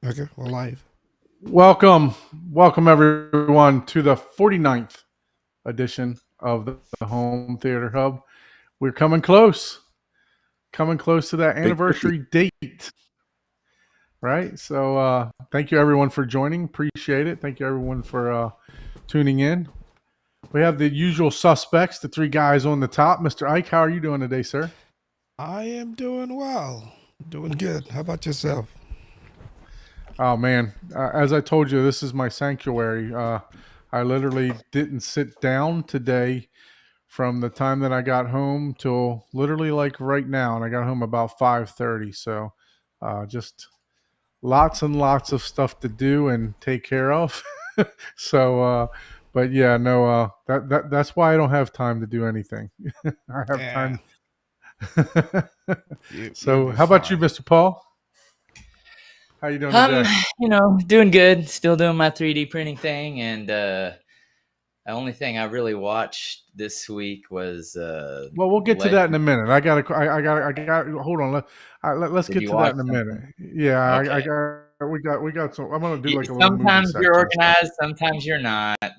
Okay, we're live. Welcome everyone to the 49th edition of the Home Theater Hub. We're coming close to that Big 50. anniversary date, right? So thank you everyone for joining. Appreciate it. Thank you everyone for tuning in. We have the usual suspects, the three guys on the top. Mr. Ike, how are you doing today, sir? I am doing well. Doing good. How about yourself? Oh man, as I told you, this is my sanctuary. I literally didn't sit down today from the time that I got home till literally like right now, and I got home about 5:30. So, just lots and lots of stuff to do and take care of. so, but yeah, no, that's why I don't have time to do anything. I have Yeah, time. you'll So, be how about you, fine. Mr. Paul? How you doing Um, today? doing good. Still doing my 3D printing thing, and the only thing I really watched this week was Well, we'll get to that in Legend. a minute. I got. Hold on. Let's Did get you to that watch in a minute. something? Yeah, I Okay. got. We got some. I'm gonna do like a little movie Sometimes you're section. So, organized, sometimes you're not. So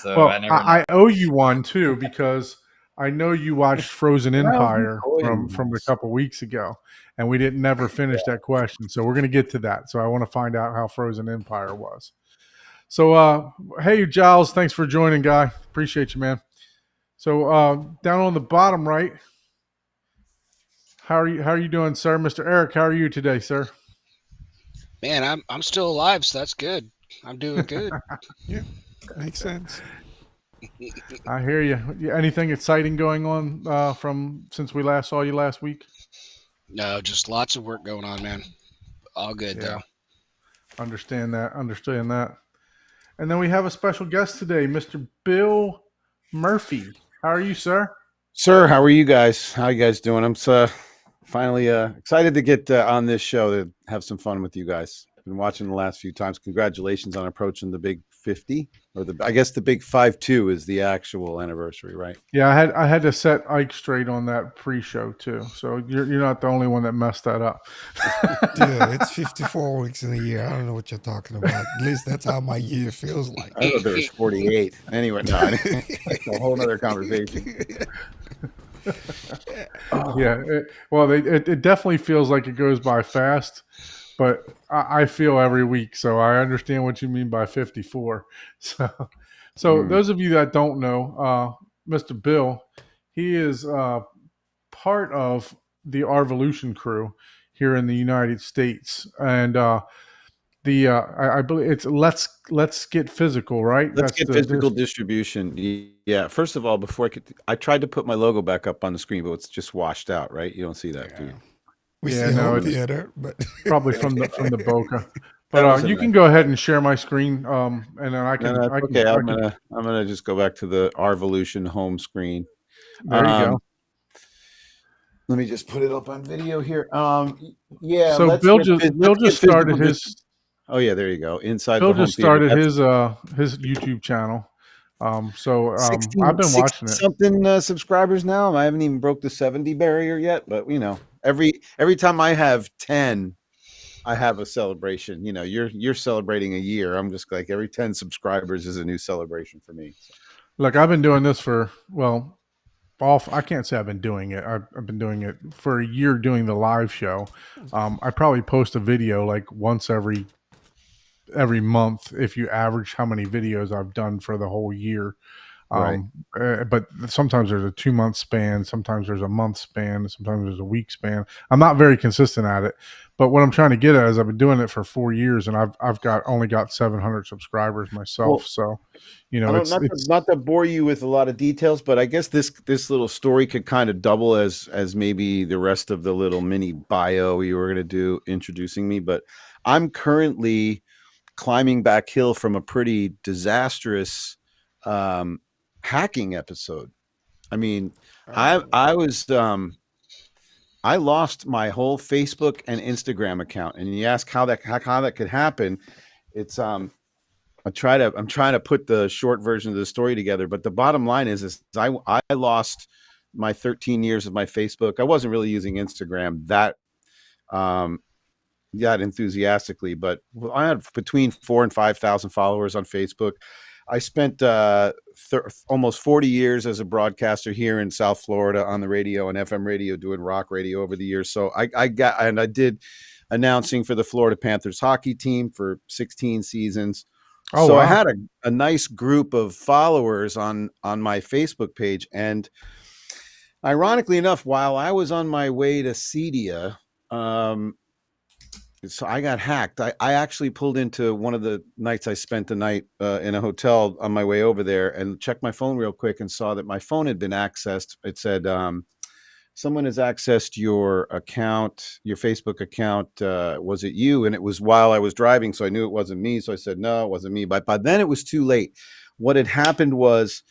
I well, never know. I owe you one too because I know you watched Frozen Well, he Empire from a coins. couple weeks ago, and we didn't never finish that question. So we're gonna get to that. So I want to find out how Frozen Empire was. So, hey, Giles, thanks for joining, guy. Appreciate you, man. So, down on the bottom right, how are you? How are you doing, sir, Mr. Eric? How are you today, sir? Man, I'm still alive, so that's good. I'm doing good. Yeah, makes sense. I hear you. Anything exciting going on from since we last saw you last week? No, just lots of work going on, man. All good Yeah, though. understand that. Understand that. And then we have a special guest today, Mr. Bill Murphy. How are you, sir? Sir, how are you guys? How you guys doing? I'm finally excited to get on this show to have some fun with you guys. Been watching the last few times. Congratulations on approaching the big 50, or the I guess the big 52 is the actual anniversary, right? Yeah, I had to set Ike straight on that pre-show too. So you're not the only one that messed that up. Dude, it's 54 weeks in a year. I don't know what you're talking about. At least that's how my year feels like. I thought there was 48. Anyway, no, that's a whole other conversation. Oh, Yeah, it definitely feels like it goes by fast, but I feel every week, so I understand what you mean by 54. So, so mm, those of you that don't know, Mr. Bill, he is part of the Arvolution crew here in the United States, and I believe it's let's get physical, right? let's That's get the physical this. distribution. Yeah. First of all, before I tried to put my logo back up on the screen, but it's just washed out, right? You don't see that, do Yeah. you? We Yeah, see no, home it's theater, but probably from the Boca. But That was a you nice. can go ahead and share my screen, and then No, that's okay. I can. I'm gonna just go back to the Arvolution home screen. There you go. Um, Let me just put it up on video here. Yeah, So Bill just Bill let's just get started physical. his Oh yeah, there you go. Inside Bill the home just theater. started That's his YouTube channel. So I've 16, been 60 watching it. something subscribers now. I haven't even broke the 70 barrier yet, but every time I have 10, I have a celebration. You're celebrating a year. I'm just like every 10 subscribers is a new celebration for me. So. Look, I've been doing this for off. I can't say I've been doing it. I've been doing it for a year, doing the live show. I probably post a video like once every month if you average how many videos I've done for the whole year. Right. But sometimes there's a 2 month span, sometimes there's a month span, sometimes there's a week span. I'm not very consistent at it, but what I'm trying to get at is I've been doing it for 4 years, and I've got only got 700 subscribers myself. Well, So, I don't it's not to bore you with a lot of details, but I guess this little story could kind of double as maybe the rest of the little mini bio you were going to do introducing me. But I'm currently climbing back hill from a pretty disastrous um, hacking episode. I mean, I oh, I was I lost my whole Facebook and Instagram account, and you ask how that could happen. It's I'm trying to put the short version of the story together, but the bottom line is I lost my 13 years of my Facebook. I wasn't really using Instagram that um that enthusiastically, but I had between 4,000 and 5,000 followers on Facebook. I spent almost 40 years as a broadcaster here in South Florida on the radio and FM radio, doing rock radio over the years. So I did announcing for the Florida Panthers hockey team for 16 seasons. Oh, so wow. I had a nice group of followers on my Facebook page. And ironically enough, while I was on my way to Cedia, so I got hacked. I actually pulled into one of the nights I spent the night in a hotel on my way over there and checked my phone real quick and saw that my phone had been accessed. It said, someone has accessed your account, your Facebook account. Was it you? And it was while I was driving, so I knew it wasn't me. So I said, no, it wasn't me. But by then it was too late. What had happened was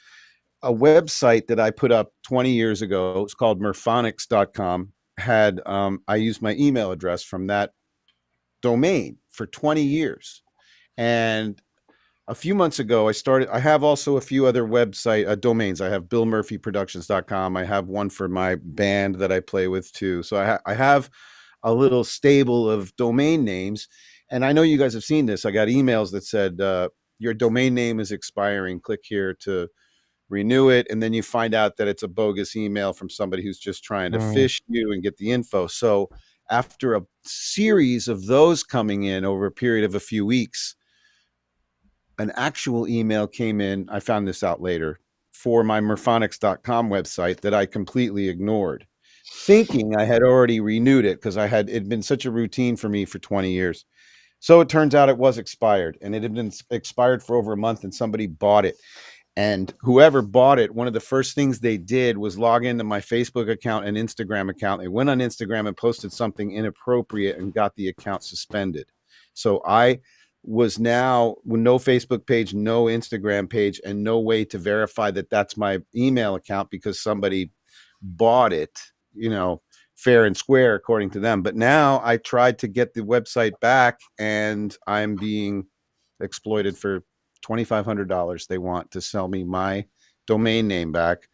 a website that I put up 20 years ago, it's called Murphonics.com, had I used my email address from that domain for 20 years. And a few months ago, I have also a few other website domains. I have BillMurphyProductions.com. I have one for my band that I play with too. So I have a little stable of domain names. And I know you guys have seen this. I got emails that said, your domain name is expiring. Click here to renew it. And then you find out that it's a bogus email from somebody who's just trying to fish you and get the info. So after a series of those coming in over a period of a few weeks, an actual email came in. I found this out later for my Murphonics.com website that I completely ignored, thinking I had already renewed it because it'd been such a routine for me for 20 years. So it turns out it was expired, and it had been expired for over a month, and somebody bought it. And whoever bought it, one of the first things they did was log into my Facebook account and Instagram account. They went on Instagram and posted something inappropriate and got the account suspended. So I was now with no Facebook page, no Instagram page, and no way to verify that that's my email account because somebody bought it, fair and square according to them. But now I tried to get the website back, and I'm being exploited for $2,500. They want to sell me my domain name back,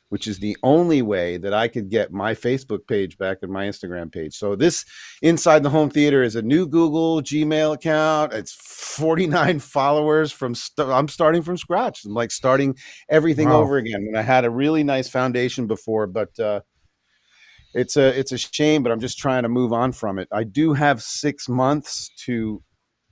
which is the only way that I could get my Facebook page back and my Instagram page. So this Inside the Home Theater is a new Google Gmail account. It's 49 followers I'm starting from scratch. I'm like starting everything over again. And I had a really nice foundation before, but it's a shame, but I'm just trying to move on from it. I do have 6 months to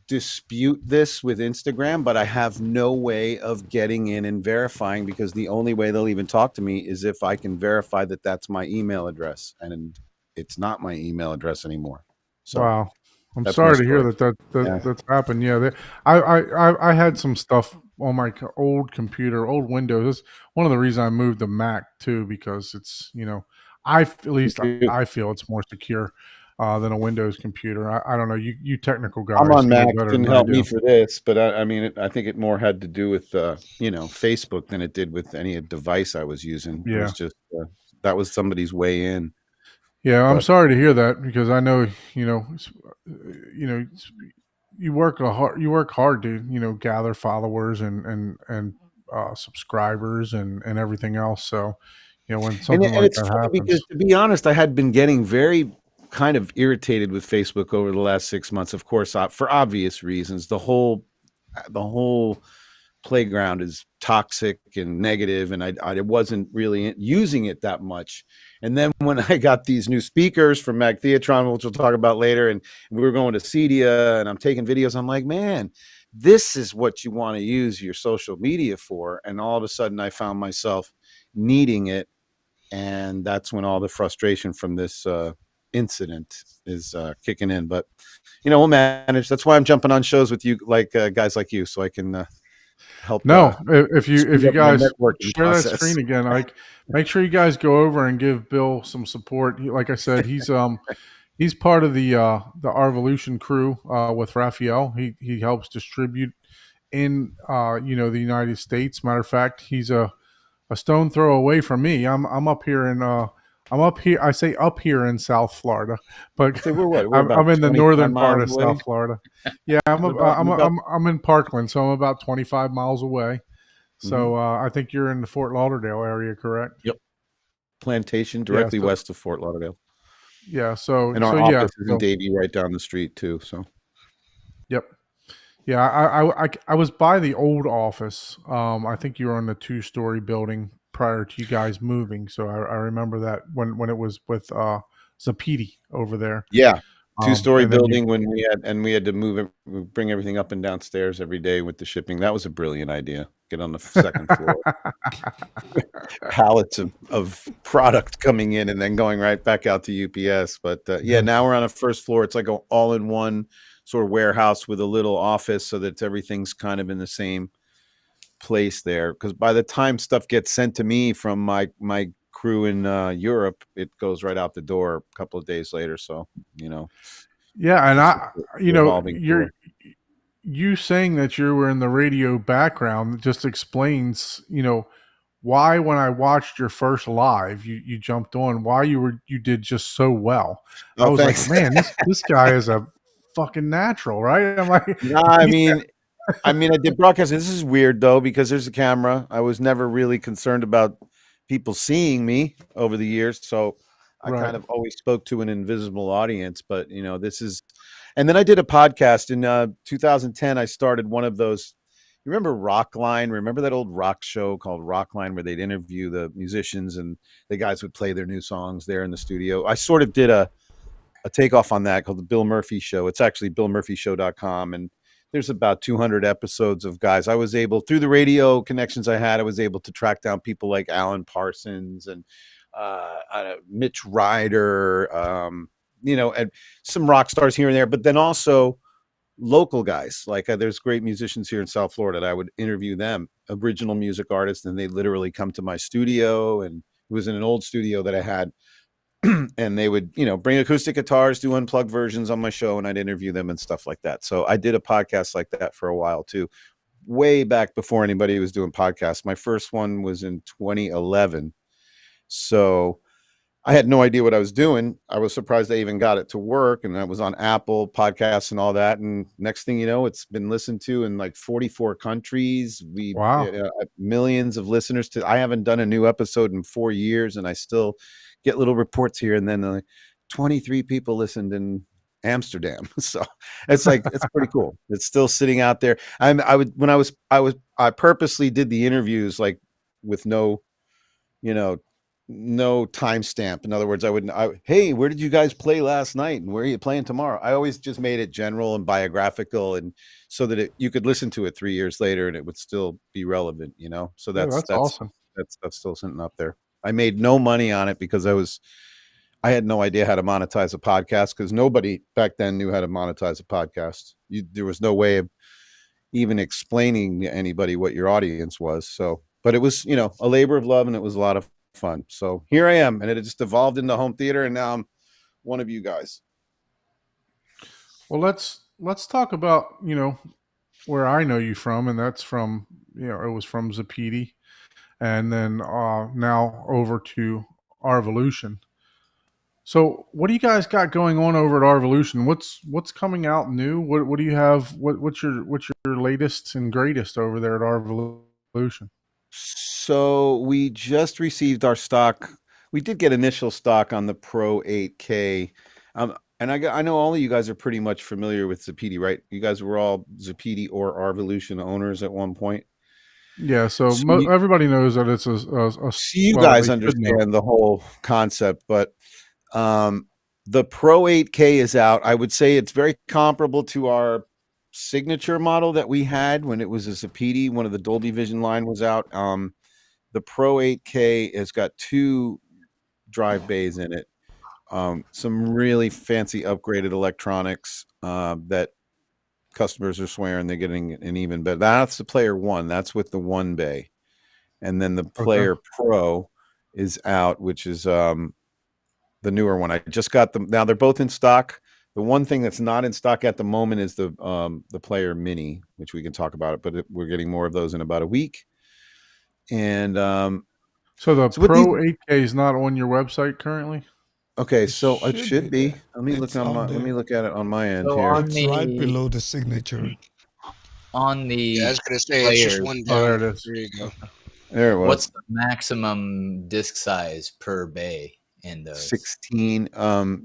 dispute this with Instagram, but I have no way of getting in and verifying, because the only way they'll even talk to me is if I can verify that that's my email address, and it's not my email address anymore. So wow. I'm sorry to hear that's happened. Yeah. I had some stuff on my old computer, old Windows. That's one of the reasons I moved to Mac too, because it's, I feel it's more secure than a Windows computer. I don't know. You technical guys. I'm on Mac. Better Didn't than help I me do. for this, but I think it more had to do with Facebook than it did with any device I was using. Yeah. It was just that was somebody's way in. Yeah, I'm sorry to hear that, because I know you work hard to gather followers and subscribers and everything else. So when something like it's that funny happens, because, to be honest, I had been getting very kind of irritated with Facebook over the last 6 months. Of course, for obvious reasons. The whole playground is toxic and negative, and I wasn't really using it that much. And then when I got these new speakers from Mag Theatron, which we'll talk about later, and we were going to Cedia, and I'm taking videos, I'm like, man, this is what you want to use your social media for. And all of a sudden I found myself needing it. And that's when all the frustration from this incident is kicking in. But, we'll manage. That's why I'm jumping on shows with you, like guys like you, so I can help. If you guys share process. that screen again, make sure you guys go over and give Bill some support. Like I said, he's part of the Arvolution crew with Raphael. He helps distribute in the United States. Matter of fact, he's a stone throw away from me. I'm up here in I say up here in South Florida, but So we're I'm in the 25 northern part of miles away? South Florida. Yeah, I'm in Parkland, so I'm about 25 miles away. So I think you're in the Fort Lauderdale area, correct? Yep. Plantation, directly west of Fort Lauderdale. Yeah. So And our yeah. office is in Davie, right down the street too. So Yep. Yeah, I was by the old office. I think you were on the 2-story building prior to you guys moving. So I remember that when it was with Zapiti over there. yeah, 2-story And then you, building when we had to bring everything up and downstairs every day with the shipping. That was a brilliant idea. Get on the second floor. Pallets of product coming in and then going right back out to UPS. But yeah, now we're on a first floor. It's like an all-in-one sort of warehouse with a little office, so that everything's kind of in the same place there. Because by the time stuff gets sent to me from my crew in Europe, it goes right out the door a couple of days later. So yeah, and revolving door. you saying that you were in the radio background just explains, why when I watched your first live, you jumped on, why you did just so well. I Oh, was thanks. like, man, this guy is a fucking natural, right? I'm like, No, I mean, I did broadcasting. This is weird though, because there's a camera. I was never really concerned about people seeing me over the years, so I Right. kind of always spoke to an invisible audience. But this is, and then I did a podcast in 2010. I started one of those. You remember Rockline? Remember that old rock show called Rockline, where they'd interview the musicians and the guys would play their new songs there in the studio? I sort of did a takeoff on that called the Bill Murphy Show. It's actually BillMurphyShow.com, and there's about 200 episodes of guys. I was able, through the radio connections I had, I was able to track down people like Alan Parsons and Mitch Ryder, and some rock stars here and there, but then also local guys. Like there's great musicians here in South Florida that I would interview them, original music artists, and they literally come to my studio. And it was in an old studio that I had. And they would, bring acoustic guitars, do unplugged versions on my show, and I'd interview them and stuff like that. So I did a podcast like that for a while too, way back before anybody was doing podcasts. My first one was in 2011. So I had no idea what I was doing. I was surprised I even got it to work, and I was on Apple Podcasts and all that. And next thing you know, it's been listened to in like 44 countries. Wow. Millions of listeners I haven't done a new episode in 4 years, and I still get little reports here and then. 23 people listened in Amsterdam. So it's pretty cool. It's still sitting out there. I purposely did the interviews like with no timestamp. In other words, hey, where did you guys play last night and where are you playing tomorrow? I always just made it general and biographical, and so that you could listen to it 3 years later and it would still be relevant, So that's awesome. That's still sitting up there. I made no money on it because I had no idea how to monetize a podcast, because nobody back then knew how to monetize a podcast. There was no way of even explaining to anybody what your audience was. So, but it was, a labor of love, and it was a lot of fun. So here I am, and it just evolved into home theater, and now I'm one of you guys. Well, let's talk about, where I know you from, and that's from, it was from Zapiti, and then now over to Arvolution. So what do you guys got going on over at Arvolution? What's coming out new? What do you have? What's your latest and greatest over there at Arvolution? So we just received our stock. We did get initial stock on the Pro 8K. And I know all of you guys are pretty much familiar with Zapiti, right? You guys were all Zapiti or Arvolution owners at one point. Yeah, so everybody knows that it's a so you guys understand the whole concept, but the Pro 8K is out. I would say it's very comparable to our signature model that we had when it was a Zapiti. One of the Dolby Vision line was out. The Pro 8K has got 2 drive bays in it. Some really fancy upgraded electronics that customers are swearing they're getting an even better. That's the Player 1. That's with the 1 bay. And then the Player Pro is out, which is the newer one. I just got them. Now they're both in stock. The one thing that's not in stock at the moment is the Player Mini, which we can talk about it, but we're getting more of those in about a week. And so the Pro 8K is not on your website currently? Okay, so it should be. Let me look at it on my end here. It's right below the signature. On the I was gonna say it's just one down. Oh, there it is. There you go. There it was. What's the maximum disc size per bay in those. 16.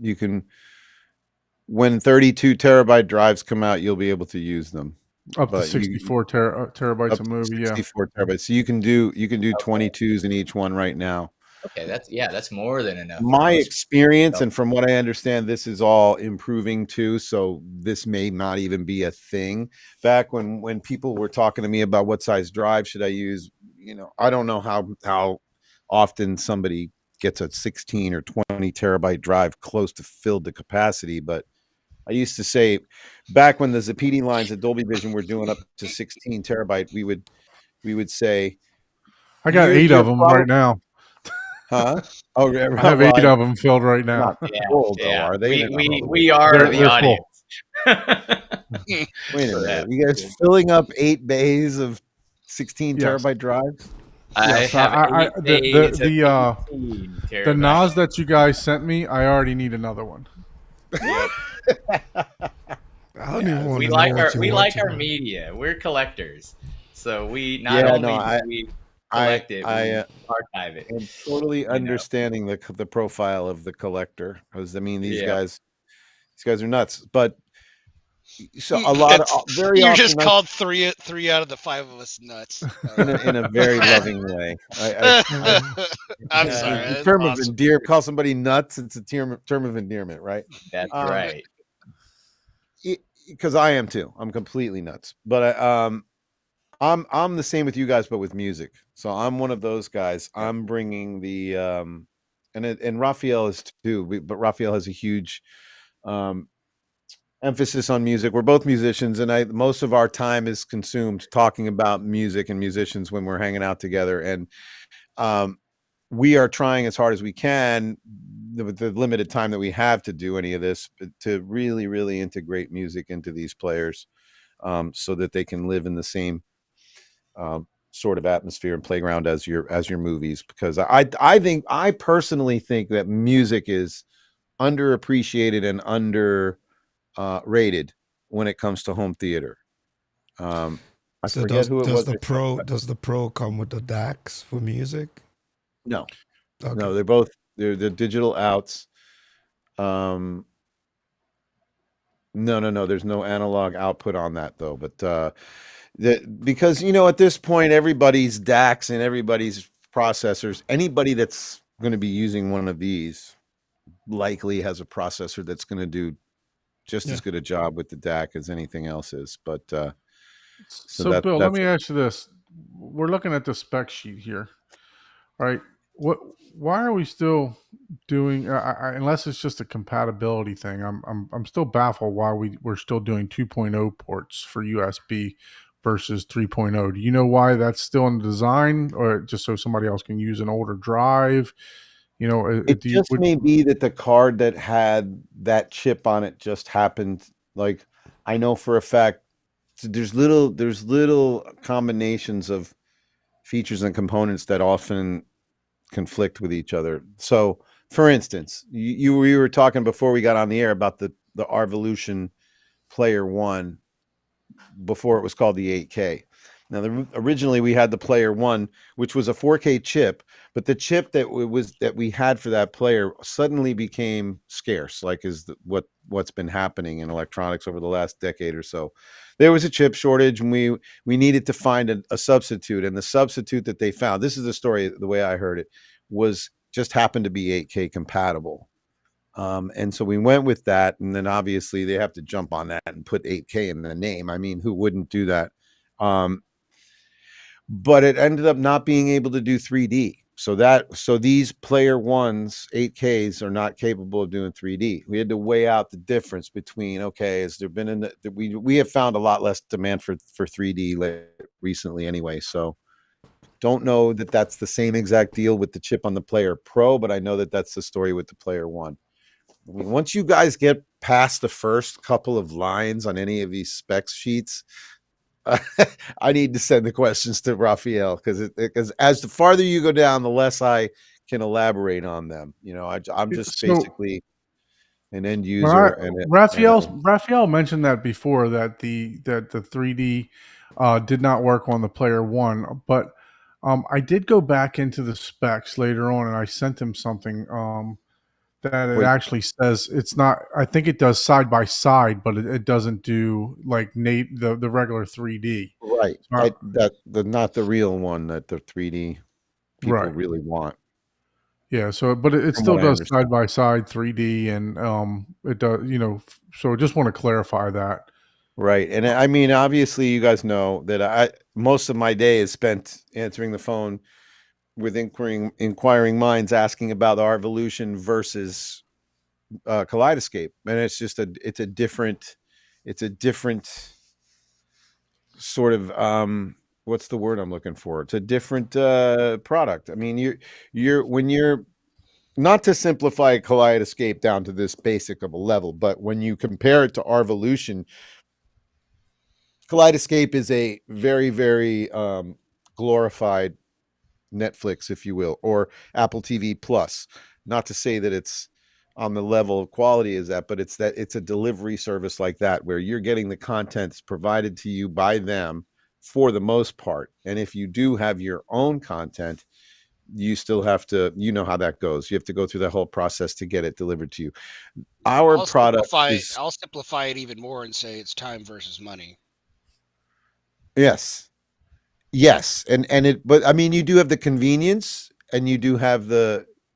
You can, when 32 terabyte drives come out, you'll be able to use them. Up to But you 64 terabytes up of to movie. Yeah. 64 terabytes. So you can do 22s in each one right now. Okay, that's more than enough. for My most- experience, and from what I understand, this is all improving too. So this may not even be a thing. Back when people were talking to me about what size drive should I use, I don't know how often somebody gets a 16 or 20 terabyte drive close to filled to capacity, but I used to say back when the Zapiti lines at Dolby Vision were doing up to 16 terabyte, we would say, I got You're- 8 you're of them prob- right now. huh? Oh, yeah, I have well, 8 of them filled right now. not full, though, Yeah, are they? They're not all the way we are They're- the they're audience. Wait a for minute. that. You guys filling up 8 bays of 16 Yes. terabyte drives? I Yes, have I- 8 the- days of the, 18 The terabytes. NAS that you guys sent me, I already need another one. I don't even want we to know like what you're we like watching our on. media. We're collectors, so we not Yeah, only no, do we collect it, we archive it. am totally know. understanding the profile of the collector, because I mean these Yeah. guys are nuts. But so a lot of very You often just called three out of the 5 of us nuts. in a very loving way. I'm In sorry. the That's term of awesome. endearment, call somebody nuts. It's a term of endearment, right? That's right. Because I am too. I'm completely nuts. But I'm the same with you guys, but with music. So I'm one of those guys. I'm bringing the and Raphael is too. But Raphael has a huge emphasis on music. We're both musicians, and most of our time is consumed talking about music and musicians when we're hanging out together. And we are trying as hard as we can, with the limited time that we have to do any of this, to really, really integrate music into these players, so that they can live in the same sort of atmosphere and playground as your movies. Because I personally think that music is underappreciated and rated when it comes to home theater. I So forget who it was. does the Pro come with the DACs for music? No, Okay. no, they're digital outs. No. There's no analog output on that though. But because at this point, everybody's DACs and everybody's processors, anybody that's going to be using one of these likely has a processor that's going to do just as good a job with the DAC as anything else is. But So Bill, let me ask you this. We're looking at the spec sheet here. All right. Why are we still doing unless it's just a compatibility thing? I'm still baffled why we're still doing 2.0 ports for USB versus 3.0. Do you know why that's still in the design, or just so somebody else can use an older drive? It may be that the card that had that chip on it just happened. Like, I know for a fact there's little combinations of features and components that often conflict with each other. So, for instance, we were talking before we got on the air about the Arvolution Player One before it was called the 8K. Now, originally we had the Player One, which was a 4K chip, but the chip that we had for that player suddenly became scarce, like what's been happening in electronics over the last decade or so. There was a chip shortage, and we needed to find a substitute, and the substitute that they found, this is the story, the way I heard it, was just happened to be 8K compatible. And so we went with that, and then obviously they have to jump on that and put 8K in the name. I mean, who wouldn't do that? But it ended up not being able to do 3D. So these Player Ones 8Ks are not capable of doing 3D. We had to weigh out the difference between, okay, has there been we have found a lot less demand for 3D recently anyway. So don't know that that's the same exact deal with the chip on the Player Pro, but I know that that's the story with the Player One. I mean, once you guys get past the first couple of lines on any of these specs sheets, I need to send the questions to Raphael, because as the farther you go down, the less I can elaborate on them. I'm just basically an end user. Raphael mentioned that before, that the 3D did not work on the Player One, but I did go back into the specs later on, and I sent him something. that it Wait. actually says it's not. I think it does side by side, but it doesn't do like the regular 3D. Right. So Not the real one that the 3D people right. really want, Yeah. So, but it from still what I does understand. side by side 3D, and it does. So I just want to clarify that. Right. And I mean, obviously, you guys know that most of my day is spent answering the phone with inquiring minds asking about the Arvolution versus Kaleidoscape, and it's a different sort of what's the word I'm looking for? It's a different product. I mean, when you're not to simplify Kaleidoscape down to this basic of a level, but when you compare it to Arvolution, Kaleidoscape is a very, very glorified Netflix, if you will, or Apple TV Plus. Not to say that it's on the level of quality as that, but it's a delivery service like that where you're getting the contents provided to you by them for the most part. And if you do have your own content, you still have to, you know how that goes. You have to go through the whole process to get it delivered to you. Our product is I'll simplify it even more and say it's time versus money. yes. Yes, but I mean, you do have the convenience, and you do have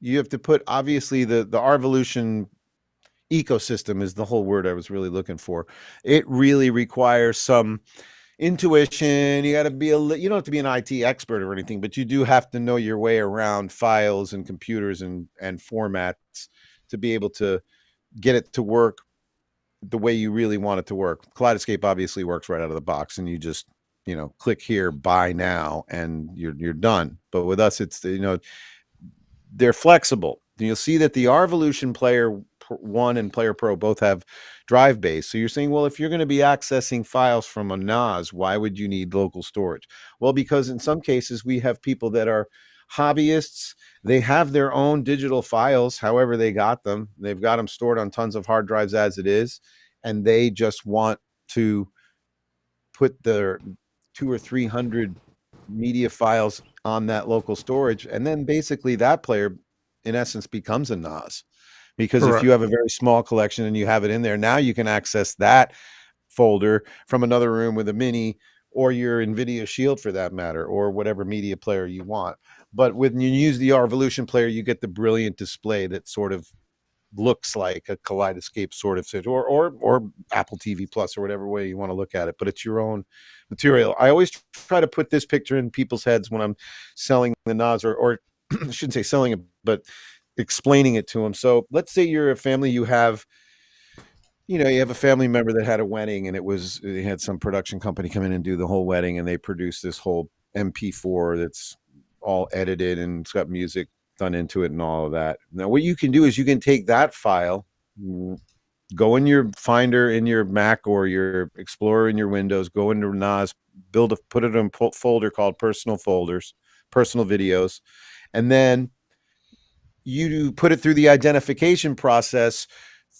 you have to put, obviously, the Arvolution ecosystem is the whole word I was really looking for. It really requires some intuition. You got to be you don't have to be an IT expert or anything, but you do have to know your way around files and computers and formats to be able to get it to work the way you really want it to work. Kaleidoscape obviously works right out of the box, and you just click here, buy now, and you're done. But with us, it's they're flexible. You'll see that the Arvolution Player 1 and Player Pro both have drive base. So you're saying, well, if you're going to be accessing files from a NAS, why would you need local storage? Well, because in some cases we have people that are hobbyists. They have their own digital files, however they got them. They've got them stored on tons of hard drives as it is, and they just want to put their 200 or 300 media files on that local storage, and then basically that player in essence becomes a NAS, because if you have a very small collection and you have it in there, now you can access that folder from another room with a mini or your NVIDIA Shield for that matter, or whatever media player you want. But when you use the Arvolution Player, you get the brilliant display that sort of looks like a Kaleidoscape sort of or Apple TV Plus, or whatever way you want to look at it, but it's your own material. I always try to put this picture in people's heads when I'm selling the NAS, or I shouldn't say selling it, but explaining it to them. So let's say you're a family, you have a family member that had a wedding, and they had some production company come in and do the whole wedding, and they produced this whole MP4 that's all edited and it's got music done into it and all of that. Now, what you can do is you can take that file, go in your Finder in your Mac or your Explorer in your Windows, go into NAS, put it in a folder called personal folders, personal videos, and then you put it through the identification process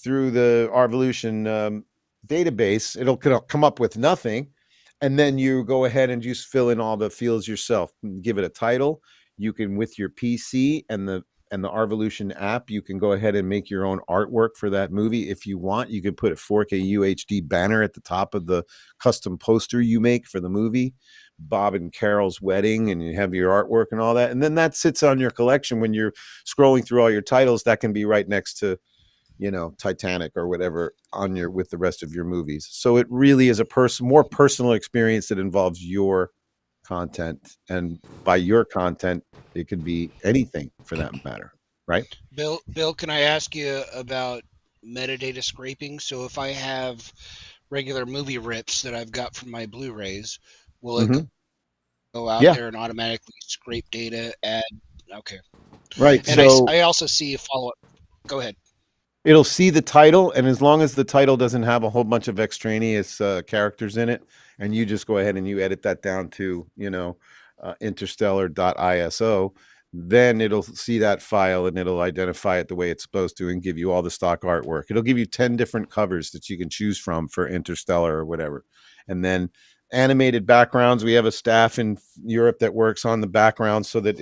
through the Arvolution database. It'll come up with nothing. And then you go ahead and just fill in all the fields yourself. Give it a title. You can, with your PC and the Arvolution app, you can go ahead and make your own artwork for that movie. If you want, you can put a 4K UHD banner at the top of the custom poster you make for the movie, Bob and Carol's wedding, and you have your artwork and all that. And then that sits on your collection when you're scrolling through all your titles. That can be right next to Titanic or whatever with the rest of your movies. So it really is a more personal experience that involves your content, and by your content, it could be anything for that matter, right? Bill, can I ask you about metadata scraping? So if I have regular movie rips that I've got from my Blu-rays, will it go out there and automatically scrape data? Okay. Right. And so I also see a follow-up. Go ahead. It'll see the title, and as long as the title doesn't have a whole bunch of extraneous characters in it, and you just go ahead and you edit that down to interstellar.iso, then it'll see that file and it'll identify it the way it's supposed to and give you all the stock artwork. It'll give you 10 different covers that you can choose from for Interstellar or whatever. And then animated backgrounds. We have a staff in Europe that works on the background so that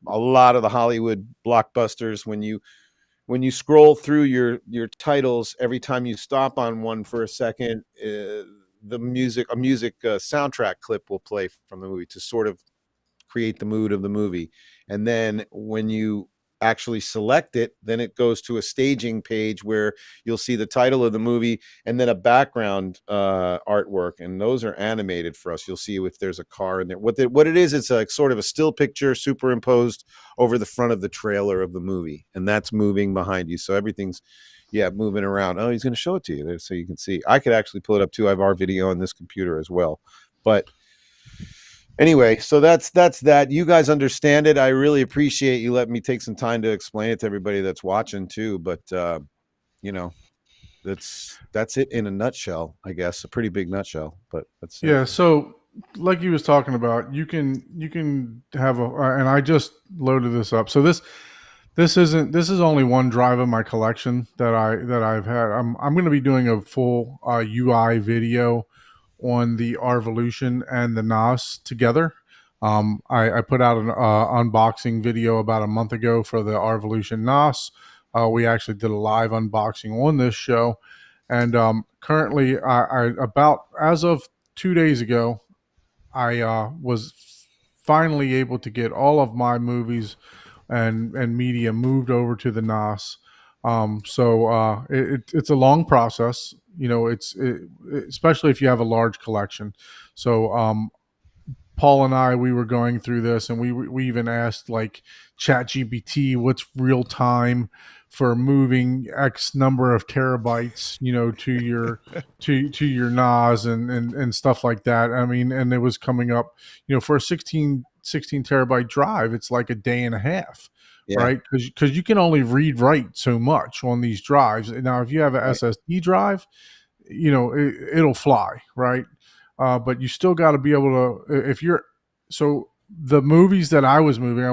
a lot of the Hollywood blockbusters, when you when you scroll through your titles, every time you stop on one for a second, a music soundtrack clip will play from the movie to sort of create the mood of the movie. And then when you actually select it, then it goes to a staging page where you'll see the title of the movie and then a background artwork, and those are animated for us. You'll see if there's a car in there. What it is, it's like sort of a still picture superimposed over the front of the trailer of the movie, and that's moving behind you, so everything's moving around. Oh, he's going to show it to you there so you can see. I could actually pull it up too. I have our video on this computer as well. But anyway, so that's that. You guys understand it. I really appreciate you letting me take some time to explain it to everybody that's watching too. But that's it in a nutshell, I guess. A pretty big nutshell, but that's Yeah. So like he was talking about, you can have and I just loaded this up. So this is only one drive of my collection that I've had. I'm going to be doing a full UI video on the Arvolution and the NAS together. I put out an unboxing video about a month ago for the Arvolution NAS. We actually did a live unboxing on this show, and currently, I about as of 2 days ago, I was finally able to get all of my movies and media moved over to the NAS. So it's a long process. Especially if you have a large collection. So Paul and I, we were going through this, and we even asked like ChatGPT, what's real time for moving X number of terabytes, to your to your NAS and stuff like that. I mean, and it was coming up, for a 16 terabyte drive, it's like a day and a half. Yeah. Right, because you can only write so much on these drives. Now, if you have an SSD drive, it'll fly, right? But you still got to be able to. So the movies that I was moving,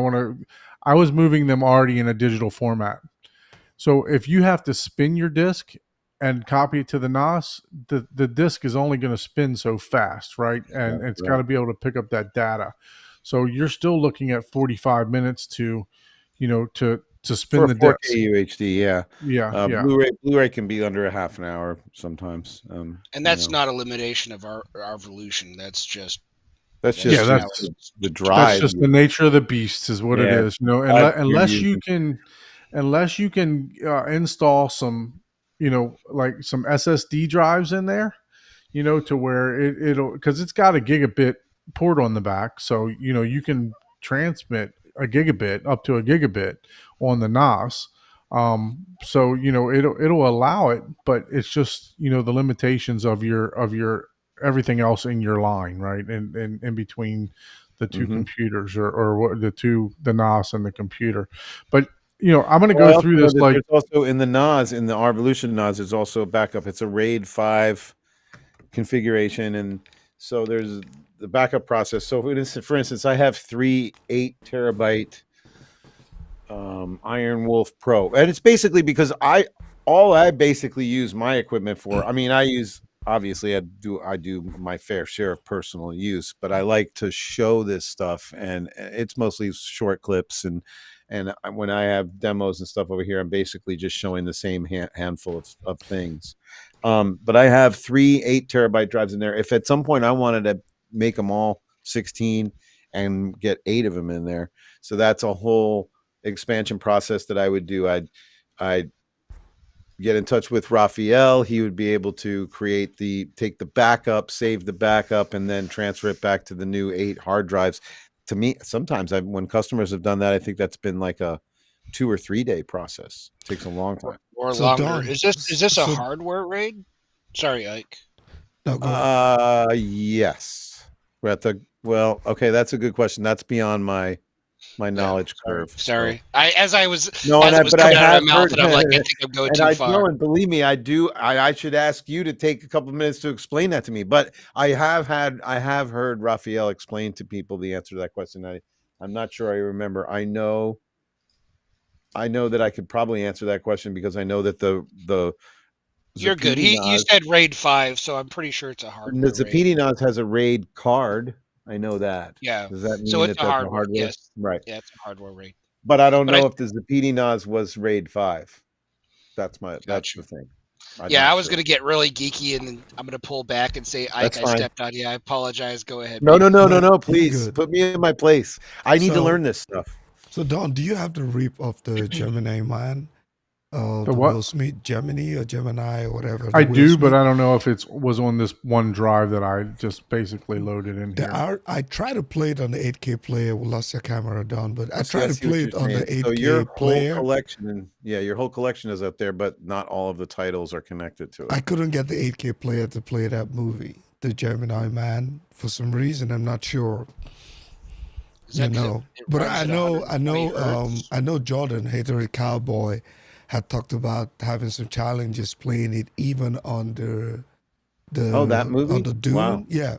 I was moving them already in a digital format. So if you have to spin your disc and copy it to the NAS, the disc is only going to spin so fast, right? And it's got to be able to pick up that data. So you're still looking at 45 minutes to spin for the disc. 4K UHD, yeah. Blu-ray can be under a half an hour sometimes. And that's not a limitation of our Arvolution. That's just the drive. That's just the nature of the beast, is what it is. Unless you can install some, like some SSD drives in there, to where it'll, because it's got a gigabit port on the back, so you can transmit a gigabit up to a gigabit on the NAS. So it'll allow it, but it's just the limitations of your everything else in your line, right? And in between the two computers or what the NAS and the computer. But I'm going to go through this. Like, there's also in the NAS, in the Arvolution NAS, there's also a backup. It's a RAID 5 configuration, and so there's the backup process. So for instance, I have 3 8 terabyte Iron Wolf Pro, and it's basically because I basically use my equipment for. I mean, obviously I do my fair share of personal use, but I like to show this stuff, and it's mostly short clips, and when I have demos and stuff over here, I'm basically just showing the same handful of things. But I have 3 8 terabyte drives in there. If at some point I wanted to make them all 16 and get 8 of them in there, so that's a whole expansion process that I would do. I'd get in touch with Raphael. He would be able to take the backup, save the backup, and then transfer it back to the new 8 hard drives. To me, sometimes when customers have done that, I think that's been like a 2 or 3 day process. It takes a long time or longer. Don, is this a hardware RAID? Sorry, Ike. No, yes. We're at okay, that's a good question. That's beyond my knowledge curve. Sorry. So. I have heard, and I'm like, I think I'm going too far. No, and believe me, I do. I should ask you to take a couple of minutes to explain that to me. But I have heard Raphael explain to people the answer to that question. I'm not sure I remember. I know that I could probably answer that question because I know that the You're good. You said RAID 5, so I'm pretty sure it's a hardware. The Zapiti NAS has a RAID card. I know that. Yeah. Does that mean so it's that's a hardware? Yes. Right. Yeah, it's a hardware RAID. But I don't know if the Zapiti NAS was RAID 5. That's the Gotcha. thing. Yeah, I was going to get really geeky, and then I'm going to pull back and say, Ike, That's I fine. stepped on you. I apologize. Go ahead. No, man. No, please good. put me in my place. I need to So- learn this stuff. So Don, do you have the rip of the Gemini man? The The what? Will Smith Gemini or Gemini or whatever. the I Will do, but Smith? I don't know if it was on this one drive that I just basically loaded in here. I tried to play it on the 8K player. We lost your camera, Don, but I See, tried to see what play you're it on the saying. 8K So your whole player. collection, your whole collection is up there, but not all of the titles are connected to it. I couldn't get the 8K player to play that movie, the Gemini Man, for some reason. I'm not sure. Is that 'cause it But runs I at know 120 hertz? I know Jordan Hater Cowboy had talked about having some challenges playing it even on the that movie? on the Dune. Wow. Yeah,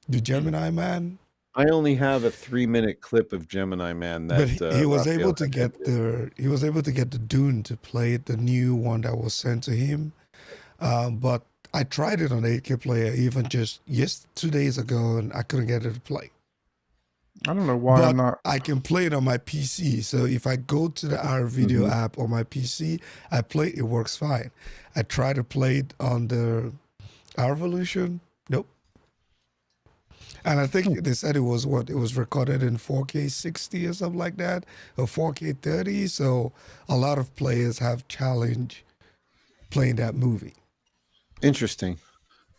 the Gemini Man. I only have a 3-minute clip of Gemini Man that But he was able Raphael to had get the Dune to play it, the new one that was sent to him. But I tried it on 8K player even just 2 days ago, and I couldn't get it to play. I don't know why But I'm not. I can play it on my PC. So if I go to the R Video app on my PC, I play it works fine. I try to play it on the R Evolution. Nope. And I think they said it was recorded in 4K 60 or something like that, or 4K 30. So a lot of players have challenge playing that movie. Interesting.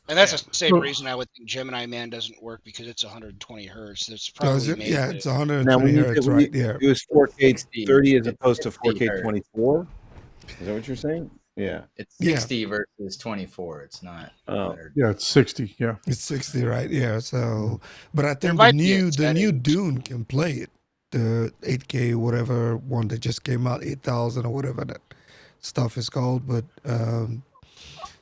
And that's the same So- reason I would think Gemini Man doesn't work, because it's 120 hertz. That's Oh, is probably it? made Yeah, to- it's Now, 120 hertz, right? Yeah. It was 4K 60. 30 as It's opposed to 60 4K hertz. 24. Is that what you're saying? Yeah. It's Yeah. 60 versus 24. It's not. Oh. 100. Yeah, it's 60. Yeah. It's 60, right? Yeah. So, but I think the might be a new setting. Dune can play it. The 8K whatever one that just came out, 8,000 or whatever that stuff is called. But so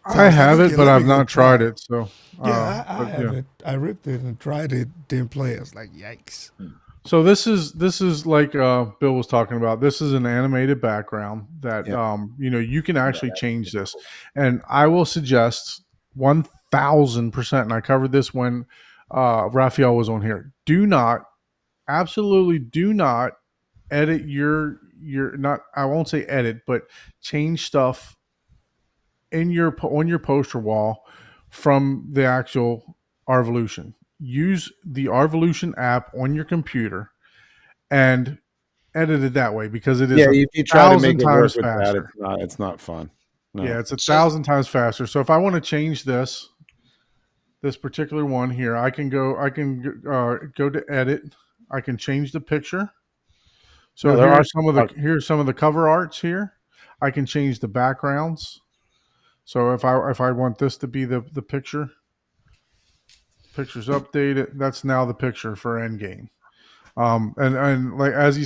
I was like, have okay, it, but let me I've go not try tried it. So yeah, I but have it. I ripped it and tried it. Didn't play. I was like, yikes. So this is like Bill was talking about. This is an animated background that you can actually change this, and I will suggest 1,000%. And I covered this when Raphael was on here. Absolutely do not edit your not. I won't say edit, but change stuff on your poster wall from the actual Arvolution. Use the Arvolution app on your computer and edit it that way, because it is If you try to make 1,000 it work times with faster. that, it's not fun. No. Yeah, it's 1,000 times faster. So if I want to change this particular one here, I can go to edit. I can change the picture. So No, there are here's some of the cover arts here. I can change the backgrounds. So if I want this to be the picture, pictures updated, that's now the picture for Endgame. And like as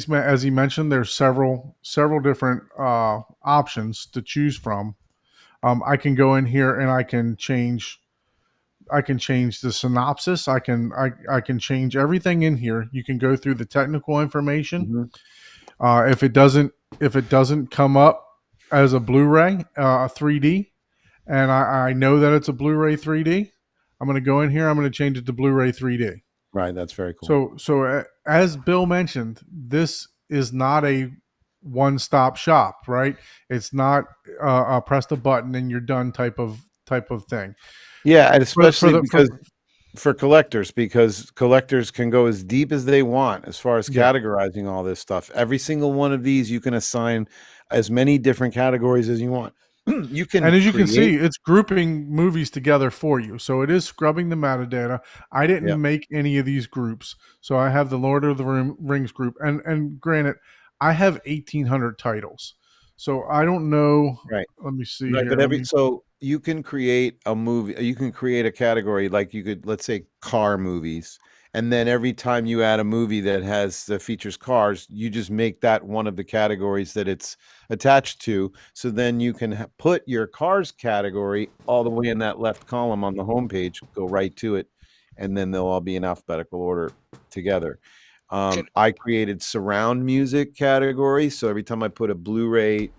he mentioned, there's several different options to choose from. I can go in here and I can change the synopsis. I can change everything in here. You can go through the technical information. If it doesn't come up as a Blu-ray 3D, and I know that it's a Blu-ray 3D, I'm going to go in here. I'm going to change it to Blu-ray 3D. Right, that's very cool. So as Bill mentioned, this is not a one-stop shop, right? It's not press the button and you're done type of thing. Yeah, and especially for for collectors, because collectors can go as deep as they want as far as categorizing all this stuff. Every single one of these, you can assign as many different categories as you want. You can, and as you can see, it's grouping movies together for you. So it is scrubbing the metadata. I didn't make any of these groups, so I have the Lord of the Rings group. And granted, I have 1,800 titles, so I don't know. Right. Let me see. Right, here. but so you can create a movie. You can create a category, like you could, let's say, car movies. And then every time you add a movie that features cars, you just make that one of the categories that it's attached to. So then you can put your cars category all the way in that left column on the homepage, go right to it, and then they'll all be in alphabetical order together. I created surround music category. So every time I put a Blu-ray,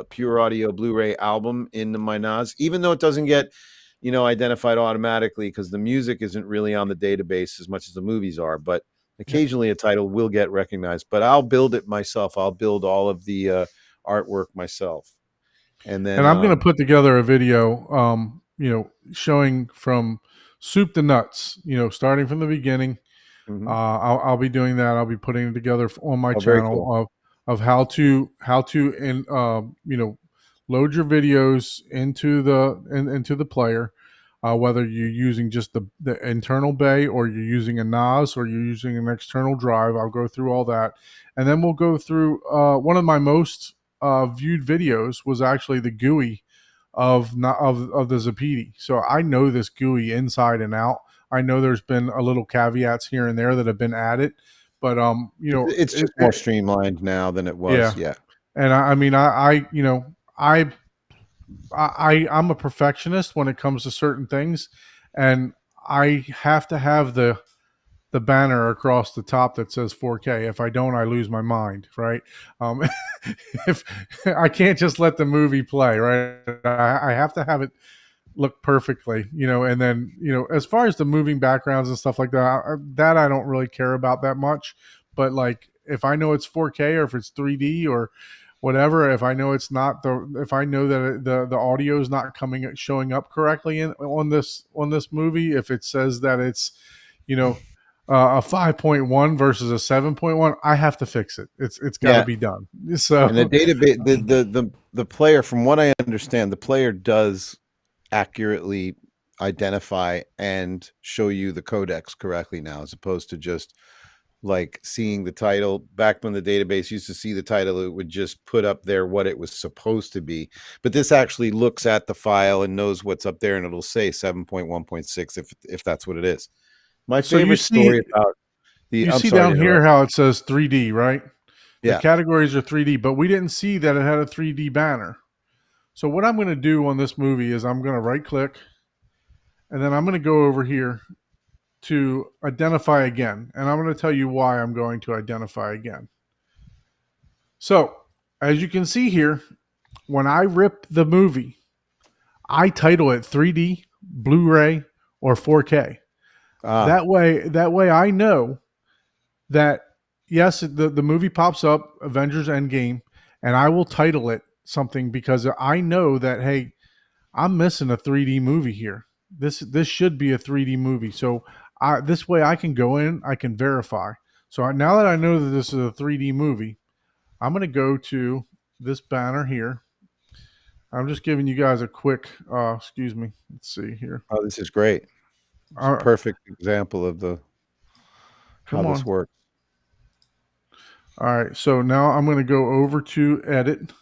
pure audio Blu-ray album into my NAS, even though it doesn't get identified automatically because the music isn't really on the database as much as the movies are, but occasionally a title will get recognized. But I'll build it myself. I'll build all of the artwork myself. And then And I'm going to put together a video, showing from soup to nuts, starting from the beginning. mhm. I'll be doing that. I'll be putting it together on my Oh, very channel cool. of how to load your videos into the player, whether you're using just the internal bay or you're using a NAS or you're using an external drive. I'll go through all that, and then we'll go through one of my most viewed videos was actually the GUI of the Zapiti. So I know this GUI inside and out. I know there's been a little caveats here and there that have been added, but It's just more streamlined now than it was. yeah. Yeah. And I'm a perfectionist when it comes to certain things, and I have to have the banner across the top that says 4K. If I don't, I lose my mind, right? If I can't just let the movie play, right? I have to have it look perfectly, and then, as far as the moving backgrounds and stuff like that I don't really care about that much. But like, if I know it's 4K or if it's 3D or whatever, if I know it's not if I know that the audio is not showing up correctly on this movie, if it says that it's, a 5.1 versus a 7.1, I have to fix it. It's got to be done. So, and the database, the player, from what I understand, the player does accurately identify and show you the codecs correctly now, as opposed to just like seeing the title. Back when the database used to see the title, it would just put up there what it was supposed to be. But this actually looks at the file and knows what's up there, and it'll say 7.1.6 if that's what it is. My favorite story about you see down here how it says 3D, right? Yeah. The categories are 3D, but we didn't see that it had a 3D banner. So what I'm going to do on this movie is I'm going to right click, and then I'm going to go over here to identify again. And I'm going to tell you why I'm going to identify again. So as you can see here, when I rip the movie, I title it 3D, Blu-ray, or 4K. That way I know that, yes, the movie pops up, Avengers Endgame, and I will title it something because I know that, hey, I'm missing a 3D movie here. This should be a 3D movie. So this way I can go in, I can verify. So now that I know that this is a 3D movie, I'm going to go to this banner here. I'm just giving you guys a quick, excuse me. Let's see here. Oh, this is great. It's a perfect example of how this works. All right. So now I'm going to go over to edit.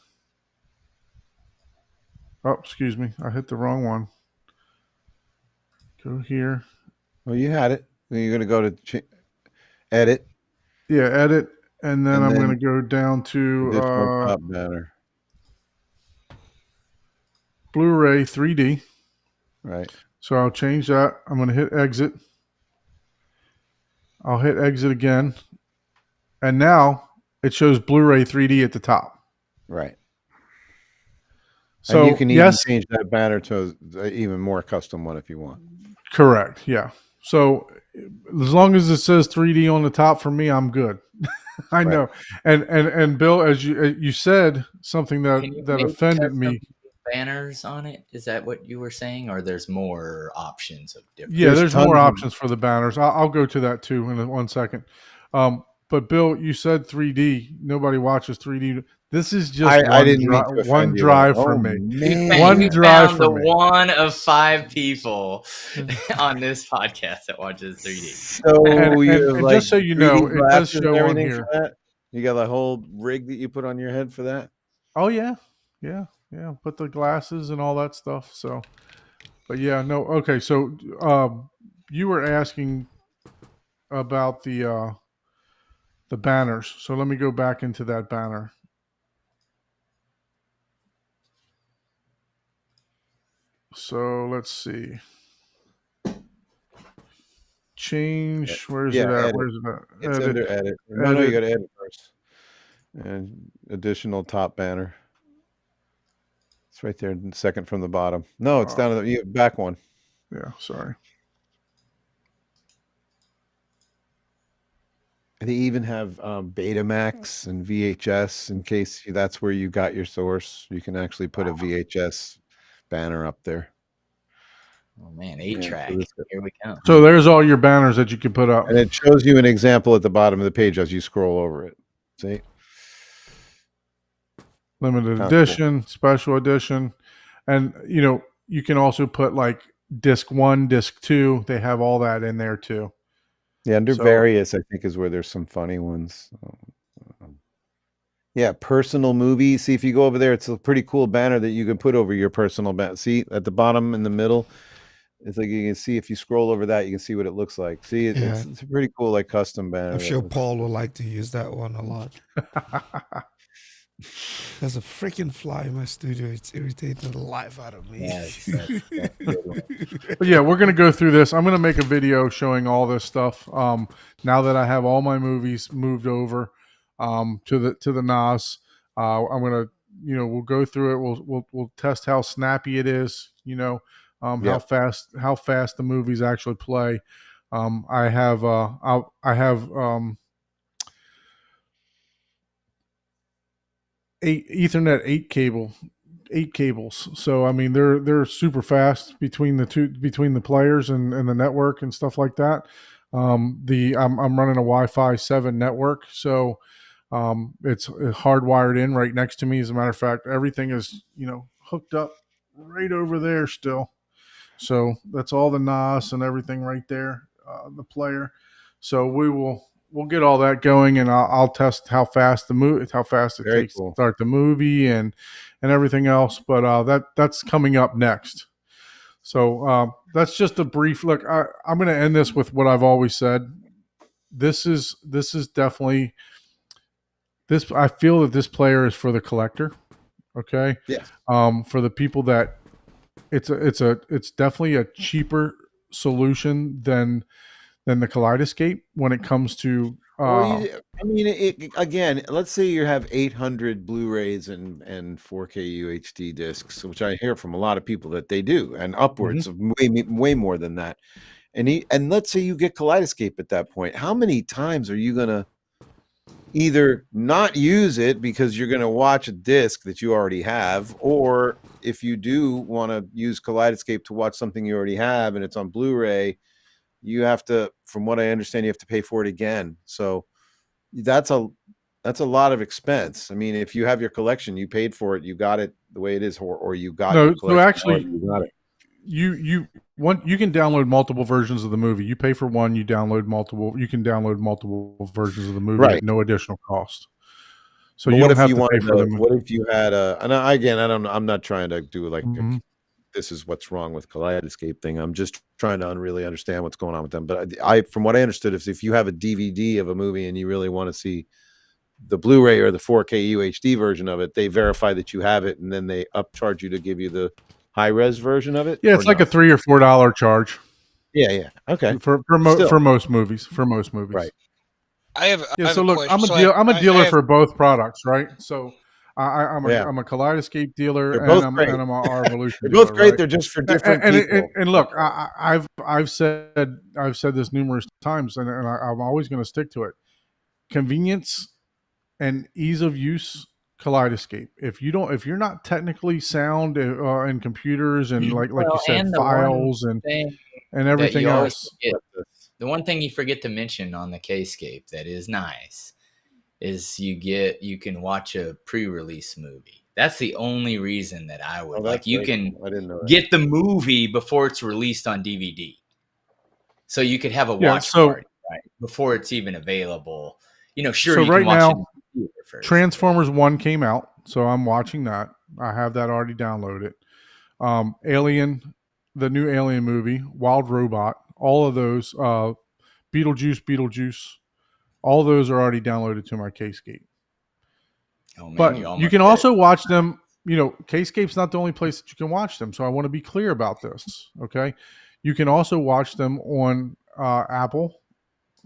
Oh, excuse me. I hit the wrong one. Go here. Well, you had it. Then you're going to go to edit. Yeah, edit. And then I'm going to go down to top banner. Blu-ray 3D. Right. So I'll change that. I'm going to hit exit. I'll hit exit again. And now it shows Blu-ray 3D at the top. Right. So and you can even change that banner to an even more custom one if you want. Correct. Yeah. So as long as it says 3D on the top, for me, I'm good. I know. And Bill, as you said something that offended me. Banners on it, is that what you were saying, or there's more options of different? Yeah, there's more options for the banners. I'll go to that too in 1 second. But Bill, you said 3D. Nobody watches 3D. This is just one drive for me. One drive for me. One of 5 people on this podcast that watches 3D. So and like just so you know, it does show on here. You got a whole rig that you put on your head for that? Oh yeah, yeah. Yeah, put the glasses and all that stuff. So, but yeah, no. Okay, so you were asking about the banners. So let me go back into that banner. So let's see. Change. Where's it at? Where's it at? It's under edit. No, you got to edit first. And additional top banner. It's right there, second from the bottom. No, it's down to the back one. Yeah, sorry. They even have Betamax and VHS in case that's where you got your source. You can actually put a VHS banner up there. Oh man, Yeah, 8-track. so this- Here we come. So there's all your banners that you can put up. and it shows you an example at the bottom of the page as you scroll over it. See? Limited Cool. edition, special edition. And, you know, you can also put like disc 1, disc 2. They have all that in there too. Yeah, under So- various, I think is where there's some funny ones. Yeah, personal movie. See, if you go over there, it's a pretty cool banner that you can put over your personal banner. See, at the bottom in the middle, it's like you can see if you scroll over that, you can see what it looks like. See, Yeah. it's a pretty cool, like custom banner. I'm that sure looks- Paul would like to use that one a lot. There's a freaking fly in my studio. It's irritating the life out of me. Yes, that's a good one. But yeah, we're going to go through this. I'm going to make a video showing all this stuff. Now that I have all my movies moved over to the NAS, I'm going to, you know, we'll go through it. We'll test how snappy it is, you know, Yeah. how fast the movies actually play. I have Ethernet 8 cables. So I mean they're super fast between the players and the network and stuff like that. I'm running a Wi-Fi 7 network, so it's hardwired in right next to me. As a matter of fact, everything is, you know, hooked up right over there still. So that's all the NAS and everything right there, the player. So we'll get all that going, and I'll test how fast it Very takes cool. to start the movie and everything else. But that's coming up next. So that's just a brief look. I'm going to end this with what I've always said. This is definitely this. I feel that this player is for the collector. Okay. Yes. For the people that it's definitely a cheaper solution than the Kaleidoscape when it comes to. Well, I mean, again, let's say you have 800 Blu-rays and 4K UHD discs, which I hear from a lot of people that they do, and upwards of way more than that. And let's say you get Kaleidoscape at that point. How many times are you gonna either not use it because you're gonna watch a disc that you already have, or if you do want to use Kaleidoscape to watch something you already have and it's on Blu-ray, you have to, from what I understand, you have to pay for it again. So that's a lot of expense. I mean, if you have your collection, you paid for it, you got it the way it is, or you got No, your so collection, actually, or you got it. You can download multiple versions of the movie. You pay for one, you can download multiple versions of the movie Right. at no additional cost. So But you what don't if have you to pay wanted for to, them. what if you had a, and again, I don't know, I'm not trying to do like Mhm. this is what's wrong with Kaleidoscape thing. I'm just trying to really understand what's going on with them. But I from what I understood, if you have a DVD of a movie and you really want to see the Blu-ray or the 4K UHD version of it, they verify that you have it, and then they upcharge you to give you the high-res version of it. Yeah, it's like a $3 or $4 charge yeah. Okay, for Still. most movies. Right. I have. Yeah. I have So a look, question. I'm a I dealer have- for both products, right? So I'm Yeah. a Kaleidoscape dealer, They're and both I'm great. a Revolution. They're both dealer, great. right? They're just for different and, people. and look, I've said this numerous times, and I'm always going to stick to it. Convenience and ease of use, Kaleidoscape. If you're not technically sound in computers and like Well, you said, and the one files and thing everything you always else. forget, the one thing you forget to mention on the Kscape that is nice is you can watch a pre-release movie. That's the only reason that I would like. You can I didn't know that. get the movie before it's released on DVD, so you could have a Yeah, watch so- party right before it's even available. You know, sure. So you right can watch now, it in the theater first. Transformers 1 came out, so I'm watching that. I have that already downloaded. Alien, the new Alien movie, Wild Robot, all of those, Beetlejuice, all those are already downloaded to my Kscape. Oh, man, But you almost can there. also watch them. You know, Kscape's not the only place that you can watch them. So I want to be clear about this. Okay, you can also watch them on Apple,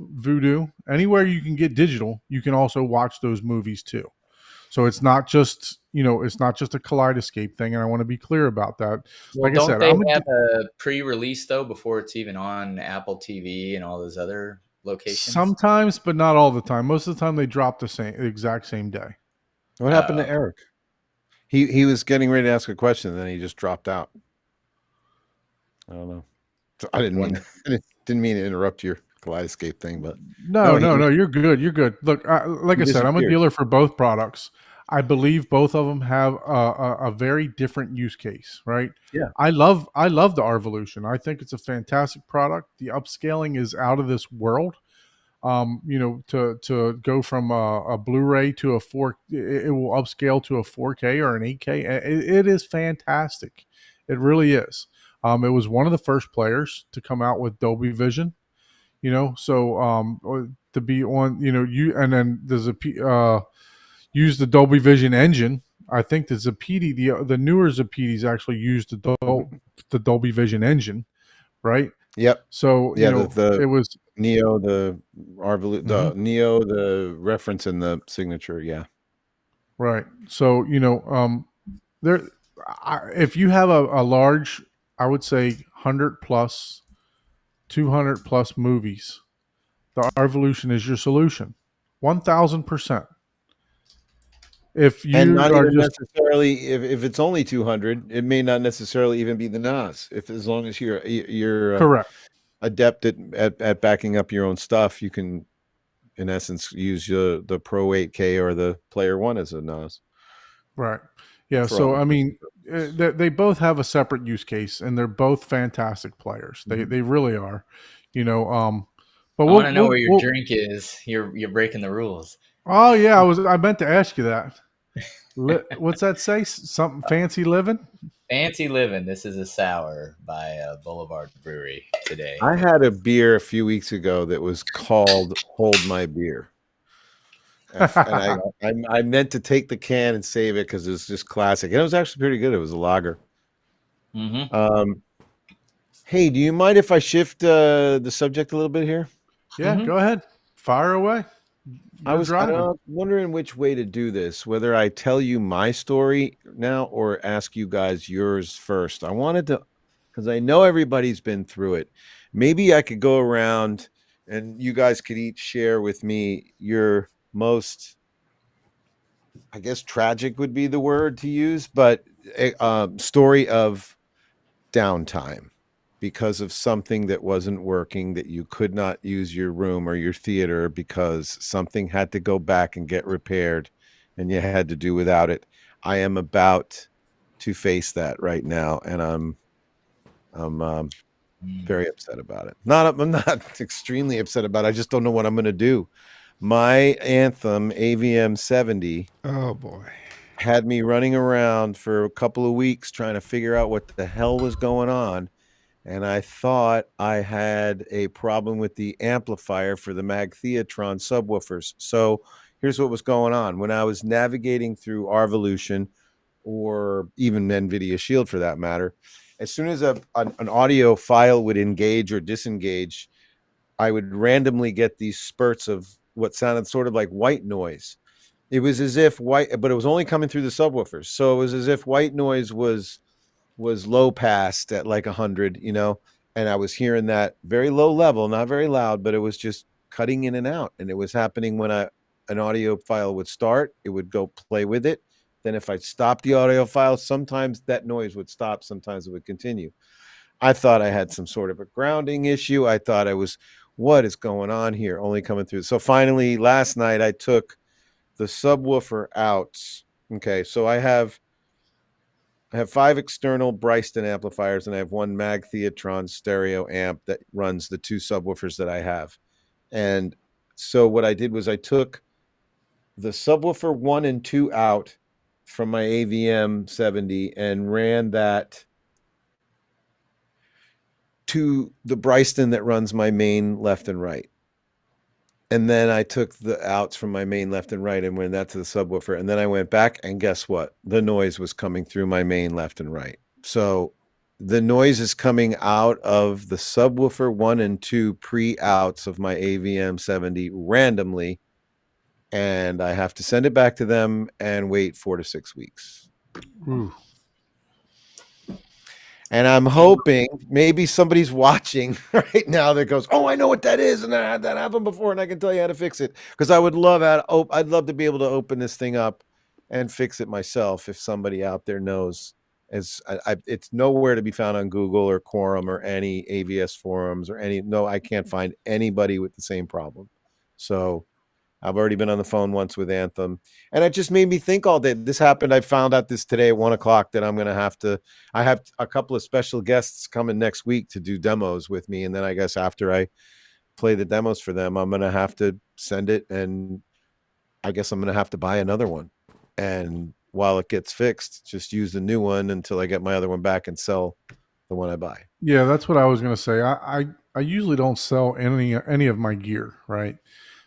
Vudu, anywhere you can get digital. You can also watch those movies too. So it's not just a Kaleidoscape thing, and I want to be clear about that. Well, like I don't said, they I'm a- have a pre-release though before it's even on Apple TV and all those other locations? Sometimes, but not all the time. Most of the time, they drop the exact same day. What happened to Oh. Eric? He was getting ready to ask a question, and then he just dropped out. I don't know. So I didn't mean to interrupt your Kaleidoscape thing, but No, he you're good. You're good. Look, like He I said, I'm a disappeared. dealer for both products. I believe both of them have a very different use case, right? Yeah. I love the Arvolution. I think it's a fantastic product. The upscaling is out of this world. To go from a Blu-ray to a 4, it will upscale to a 4K or an 8K. It is fantastic. It really is. It was one of the first players to come out with Dolby Vision. To be on, and then there's use the Dolby Vision engine. I think the Zapiti, the newer Zapitis actually use the Dolby Vision engine, right? Yep. So Yeah, it was Neo, the Arvolu, the Mhm. Neo, the reference in the signature. Yeah. right. So there, if you have a large, I would say 100 plus, 200 plus movies, the Arvolution is your solution, 1,000%. If And you not are even just necessarily if it's only 200, it may not necessarily even be the NAS. If as long as you're correct, adept at backing up your own stuff, you can in essence use the Pro 8K or the Player One as a NAS. right? Yeah. For So all I mean, intents and purposes. they both have a separate use case, and they're both fantastic players. They really are. But I want to know where your drink is. You're breaking the rules. Oh yeah, I meant to ask you that. What's that say? Something fancy living? Fancy living. This is a sour by Boulevard Brewery today. I had a beer a few weeks ago that was called Hold My Beer. And I meant to take the can and save it because it was just classic. And it was actually pretty good. It was a lager. Mm-hmm. Hey, do you mind if I shift the subject a little bit here? Yeah, Mhm. go ahead. Fire away. I You're was driving. wondering which way to do this, whether I tell you my story now or ask you guys yours first. I wanted to, because I know everybody's been through it. Maybe I could go around and you guys could each share with me your most, I guess tragic would be the word to use, but story of downtime because of something that wasn't working, that you could not use your room or your theater because something had to go back and get repaired and you had to do without it. I am about to face that right now, and I'm very upset about it. I'm not extremely upset about it. I just don't know what I'm going to do. My Anthem AVM 70 Oh boy. had me running around for a couple of weeks trying to figure out what the hell was going on. And I thought I had a problem with the amplifier for the Mag Theatron subwoofers. So here's what was going on. When I was navigating through Arvolution, or even NVIDIA Shield for that matter, as soon as an audio file would engage or disengage, I would randomly get these spurts of what sounded sort of like white noise. It was as if but it was only coming through the subwoofers. So it was as if white noise was low passed at like 100, and I was hearing that very low level, not very loud, but it was just cutting in and out. And it was happening when an audio file would start, it would go play with it. Then if I stopped the audio file, sometimes that noise would stop, sometimes it would continue. I thought I had some sort of a grounding issue. I thought what is going on here? Only coming through. So finally, last night I took the subwoofer out. Okay, so I have 5 external Bryston amplifiers, and I have one Mag Theatron stereo amp that runs the 2 subwoofers that I have. And so what I did was I took the subwoofer 1 and 2 out from my AVM 70 and ran that to the Bryston that runs my main left and right. And then I took the outs from my main left and right and went that to the subwoofer. And then I went back, and guess what? The noise was coming through my main left and right. So the noise is coming out of the subwoofer 1 and 2 pre-outs of my AVM 70 randomly. And I have to send it back to them and wait 4 to 6 weeks. Ooh. And I'm hoping maybe somebody's watching right now that goes, "Oh, I know what that is, and I had that happen before, and I can tell you how to fix it." Because I'd love to be able to open this thing up and fix it myself. If somebody out there knows, it's nowhere to be found on Google or Quorum or any AVS forums or any. No, I can't find anybody with the same problem. So I've already been on the phone once with Anthem, and it just made me think all day. This happened. I found out this today at 1:00 that I'm going to have to. I have a couple of special guests coming next week to do demos with me, and then I guess after I play the demos for them, I'm going to have to send it, and I guess I'm going to have to buy another one. And while it gets fixed, just use the new one until I get my other one back and sell the one I buy. Yeah, that's what I was going to say. I usually don't sell any of my gear, right?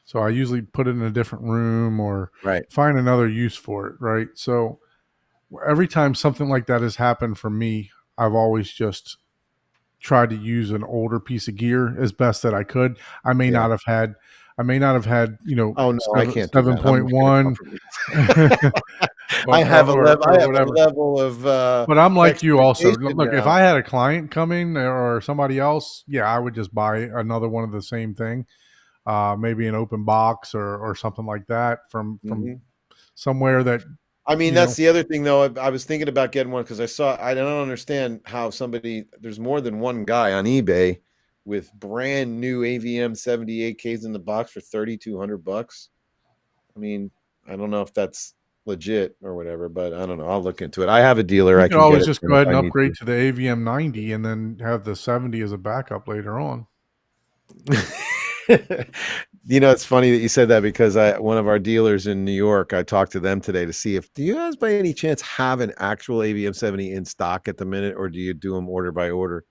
So I usually put it in a different room or Right. find another use for it, right? So every time something like that has happened for me, I've always just tried to use an older piece of gear as best that I could. I may not have had, Oh no, I can't do that. 7.1. I have a whatever. level of But I'm like you also. expectation Look, if now. I had a client coming or somebody else, yeah, I would just buy another one of the same thing. Maybe an open box or something like that from somewhere that. I mean, that's the other thing, though. I was thinking about getting one because I don't understand how there's more than one guy on eBay with brand new AVM 78Ks in the box for $3,200. I mean, I don't know if that's legit or whatever, but I don't know. I'll look into it. I have a dealer. You I can can always get it just go ahead and if I need upgrade to the AVM 90 and then have the 70 as a backup later on. It's funny that you said that because one of our dealers in New York, I talked to them today to see do you guys by any chance have an actual AVM 70 in stock at the minute, or do you do them order by order?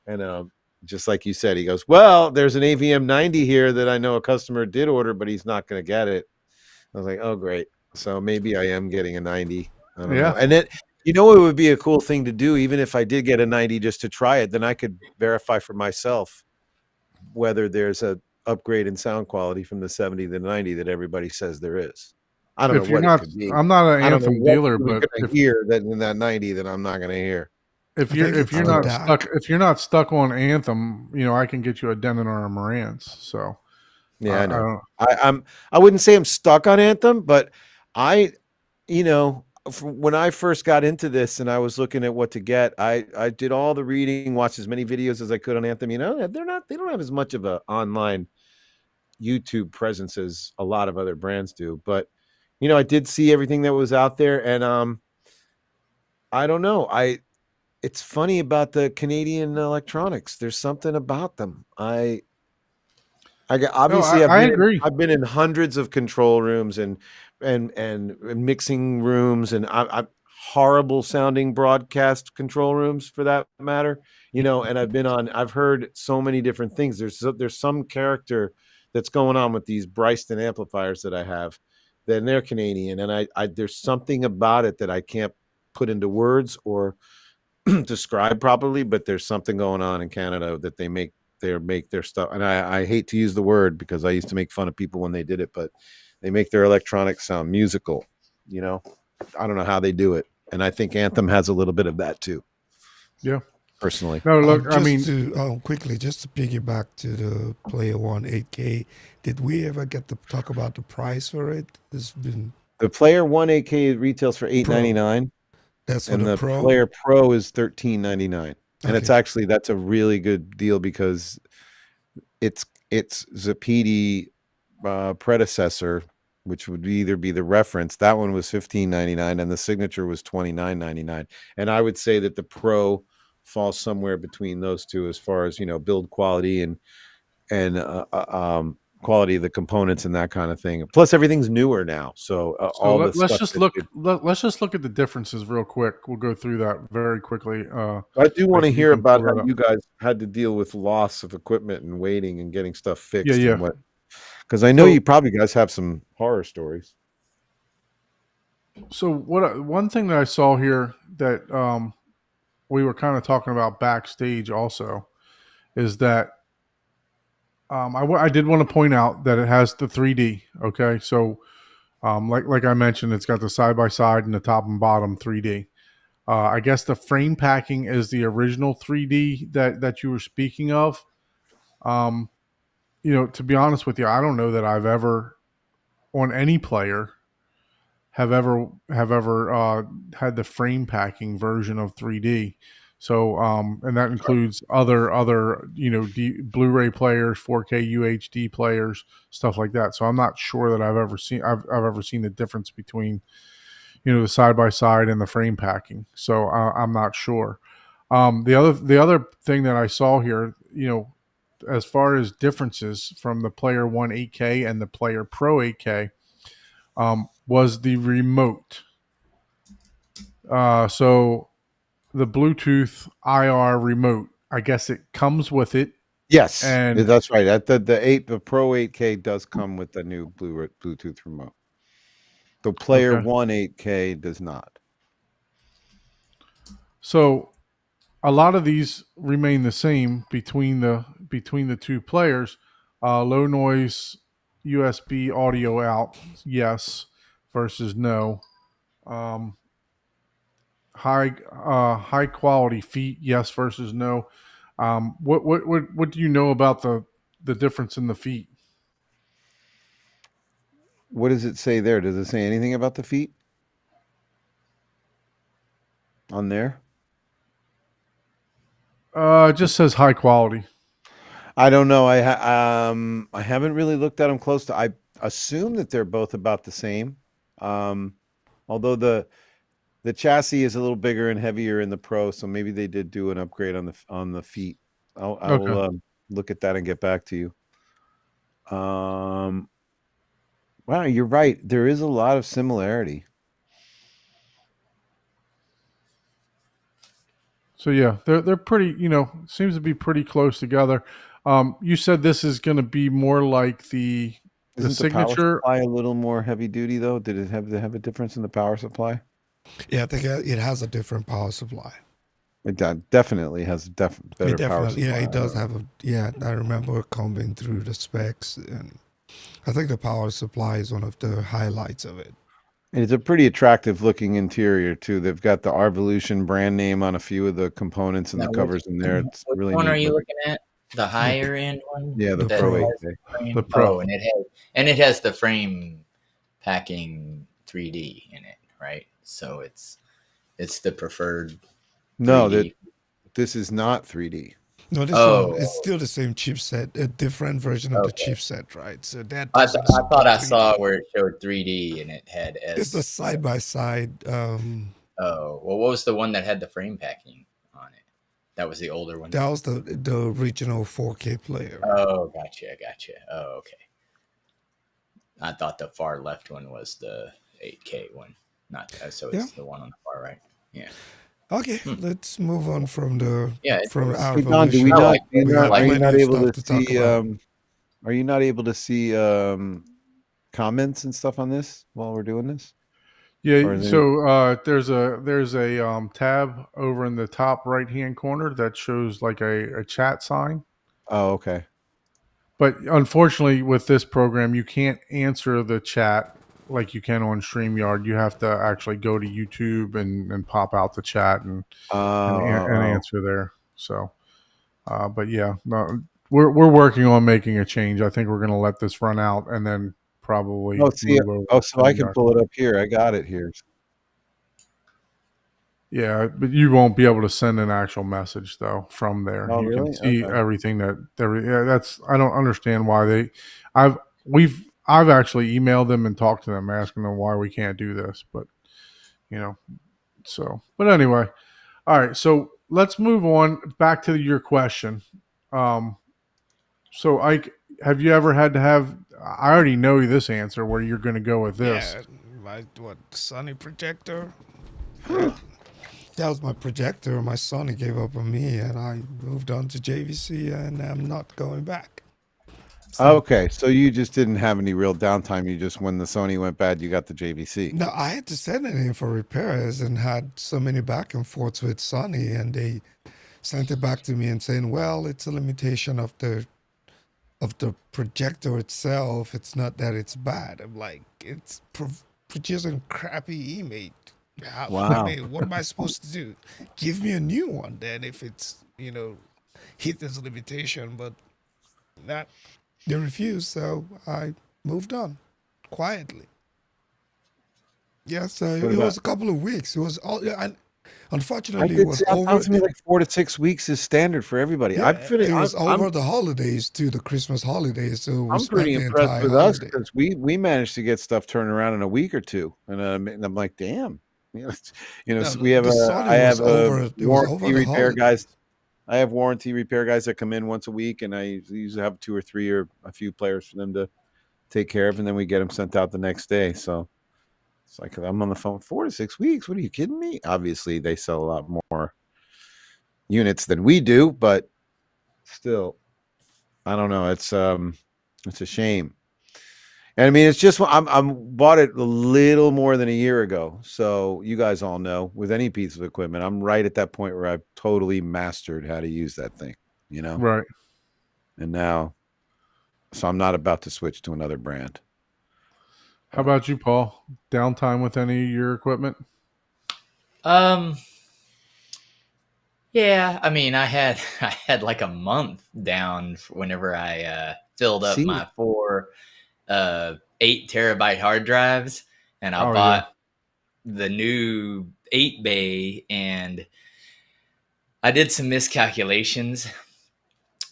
And just like you said, he goes, "Well, there's an AVM 90 here that I know a customer did order, but he's not going to get it." I was like, "Oh, great. So maybe I am getting a 90." I don't know. And then, it would be a cool thing to do, even if I did get a 90 just to try it, then I could verify for myself whether there's a upgrade in sound quality from the 70 to the 90 that everybody says there is. I don't know what it could be. I'm not an Anthem dealer, but if hear that in that 90 that I'm not going to hear. If you're not stuck on Anthem, I can get you a Denon or a Marantz. So yeah, I know. I wouldn't say I'm stuck on Anthem, but when I first got into this and I was looking at what to get, I did all the reading, watched as many videos as I could on Anthem. They don't have as much of an online YouTube presence as a lot of other brands do, but I did see everything that was out there, and I don't know. It's funny about the Canadian electronics. There's something about them. I agree. I've been in hundreds of control rooms and mixing rooms and I horrible sounding broadcast control rooms for that matter. And I've heard so many different things. There's some character that's going on with these Bryston amplifiers that I have. Then they're Canadian, and I there's something about it that I can't put into words or describe properly, but there's something going on in Canada that they make their stuff. And I hate to use the word because I used to make fun of people when they did it, but they make their electronics sound musical. I don't know how they do it. And I think Anthem has a little bit of that too. Yeah. Personally. No, look, quickly, just to piggyback to the Player One 8K, did we ever get to talk about the price for it? The Player One 8K retails for $899. That's for the Pro. Player Pro is $1399. And it's actually, that's a really good deal because it's Zapedi predecessor, which would either be the reference. That one was $1599 and the signature was $29.99. And I would say that the Pro falls somewhere between those two as far as build quality and quality of the components and that kind of thing. Plus everything's newer now, so let's just look at the differences real quick. We'll go through that very quickly. I do want to hear about how you guys had to deal with loss of equipment and waiting and getting stuff fixed. Because I know you probably guys have some horror stories. So one thing that I saw here that we were kind of talking about backstage also is that I did want to point out that it has the 3D. Okay, so like I mentioned, it's got the side by side and the top and bottom 3D. I guess the frame packing is the original 3D that you were speaking of. Um, to be honest with you, I don't know that I've ever on any player have ever had the frame packing version of 3D. So, and that includes other Blu-ray players, 4K UHD players, stuff like that. So I'm not sure that I've ever seen the difference between the side by side and the frame packing. So I'm not sure. The other thing that I saw here, as far as differences from the Player One 8K and the Player Pro 8K, was the remote. So the Bluetooth IR remote, I guess it comes with it. Yes, And that's right. The Pro 8K does come with the new Bluetooth remote. The Player One 8K does not. So a lot of these remain the same between the two players. Low noise USB audio out, yes, versus no. High quality feet, yes versus no. What do you know about the difference in the feet? What does it say there? Does it say anything about the feet on there? It just says high quality. I don't know. I haven't really looked at them close to. I assume that they're both about the same. Although the chassis is a little bigger and heavier in the Pro, so maybe they did do an upgrade on the feet. I'll look at that and get back to you. Wow, you're right. There is a lot of similarity. So yeah, they're pretty. Seems to be pretty close together. You said this is going to be more like the signature. The power supply a little more heavy duty though? Did it have a difference in the power supply? Yeah, I think it has a different power supply. It definitely has better power supply. Yeah, it does have a. Yeah, I remember combing through the specs, and I think the power supply is one of the highlights of it. And it's a pretty attractive looking interior too. They've got the Arvolution brand name on a few of the components and the covers in there. It's really Which one neat are you looking at? The higher end one? Yeah, the That Pro has 8K. The Pro. and it has the frame packing 3D in it, right? So it's the preferred. No, 3D. this is not 3D. No, this one is still the same chipset, a different version of the chipset, right? So that I thought I saw where it showed 3D and it had it's a side by side. Oh, well, what was the one that had the frame packing on it? That was the older one. That was the original 4K player. Oh, gotcha. Oh, okay. I thought the far left one was the 8K one, not so it's the one on the far right. Yeah. Okay, let's move on from our Don, are you not able to see? Are you not able to see comments and stuff on this while we're doing this? Yeah. So there's a tab over in the top right hand corner that shows like a chat sign. Oh, okay. But unfortunately, with this program, you can't answer the chat like you can on StreamYard. You have to actually go to YouTube and pop out the chat and answer there. So, but yeah, no, we're working on making a change. I think we're going to let this run out and then probably. So I can pull it up here. I got it here. Yeah, but you won't be able to send an actual message though from there. Oh, you really? can see everything that's. I don't understand why I've actually emailed them and talked to them asking them why we can't do this, but but anyway, all right. So let's move on back to your question. So Ike, have you ever had to have? I already know this answer where you're going to go with this. Yeah, my Sony projector. That was my projector. My Sony gave up on me, and I moved on to JVC, and I'm not going back. Okay, so you just didn't have any real downtime. You just, when the Sony went bad, you got the JVC. No, I had to send it in for repairs and had so many back and forths with Sony, and they sent it back to me and saying, well, it's a limitation of the projector itself. It's not that it's bad. I'm like, it's producing crappy image I Wow. mean, what am I supposed to do? Give me a new one then if it's, hit this limitation, but not, they refused, so I moved on quietly. Yes, What it about? was a couple of weeks. It was all, yeah, and I unfortunately, it did was see. It over. sounds to me like 4 to 6 weeks is standard for everybody. I'm Yeah, feeling. it was I'm over the holidays too, the Christmas holidays. So we I'm pretty spent the impressed entire with us holiday. because we managed to get stuff turned around in a week or two, and I'm like, damn. No, So we have the a. Sony I was have a over. It was over warranty the repair guys. holidays. I have warranty repair guys that come in once a week, and I usually have 2 or 3 or a few players for them to take care of, and then we get them sent out the next day. So it's like I'm on the phone 4 to 6 weeks. What are you kidding me? Obviously, they sell a lot more units than we do, but still, I don't know. It's a shame. And I mean, it's just I'm bought it a little more than a year ago. So you guys all know with any piece of equipment, I'm right at that point where I've totally mastered how to use that thing, Right. And now, so I'm not about to switch to another brand. How about you, Paul? Downtime with any of your equipment? Yeah, I mean, I had I had like a month down whenever I filled up See, my 8 terabyte hard drives, and I Oh yeah. bought the new 8 bay, and I did some miscalculations,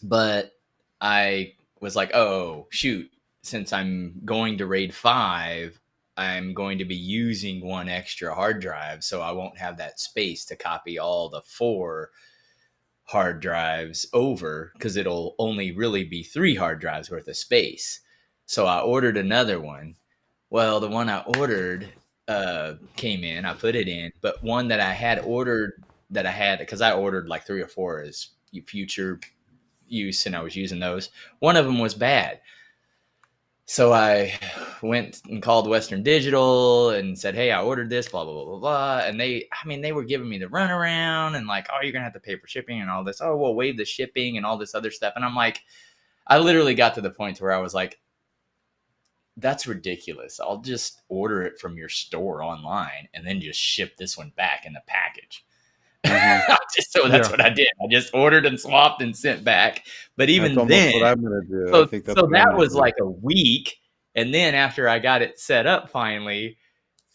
but I was like, oh shoot, since I'm going to RAID 5, I'm going to be using one extra hard drive, so I won't have that space to copy all the 4 hard drives over, because it'll only really be 3 hard drives worth of space. So I ordered another one. Well, the one I ordered came in, I put it in, but one that I had ordered, that I had, because I ordered like 3 or 4 as future use, and I was using those. One of them was bad. So I went and called Western Digital and said, hey, I ordered this, blah, blah, blah, blah, blah. And they were giving me the runaround and like, oh, you're going to have to pay for shipping and all this. Oh, well, waive the shipping and all this other stuff. And I'm like, I literally got to the point where I was like, that's ridiculous. I'll just order it from your store online and then just ship this one back in the package. So that's what I did. I just ordered and swapped and sent back. But even that's then, what I'm gonna do. so, I think that's so what that I'm was do. like a week. And then after I got it set up finally,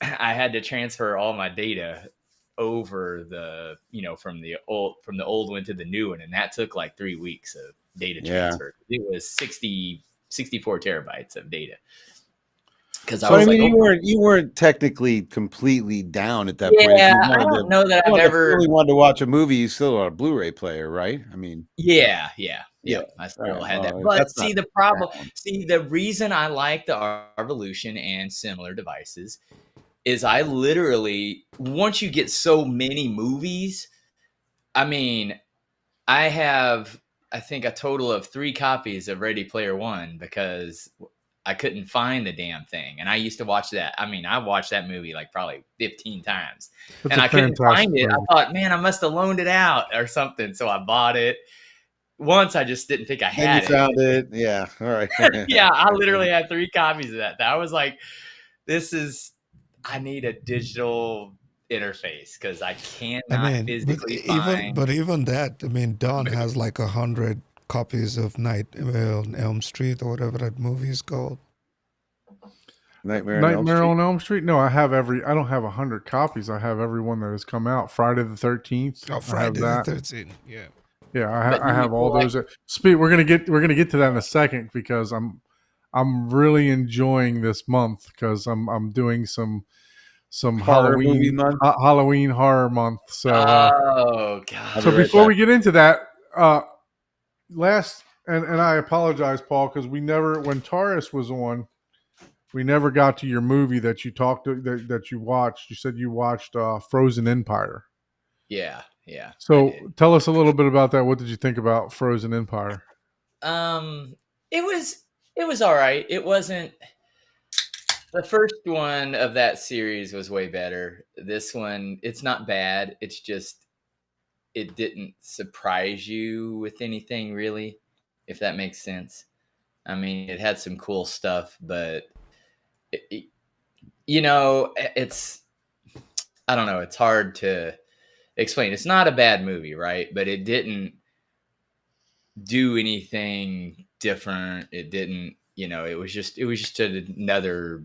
I had to transfer all my data over the, from the old one to the new one. And that took like 3 weeks of data transfer. It was 64 terabytes of data. Because So I mean, you weren't technically completely down at that point. Yeah, I don't know that I've ever really wanted to watch a movie. You still had a Blu-ray player, right? I mean, yeah. Yeah. I still Right. had that. Oh, But that's see, not the problem, bad. the reason I like the Arvolution and similar devices is I literally, once you get so many movies, I mean, I have, I think, a total of 3 copies of Ready Player One because I couldn't find the damn thing. And I used to watch that. I mean, I watched that movie like probably 15 times. It's And a I couldn't fantastic find it. movie. I thought, man, I must have loaned it out or something. So I bought it. Once I just didn't think I Then had you found it. Yeah. All right. Yeah, I literally had 3 copies of that. I was like, I need a digital interface because I I cannot mean, physically find. even that. I mean, Don has like 100 copies of Nightmare on Elm Street or whatever that movie is called. Nightmare on Elm Street? No, I don't have 100 copies. I have every one that has come out. Friday the 13th. Oh, I have Friday the that. 13th. Yeah. Yeah, But I have all those. Speed. We're gonna get to that in a second because I'm really enjoying this month because I'm doing some Horror movie Halloween month? Halloween horror month. So Oh god. so before we get into that, and I apologize, Paul, because we never, when Taurus was on, we never got to your movie that you that you watched. You said you watched Frozen Empire. Yeah. So tell us a little bit about that. What did you think about Frozen Empire? It was all right. It wasn't, the first one of that series was way better. This one, it's not bad. It's just, it didn't surprise you with anything really, if that makes sense. I mean, it had some cool stuff, but it's, I don't know. It's hard to explain. It's not a bad movie, right? But it didn't do anything different. It didn't, it was just another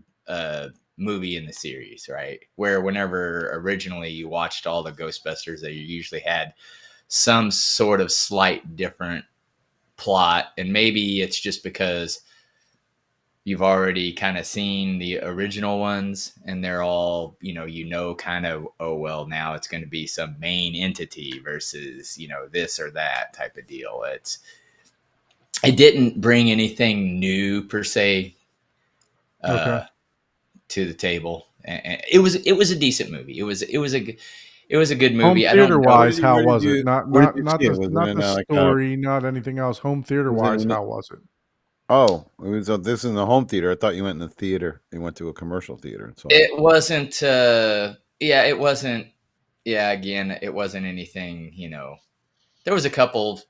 movie in the series, right? Where whenever originally you watched all the Ghostbusters, that you usually had some sort of slight different plot, and maybe it's just because you've already kind of seen the original ones and they're all, kind of, oh, well, now it's going to be some main entity versus, this or that type of deal. It didn't bring anything new per se Okay. to the table. And it was a decent movie. It was a good Home movie. I theater don't know. wise, Where how did was you it? Not where did not you not see it? the Was it not in the like story, not anything else. Home theater wise, how was it? oh, it was this in the home theater. I thought you went in the theater. You went to a commercial theater and saw it. It wasn't it wasn't, again, it wasn't anything, there was a couple,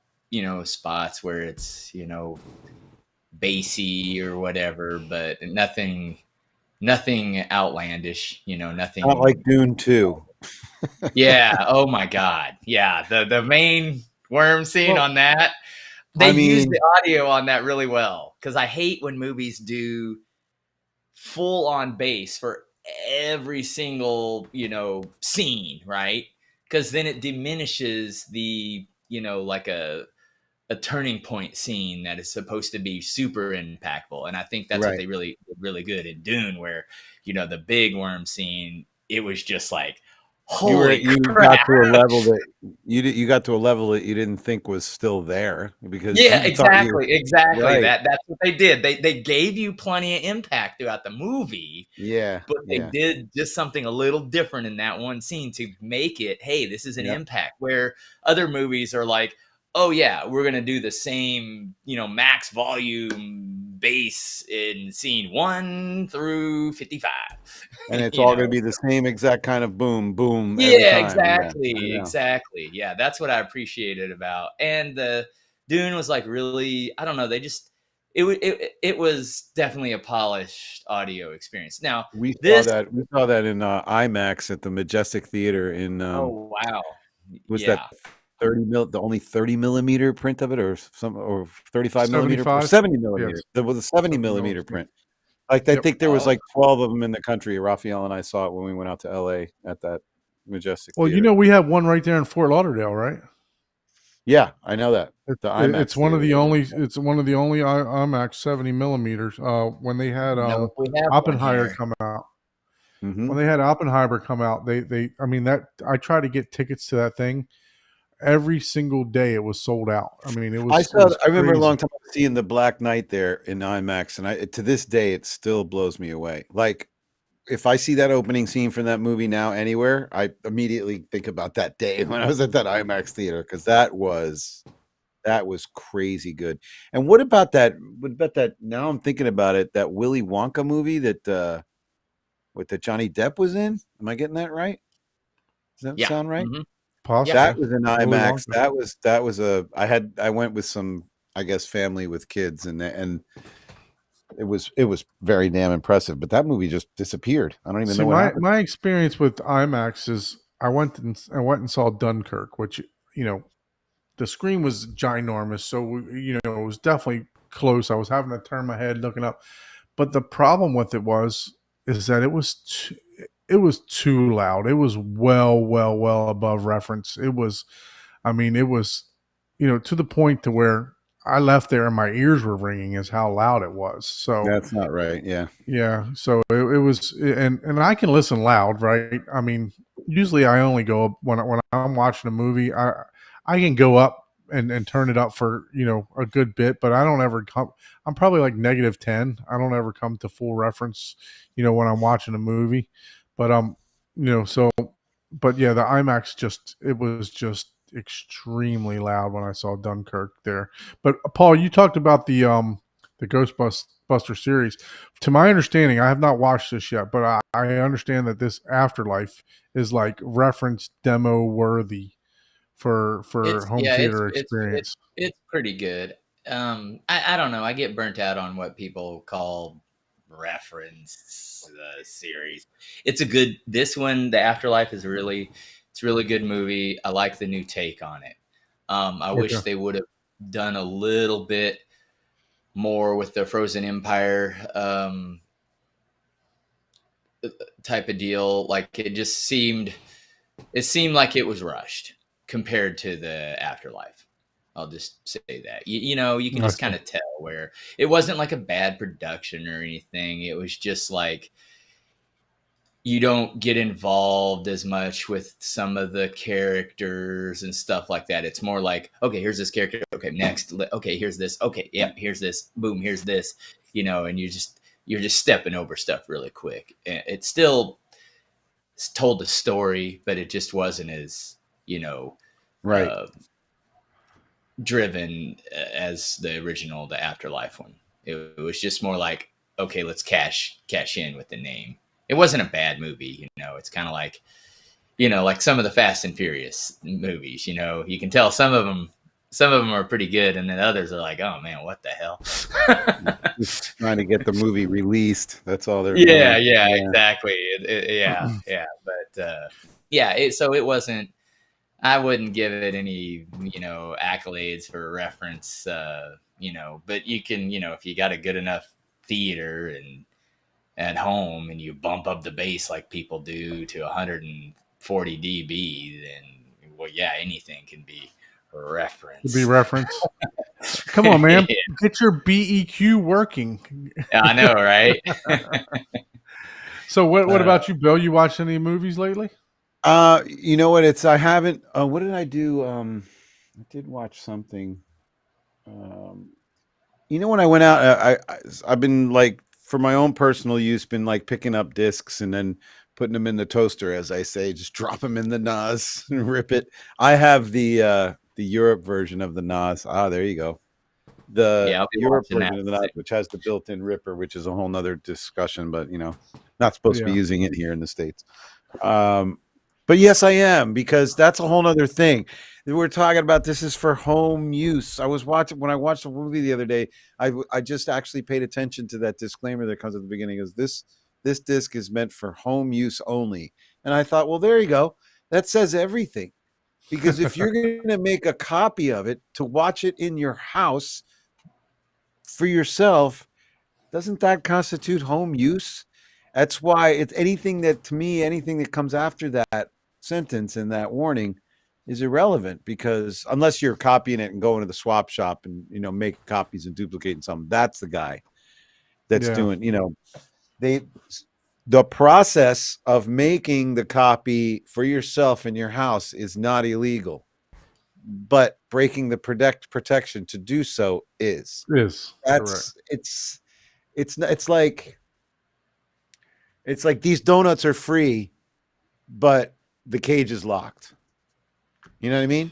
spots where it's, bassy or whatever, but nothing outlandish, nothing. Not like Dune 2. Yeah. Oh my God. Yeah. The main worm scene Well, on that, they I use mean, the audio on that really well. Cause I hate when movies do full on bass for every single, scene, right? Cause then it diminishes the, like a turning point scene that is supposed to be super impactful. And I think that's what right. they really did really good in Dune, where, the big worm scene, it was just like, holy You crap. got to a level that you got to a level that you didn't think was still there because Yeah, you thought you exactly. right. That's what they did. They gave you plenty of impact throughout the movie, Yeah. but they Yeah. did just something a little different in that one scene to make it, hey, this is an Yep. impact. Where other movies are like, oh yeah, we're gonna do the same, max volume bass in scene 1 through 55. And it's you all going to know, be the same exact kind of boom, boom every yeah, time. Yeah, I exactly, know. exactly. Yeah, that's what I appreciated about. And the Dune was like really, I don't know. They just it was definitely a polished audio experience. Now We saw this, that. We saw that in IMAX at the Majestic Theater in oh wow, was that yeah, the only 30 millimeter print of it or 35 millimeter or 75. 70 millimeter. Yes, There was a 70 70 millimeter mils. Yeah. print. Like I Yep. think there was oh, like 12 of them in the country. Raphael and I saw it when we went out to LA at that Majestic Well, Theater. we have one right there in Fort Lauderdale, right? Yeah, I know that. The It's IMAX one of theater. the only. It's one of the only IMAX 70 millimeters. When they had no, we have one Oppenheimer here. come out. Mm-hmm. When they had Oppenheimer come out, they I mean that I tried to get tickets to that thing. Every single day it was sold out. I mean, it was I remember a crazy. long time seeing the Black Knight there in IMAX, and to this day it still blows me away. Like if I see that opening scene from that movie now anywhere, I immediately think about that day when I was at that IMAX theater because that was crazy good. And what about that? What about that? Now I'm thinking about it. That Willy Wonka movie that with the Johnny Depp was in. Am I getting that right? Does that Yeah. sound right? Mhm. Possibly. That was an Willy IMAX. Wonka. That was I went with some, I guess, family with kids, and it was very damn impressive. But that movie just disappeared. I don't even See, know what happened. my experience with IMAX is I went and saw Dunkirk, which the screen was ginormous, so it was definitely close. I was having to turn my head looking up, but the problem with it is that it was too loud. It was well above reference. It was, I mean, it was, to the point to where I left there and my ears were ringing is how loud it was. So That's not right. Yeah. yeah, so it was, and I can listen loud, right? I mean, usually I only go up when I'm watching a movie. I can go up and turn it up for a good bit, but I don't ever come. I'm probably like -10. I don't ever come to full reference, when I'm watching a movie. But so, but yeah, the IMAX it was just extremely loud when I saw Dunkirk there. But Paul, you talked about the Ghostbuster series. To my understanding, I have not watched this yet, but I understand that this Afterlife is like reference demo worthy for home theater experience. It's pretty good. I don't know. I get burnt out on what people call reference series. It's a good. This one, The Afterlife, is it's a really good movie. I like the new take on it. I wish they would have done a little bit more with the Frozen Empire type of deal. Like it seemed like it was rushed compared to The Afterlife. I'll just say that. You can just kind of tell where it wasn't like a bad production or anything. It was just like you don't get involved as much with some of the characters and stuff like that. It's more like, okay, here's this character. Okay, next. Okay, here's this. Okay, yep, here's this. Boom, here's this. And you're just stepping over stuff really quick. It's still told the story, but it just wasn't as Right. Driven as the original, The Afterlife one. It was just more like, okay, let's cash in with the name. It wasn't a bad movie, It's kind of like, like some of the Fast and Furious movies. You can tell some of them are pretty good, and then others are like, oh man, what the hell? Just trying to get the movie released. That's all they're yeah, doing. yeah, exactly. But so it wasn't. I wouldn't give it any, accolades for reference, but you can, if you got a good enough theater and at home and you bump up the bass like people do to 140 dB, then, well, yeah, anything can be reference. Come on, man. Yeah. Get your BEQ working. I know, right? So what about you, Bill? You watched any movies lately? You know what? I haven't. What did I do? I did watch something. When I went out, I've been like, for my own personal use, been like picking up discs and then putting them in the toaster, as I say, just drop them in the NAS and rip it. I have the Europe version of the NAS. There you go. The Europe version of the NAS, which has the built-in ripper, which is a whole nother discussion, but not supposed to be using it here in the States. But yes, I am, because that's a whole nother thing. We're talking about this is for home use. When I watched the movie the other day, I just actually paid attention to that disclaimer that comes at the beginning. Is this disc is meant for home use only? And I thought, well, there you go. That says everything. Because if you're going to make a copy of it to watch it in your house for yourself, doesn't that constitute home use? That's why it's anything that comes after that sentence and that warning is irrelevant, because unless you're copying it and going to the swap shop and making copies and duplicating something, that's the guy that's doing the process of making the copy for yourself in your house is not illegal, but breaking the protection to do so is. That's correct. It's like these donuts are free, but the cage is locked. You know what I mean?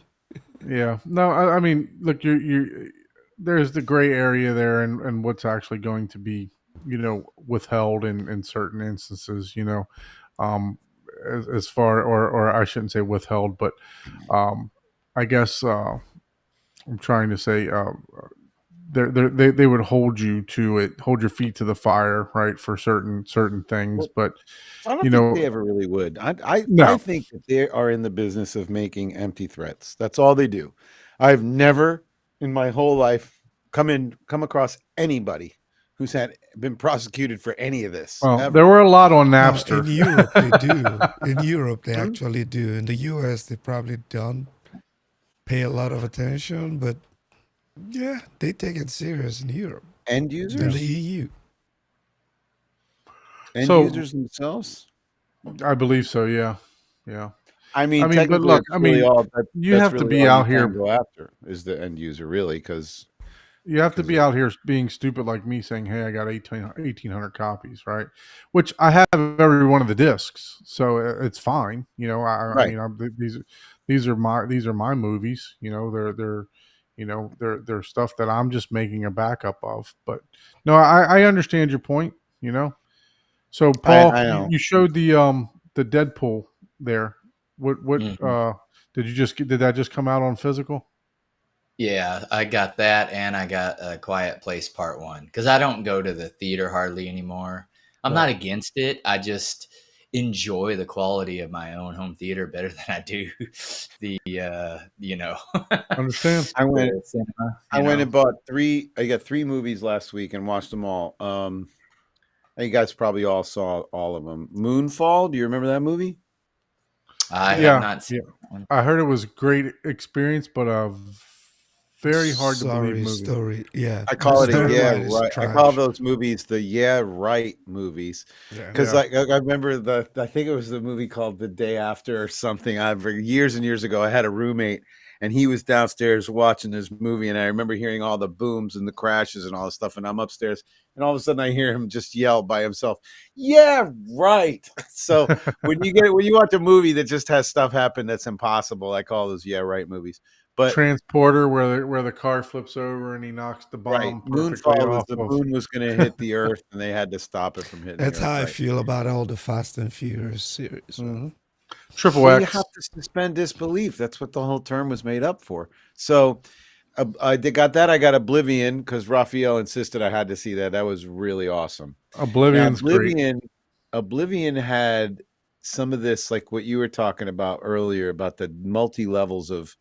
Yeah. No, I mean, look, there's the gray area there, and what's actually going to be, withheld in certain instances, as far, or I shouldn't say withheld, but I guess I'm trying to say they would hold you to it, hold your feet to the fire, right, for certain things. But I don't think they ever really would. I think that they are in the business of making empty threats. That's all they do. I've never in my whole life come across anybody who's been prosecuted for any of this. Well, there were a lot on Napster. In Europe, they do. In Europe, they actually do. In the US, they probably don't pay a lot of attention, but yeah, they take it serious in Europe. End users? In the EU. End users themselves? I believe so, yeah. Yeah. I mean, but look, you have to be out here. Go after is the end user, really, because you have to be out here being stupid like me, saying, "Hey, I got 1,800 copies," right? Which I have every one of the discs, so it's fine. I mean, these are my movies. They're stuff that I'm just making a backup of. But no, I understand your point. So Paul, you showed the Deadpool there. What did that just come out on physical? Yeah, I got that, and I got A Quiet Place Part 1 because I don't go to the theater hardly anymore. I'm not Right. against it. I just enjoy the quality of my own home theater better than I do the Understand? I went the cinema. I went and bought three. I got three movies last week and watched them all. You guys probably all saw all of them. Moonfall. Do you remember that movie? I have Yeah. not Yeah. seen that one. I heard it was a great experience, but a very hard to believe Sorry movie. story. Yeah, I call the it a yeah storyline is right. I call trash. those movies the yeah right movies Yeah. because Yeah. like I remember I think it was the movie called The Day After or something. I've years and years ago I had a roommate and he was downstairs watching this movie and I remember hearing all the booms and the crashes and all this stuff and I'm upstairs and all of a sudden I hear him just yell by himself, "Yeah, right." So when you watch a movie that just has stuff happen that's impossible, I call those yeah right movies. But Transporter, where the car flips over and he knocks the right. bomb perfectly Moonfall was off the of. moon was going to hit the earth and they had to stop it from hitting That's the earth. how I Right. feel about all the Fast and Furious series. Mhm. Triple Well, you X. have to suspend disbelief. That's what the whole term was made up for. So I got that. I got Oblivion because Raphael insisted I had to see that. That was really awesome. Now, Oblivion's great. Oblivion had some of this, like what you were talking about earlier, about the multi levels of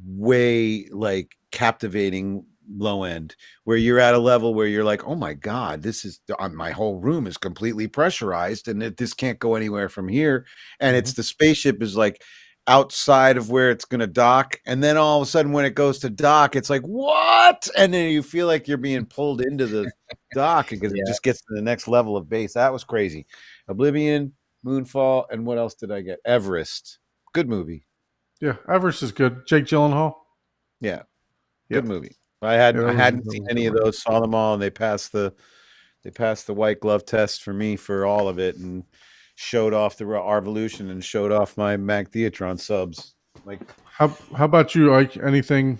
way like captivating low end, where you're at a level where you're like, oh my god, this is my whole room is completely pressurized and this can't go anywhere from here, and it's the spaceship is like outside of where it's going to dock, and then all of a sudden when it goes to dock it's like what, and then you feel like you're being pulled into the dock because it Yeah. just gets to the next level of base. That was crazy. Oblivion, Moonfall, and what else did I get? Everest. Good movie. Yeah, Everest is good. Jake Gyllenhaal. Yeah, Yeah. good movie. I Yeah, that hadn't was seen a any good of one. those. Saw them all, and they passed the white glove test for me for all of it, and showed off the Arvolution and showed off my Mag Theatron subs. Like, How about you, Ike? Anything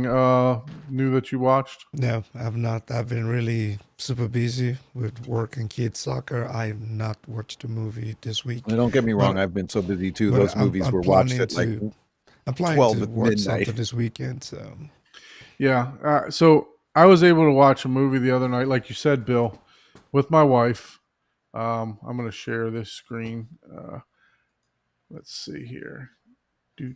new that you watched? No, I've not. I've been really super busy with work and kids soccer. I've not watched a movie this week. don't get me wrong, But- I've been so busy too. but Those I'm- movies I'm were watched planning at like to- I'm planning 12 to at watch midnight. something this weekend. So Yeah. So I was able to watch a movie the other night, like you said, Bill, with my wife. I'm going to share this screen. Let's see here. Do.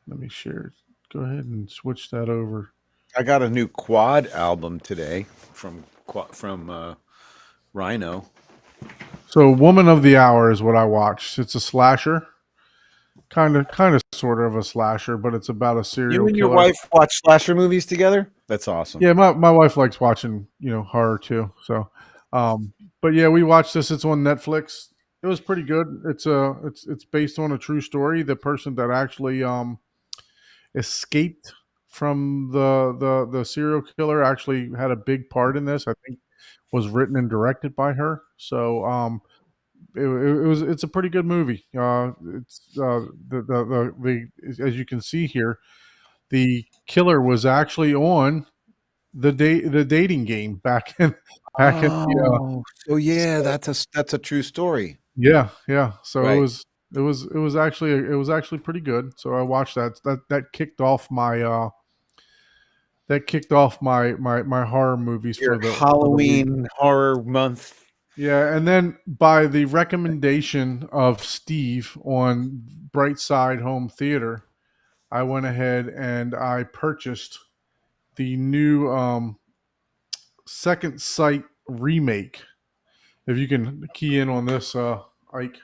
Let me share it. Go ahead and switch that over. I got a new Quad album today from Rhino. So, Woman of the Hour is what I watched. It's a slasher, kind of, sort of a slasher, but it's about a serial You and your killer. wife watch slasher movies together? That's awesome. Yeah, my wife likes watching, horror too. So, but yeah, we watched this. It's on Netflix. It was pretty good. It's based on a true story. The person that actually escaped from the serial killer actually had a big part in this. I think was written and directed by her. So it's a pretty good movie. It's the as you can see here, the killer was actually on the dating game back in the So yeah, that's a true story. yeah. So Right. it was actually pretty good. So I watched that. That kicked off my my horror movies Your for the week. Halloween horror month. Yeah, and then by the recommendation of Steve on Brightside Home Theater, I went ahead and I purchased the new Second Sight remake. If you can key in on this, Ike.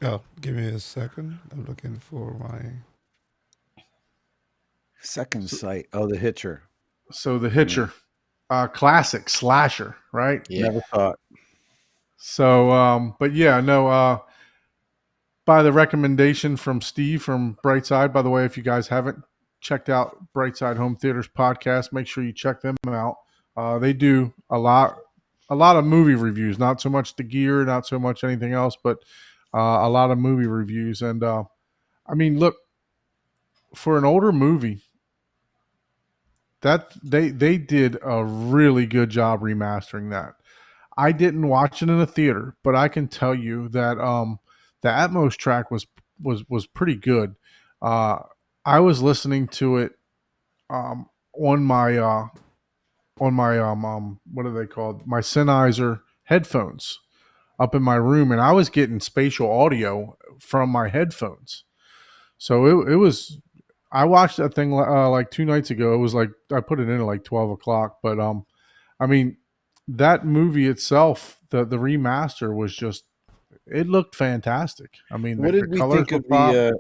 oh, give me a second. I'm looking for my. Second Sight. Oh, The Hitcher. So The Hitcher, classic slasher, right? Yeah. Never thought. So, but yeah, no. By the recommendation from Steve from Brightside. By the way, if you guys haven't checked out Brightside Home Theaters podcast, make sure you check them out. They do a lot of movie reviews, not so much the gear, not so much anything else, but a lot of movie reviews. And I mean, look, for an older movie, that they did a really good job remastering that. I didn't watch it in a theater, but I can tell you that the Atmos track was was pretty good. I was listening to it on my what are they called? My Sennheiser headphones up in my room, and I was getting spatial audio from my headphones. So it was. I watched that thing like 2 nights ago. It was like I put it in at like 12 o'clock. But I mean, that movie itself, the remaster was just. It looked fantastic. I mean, What the did we colors think were of pop. the?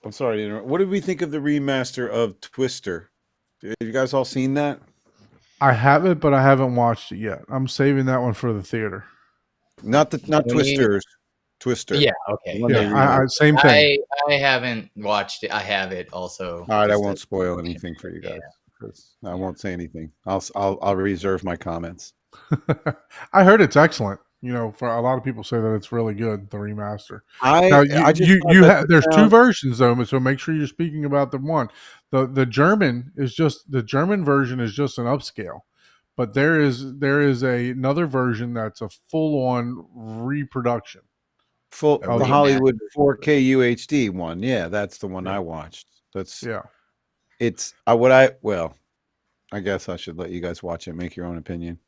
I'm sorry to interrupt. What did we think of the remaster of Twister? Have you guys all seen that? I haven't, but I haven't watched it yet. I'm saving that one for the theater. Not When you- Twisters. Twister. Yeah, The okay. one they Yeah, remade. same thing. I haven't watched it. I have it also. All right, I just won't as- spoil anything for you guys. 'Cause I won't say anything. I'll reserve my comments. I heard it's excellent. You know, for a lot of people say that it's really good, the remaster. I Now I just thought you that have the there's two sound- versions though, so make sure you're speaking about the one. The German is just the German version is just an upscale, but there is another version that's a full on reproduction. full Oh, the yeah. Hollywood 4K UHD one. Yeah, that's the one Yeah. I watched. That's Yeah, it's I guess I should let you guys watch it, make your own opinion.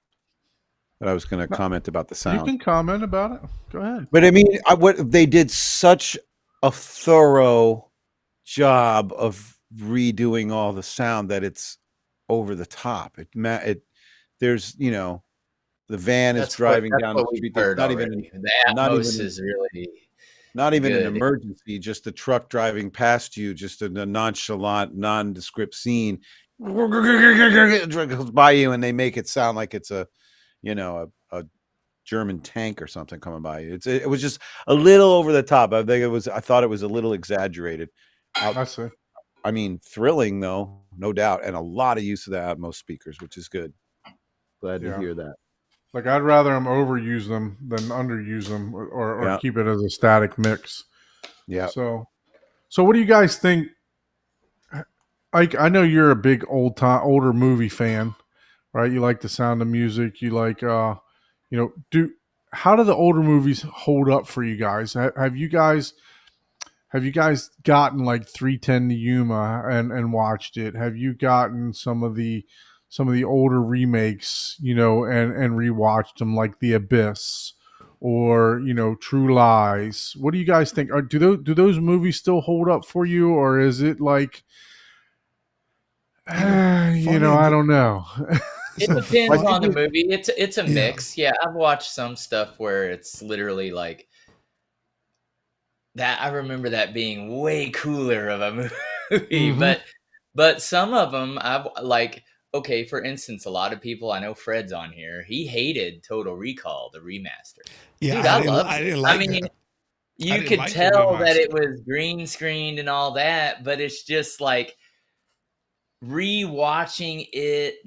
But I was going to No, comment about the you sound. can comment about it. Go ahead. But I mean, what they did such a thorough job of redoing all the sound that it's over the top. There's the van is driving down the what we've street. There's heard not already. even The not Atmos even- is really not even an good. emergency, just the truck driving past you, just a nonchalant, nondescript scene. It goes by you, and they make it sound like it's a German tank or something coming by you. It was just a little over the top. I thought it was a little exaggerated. I see. I mean, thrilling though, no doubt, and a lot of use of the Atmos speakers, which is good. Glad to Yeah. hear that. Like I'd rather them overuse them than underuse them, or Yeah. keep it as a static mix. Yeah. So what do you guys think? Ike, I know you're a big older movie fan, right? You like the Sound of Music. You like, how do the older movies hold up for you guys? Have you guys gotten like 310 to Yuma and watched it? Have you gotten some of the older remakes, and rewatched them, like The Abyss or True Lies? What do you guys think? Do those movies still hold up for you, or is it like, I don't know. It depends I on the think movie. It's a Yeah. mix. Yeah, I've watched some stuff where it's literally like that. I remember that being way cooler of a movie, Mhm. but some of them I've like. Okay, for instance, a lot of people I know. Fred's on here. He hated Total Recall, the remaster. Yeah, Dude, I loved it. didn't like I mean, that. you didn't could like the tell that it remaster. was green screened and all that, but it's just like rewatching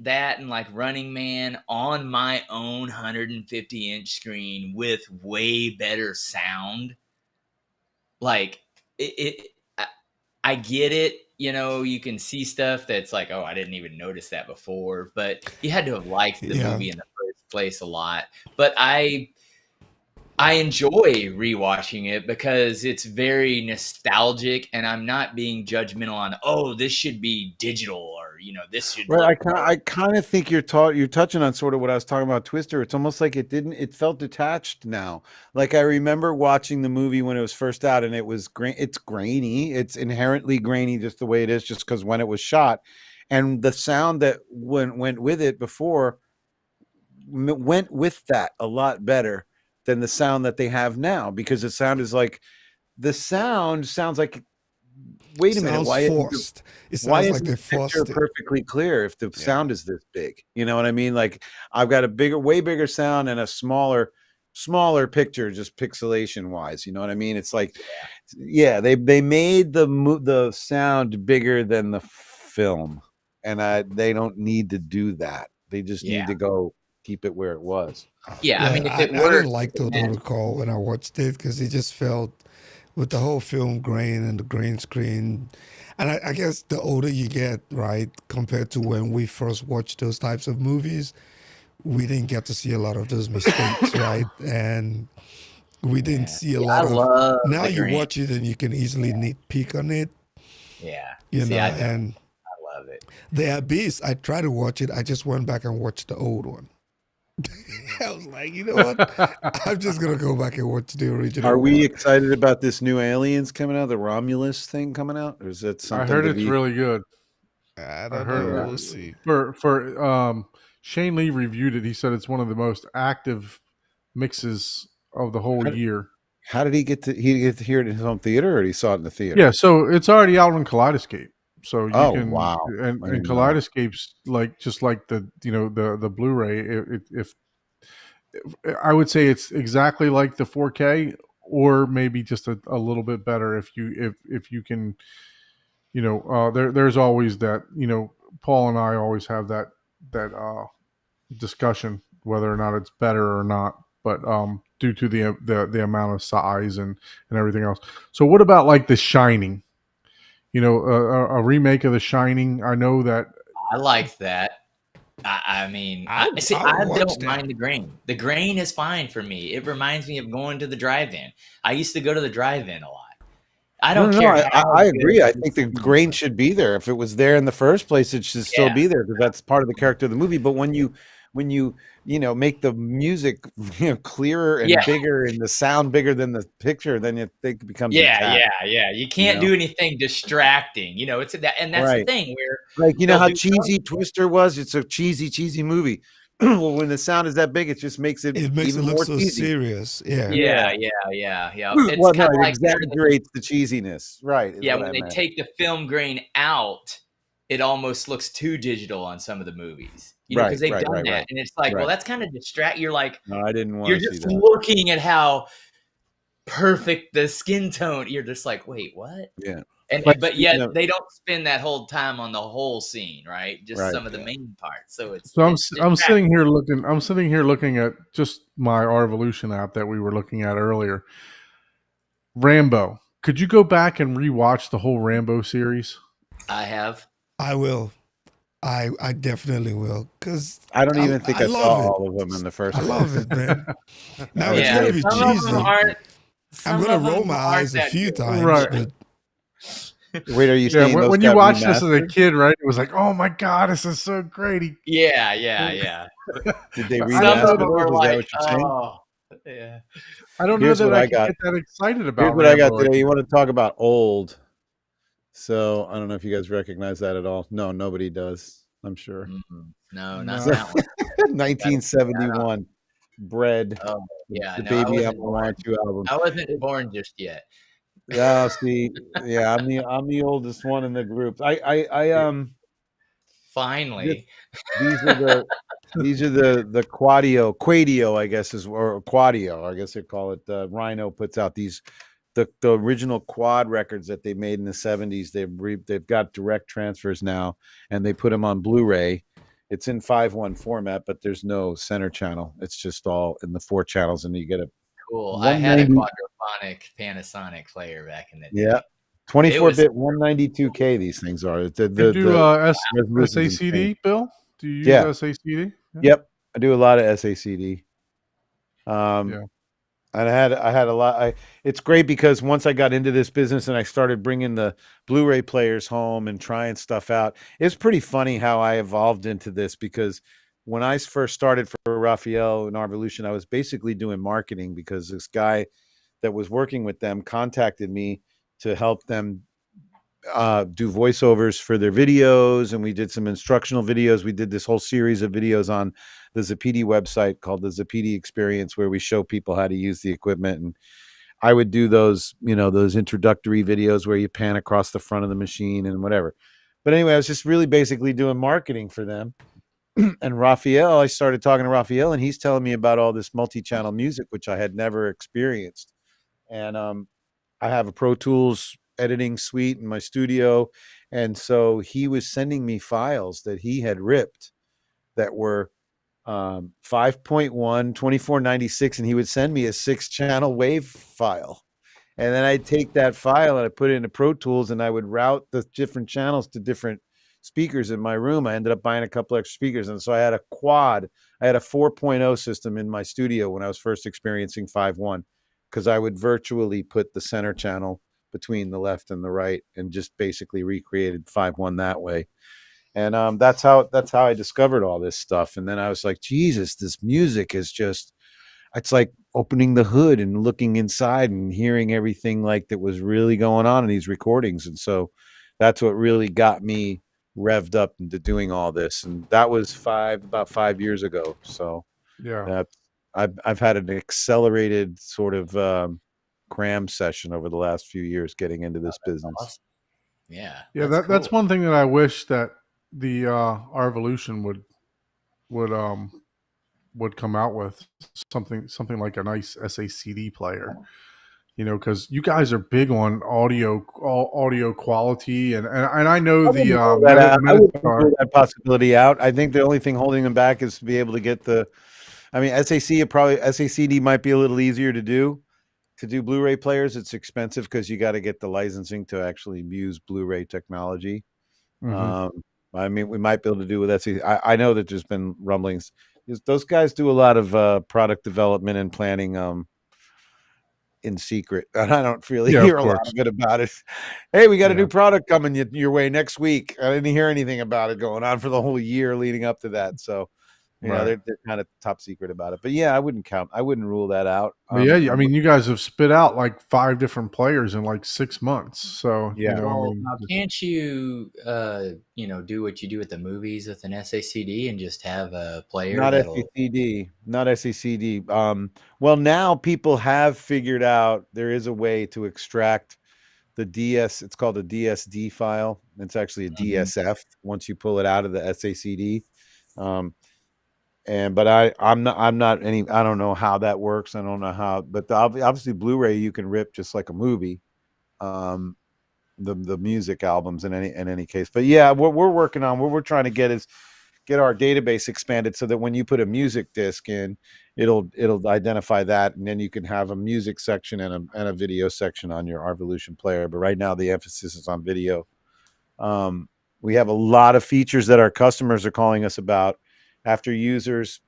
that and like Running Man on my own 150-inch screen with way better sound. Like I get it. You can see stuff that's like, oh, I didn't even notice that before, but you had to have liked the Yeah. movie in the first place a lot. But I enjoy rewatching it because it's very nostalgic, and I'm not being judgmental on, oh, this should be digital, or this should. Right, look I kind of think you're touching on sort of what I was talking about Twister. It's almost like it felt detached now. Like I remember watching the movie when it was first out, and it's grainy. It's inherently grainy just the way it is, just because when it was shot, and the sound that went with it before went with that a lot better than the sound that they have now, because the sound sounds like, wait a minute, Sounds why isn't the- forced. It why sounds like isn't they the forced picture it. perfectly clear if the Yeah. sound is this big? You know what I mean? Like I've got a way bigger sound and a smaller picture, just pixelation wise. You know what I mean? It's like, yeah, they made the sound bigger than the film, and they don't need to do that. They just Yeah. need to go keep it where it was. Yeah, I mean, if I it didn't works, like Total Recall when I watched it because it just felt with the whole film grain and the green screen. And I guess the older you get, right, compared to when we first watched those types of movies, we didn't get to see a lot of those mistakes, right? And We didn't Yeah. see a See, lot I of. love Now the you Grinch. watch it and you can easily nitpick on it, Yeah. you See, know. I don't. And I love it. The Abyss, I tried to watch it. I just went back and watched the old one. I was like, you know what? I'm just gonna go back and watch the original Are we one. excited about this new Aliens coming out, the Romulus thing coming out, or is that I something heard to it's be? really good. I I don't heard know. Yeah. We'll see. for Shane Lee reviewed it. He said it's one of the most active mixes of the whole How, year. how did he get to? He get to hear it in his home theater, or he saw it in the theater? Yeah, so it's already out on Kaleidoscape. So you Oh can wow! I and didn't know that. Kaleidoscape's like just like the the Blu-ray. If I would say it's exactly like the 4K, or maybe just a little bit better if you can, there's always that, Paul and I always have that discussion whether or not it's better or not, but due to the amount of size and everything else. So what about like The Shining? A remake of The Shining. I know that. I like that. I mean, I'll I watch don't that. mind the grain. The grain is fine for me. It reminds me of going to the drive-in. I used to go to the drive-in a lot. I No, don't no, care I, I how I good agree. I the think the scene grain was. should be there. If it was there in the first place, it should still Yeah, be there because that's part of the character of the movie. But when you make the music clearer and yeah, bigger and the sound bigger than the picture, then it think it becomes detached. yeah. You You can't know, do anything distracting. It's that, and that's the right? thing where Like they'll how do cheesy something. Twister was. It's a cheesy movie. Well, when the sound is that big, it just makes it It makes it even look more so cheesy. serious. Yeah. Yeah. Yeah. It's Well, no, kind of it like exaggerates the cheesiness. Right, is yeah, what when I they meant. take the film grain out, it almost looks too digital on some of the movies. Right, Because they've right, done right, that, right, and it's like, well, right. that's kind of distract. You're like, No, I didn't want you're to see just that. looking at how perfect the skin tone. You're just like, wait, what? Yeah. And Like but speaking yet of they don't spend that whole time on the whole scene, right? Just right. some of the main parts. So So it's I'm distracting. sitting here looking. I'm sitting here looking at just my Arvolution app that we were looking at earlier. Rambo. Could you go back and rewatch the whole Rambo series? I have. I will. I definitely will. Cause I don't even think I I saw love it. all of them in the first I place. love it, man. Now I it's Yeah, gonna did. be some of them cheesy. aren't. I'm Some gonna of roll them my aren't eyes a that few good. times, Right. but Wait, are you Yeah. saying those When you got watched this as a remastered? kid, right? It was like, oh my god, this is so great. Yeah. Did they I Some don't know. of remaster them those? are Is that like, what you're saying? oh, yeah. I don't know Here's that what I I can got. get that excited about Here's what I got Rambo. today. You want to talk about old? So I don't know if you guys recognize that at all. No, nobody does. I'm sure. No, not No. that one. 1971, Bread, Oh, yeah. the No, I Baby I wasn't born. Want You album. I wasn't born just yet. Oh, see, yeah, I'm the oldest one in the group. Finally. These are the Quadio, I guess is, or Quadio, I guess they call it. Rhino puts out these the original quad records that they made in the 70s. They've got direct transfers now, and they put them on Blu-ray. It's in 5:1 format, but there's no center channel. It's just all in the 4 channels, and you get a Cool. I had a 190. quadraphonic Panasonic player back in the day. Yeah, It was 24-bit 192K. These things are You do resolution's insane. SACD, Bill? Do you use Yeah. SACD? Yeah. Yep, I do a lot of SACD. Yeah. And I had a lot. It's great because once I got into this business and I started bringing the Blu-ray players home and trying stuff out, it's pretty funny how I evolved into this. Because when I first started for Raphael and Arvolution, I was basically doing marketing because this guy that was working with them contacted me to help them do voiceovers for their videos, and we did some instructional videos. We did this whole series of videos on the Zapedi website called the Zapedi Experience, where we show people how to use the equipment. And I would do those, those introductory videos where you pan across the front of the machine and whatever. But anyway, I was just really basically doing marketing for them. And Raphael, I started talking to Raphael, and he's telling me about all this multi-channel music, which I had never experienced. And I have a Pro Tools editing suite in my studio. And so he was sending me files that he had ripped that were 5.1, 2496, and he would send me a 6-channel wave file. And then I'd take that file and I put it into Pro Tools, and I would route the different channels to different speakers in my room. I ended up buying a couple extra speakers. And so I had a quad. I had a 4.0 system in my studio when I was first experiencing 5.1. because I would virtually put the center channel between the left and the right and just basically recreated 5-1 that way. And that's how I discovered all this stuff. And then I was like, Jesus, this music is just, it's like opening the hood and looking inside and hearing everything like that was really going on in these recordings. And so that's what really got me revved up into doing all this. And that was about 5 years ago. So Yeah. I've had an accelerated sort of cram session over the last few years getting into this business. Awesome. Yeah. Yeah. That's cool. one thing that I wish that the Arvolution would come out with, something like a nice SACD player, because you guys are big on audio quality, and I know the I wouldn't Metatar. rule that possibility out. I think the only thing holding them back is to be able to get SACD might be a little easier to do. To do Blu-ray players, it's expensive because you got to get the licensing to actually use Blu-ray technology. Mm-hmm. We might be able to do with SACD. I know that there's been rumblings. Those guys do a lot of product development and planning in secret, and I don't really hear a lot of it about it. Hey, we got a new product coming your way next week. I didn't hear anything about it going on for the whole year leading up to that. So they're kind of top secret about it. But yeah, I wouldn't rule that out. But yeah, I mean, you guys have spit out like 5 different players in like 6 months. So yeah. Now, can't you do what you do at the movies with an SACD and just have a player? Not SACD. Well, now people have figured out there is a way to extract the DS. It's called a DSD file. It's actually a DSF once you pull it out of the SACD. But I don't know how that works. I don't know how, but obviously Blu-ray you can rip just like a movie, the music albums in any case. But yeah, what we're working on, what we're trying to get is get our database expanded so that when you put a music disc in, it'll identify that, and then you can have a music section and a video section on your Arvolution player. But right now the emphasis is on video. We have a lot of features that our customers are calling us about. After users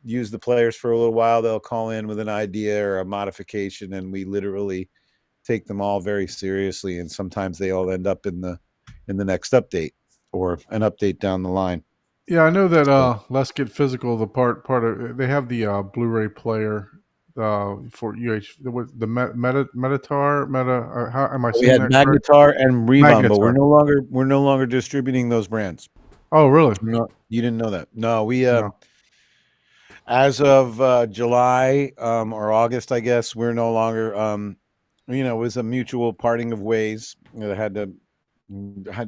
use the players for a little while, they'll call in with an idea or a modification, and we literally take them all very seriously. And sometimes they all end up in the next update or an update down the line. Yeah, I know that Let's Get Physical, the part of they have the Blu-ray player for the Metatar. How am I saying we had that Magnetar and Revon, but Magnetar. we're no longer distributing those brands. Oh, really? No, you didn't know that. No, we as of July or August, I guess, we're no longer. It was a mutual parting of ways. It had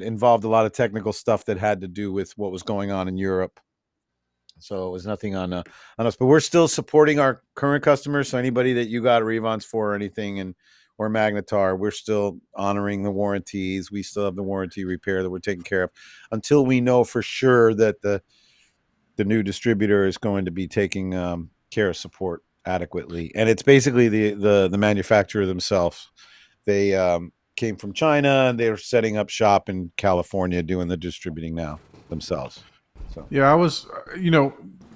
involved a lot of technical stuff that had to do with what was going on in Europe. So it was nothing on us, but we're still supporting our current customers. So anybody that you got Revons for or anything, or Magnetar, we're still honoring the warranties. We still have the warranty repair that we're taking care of until we know for sure that the new distributor is going to be taking care of support adequately. And it's basically the manufacturer themselves. They came from China and they're setting up shop in California doing the distributing now themselves. So yeah, I was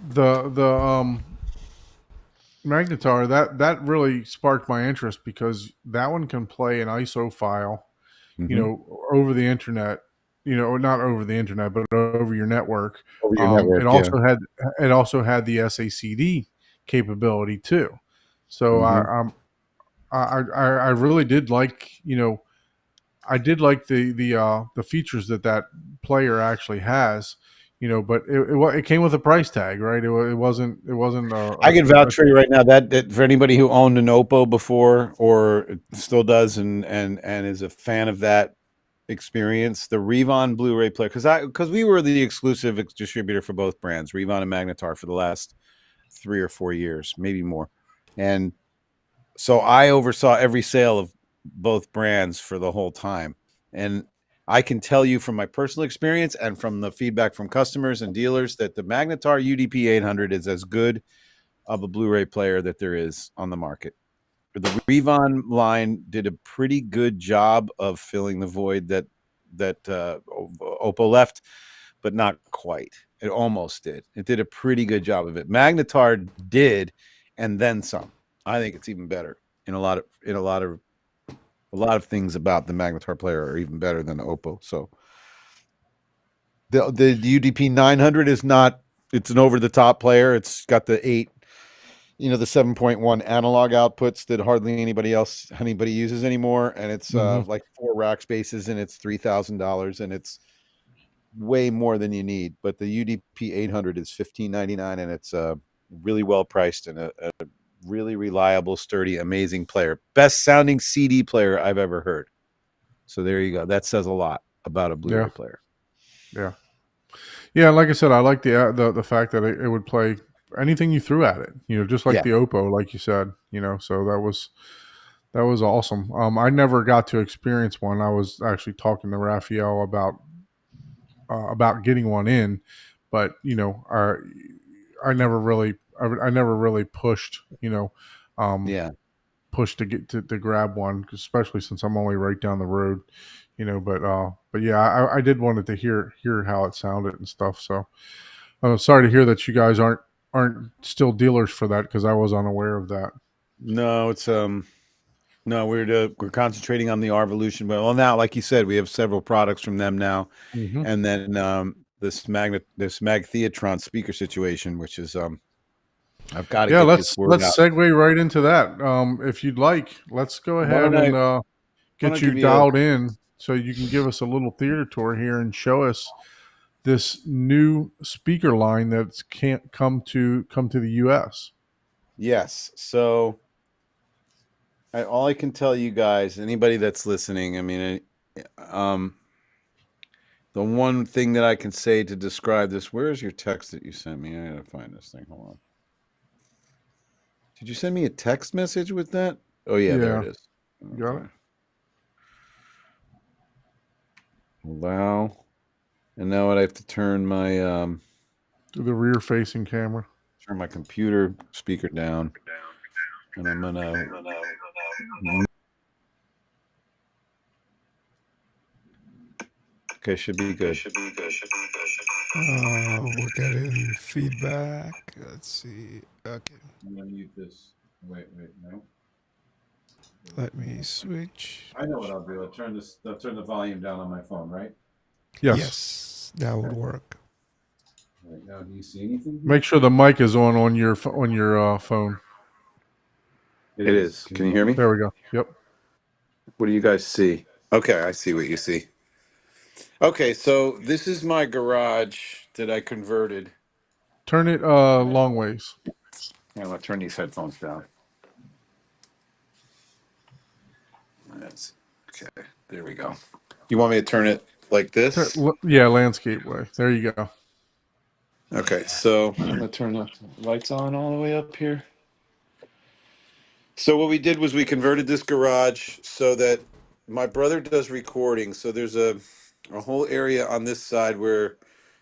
the Magnetar that really sparked my interest because that one can play an ISO file, over the internet, not over the internet, but over your network. It also had the SACD capability too. So I really did like, I did like the features that player actually has, but it came with a price tag, right? It wasn't. I can vouch for you right now that for anybody who owned an Oppo before or still does and is a fan of that experience, the Revon Blu-ray player, because we were the exclusive distributor for both brands, Revon and Magnetar, for the last 3 or 4 years, maybe more, and so I oversaw every sale of both brands for the whole time. And I can tell you from my personal experience and from the feedback from customers and dealers that the Magnetar UDP 800 is as good of a Blu-ray player that there is on the market. The Revon line did a pretty good job of filling the void that Oppo left, but not quite. It almost did. It did a pretty good job of it. Magnetar did, and then some. I think it's even better. in a lot of things about the Magnetar player are even better than the Oppo. So the UDP 900 is not. It's an over the top player. It's got the 8, the 7.1 analog outputs that hardly anybody uses anymore, and it's like 4 rack spaces, and it's $3,000, and it's way more than you need. But the UDP 800 is $1,599, and it's really well priced and a really reliable, sturdy, amazing player. Best sounding CD player I've ever heard. So there you go. That says a lot about a Blu-ray player. Yeah. Like I said, I like the fact that it would play anything you threw at it. Just like the Oppo, like you said. So that was awesome. I never got to experience one. I was actually talking to Raphael about getting one in, but I never really pushed. Pushed to get to grab one, especially since I'm only right down the road. But yeah, I did wanted to hear how it sounded and stuff. So I'm sorry to hear that you guys aren't still dealers for that, because I was unaware of that. No, it's no, we're concentrating on the Arvolution. Well, now, like you said, we have several products from them now, and then this Magtheatron speaker situation, which is I've got to get this word let's out. segue right into that. If you'd like, let's go ahead and get you dialed in so you can give us a little theater tour here and show us this new speaker line that's can't come to the US. Yes. So all I can tell you guys, anybody that's listening, I mean, the one thing that I can say to describe this, where's your text that you sent me? I gotta find this thing. Hold on. Did you send me a text message with that? Oh yeah, there it is. Okay. Got it. Allow. And now I have to turn my to the rear facing camera. Turn my computer speaker down. And I'm gonna okay, should be good. We're getting feedback. Let's see. Okay. I'm gonna mute this. Wait, no. Let me switch. I know what I'll do. I'll turn the volume down on my phone, right? Yes, that would work. Right now, do you see anything? Make sure the mic is on your phone. It is. Can you hear me? There we go. Yep. What do you guys see? Okay, I see what you see. Okay, so this is my garage that I converted. Turn it long ways. I'm gonna turn these headphones down. That's okay. There we go. You want me to turn it like this? Yeah, landscape way. There you go. Okay, so I'm gonna turn the lights on all the way up here. So what we did was we converted this garage so that my brother does recording. So there's a whole area on this side where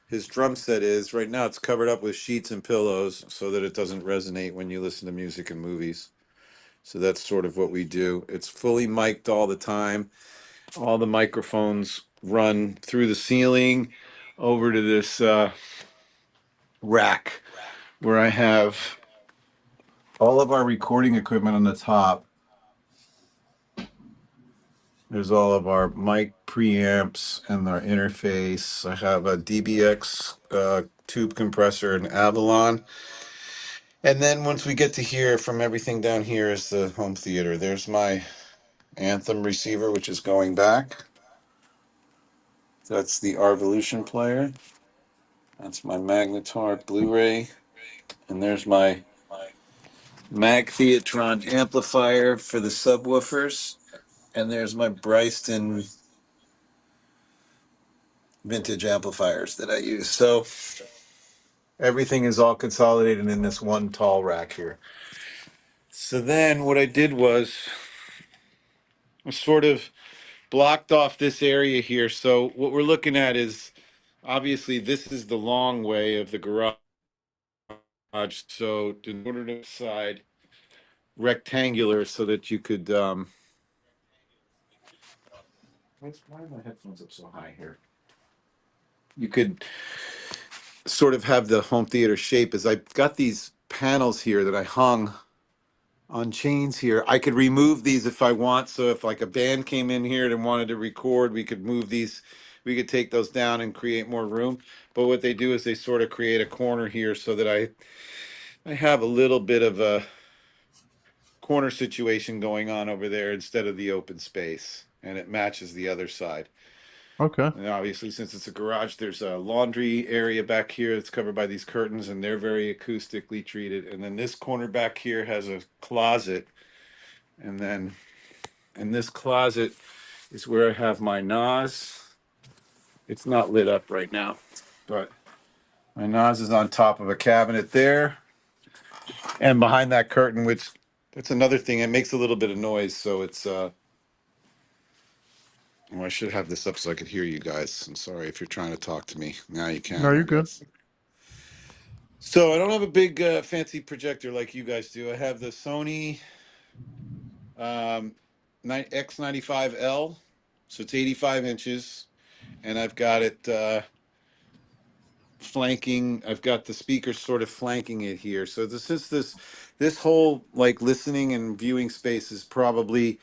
his drum set is. Right now it's covered up with sheets and pillows so that it doesn't resonate when you listen to music and movies. So that's sort of what we do. It's fully mic'd all the time. All the microphones run through the ceiling over to this rack where I have all of our recording equipment on the top. There's all of our mic preamps and our interface. I have a DBX tube compressor and Avalon. And then once we get to here, from everything down here is the home theater. There's my Anthem receiver, which is going back. That's the Arvolution player. That's my Magnetar Blu-ray. And there's my Magtheatron amplifier for the subwoofers. And there's my Bryston vintage amplifiers that I use. So everything is all consolidated in this one tall rack here. So then what I did was I sort of blocked off this area here. So what we're looking at is obviously this is the long way of the garage. So in order to decide rectangular so that you could why are my headphones up so high here? You could sort of have the home theater shape. Is I've got these panels here that I hung on chains here. I could remove these if I want. So if like a band came in here and wanted to record, we could move these. We could take those down and create more room. But what they do is they sort of create a corner here so that I have a little bit of a corner situation going on over there instead of the open space, and it matches the other side. Okay. And obviously, since it's a garage, there's a laundry area back here that's covered by these curtains, and they're very acoustically treated. And then this corner back here has a closet. And then in this closet is where I have my NAS. It's not lit up right now, but my NAS is on top of a cabinet there. And behind that curtain, which that's another thing, it makes a little bit of noise. So it's, oh, I should have this up so I could hear you guys. I'm sorry if you're trying to talk to me. Now you No, can, I you're good. guess. So I don't have a big fancy projector like you guys do. I have the Sony X95L, so it's 85 inches, and I've got it flanking. I've got the speakers sort of flanking it here. So since this whole like listening and viewing space is probably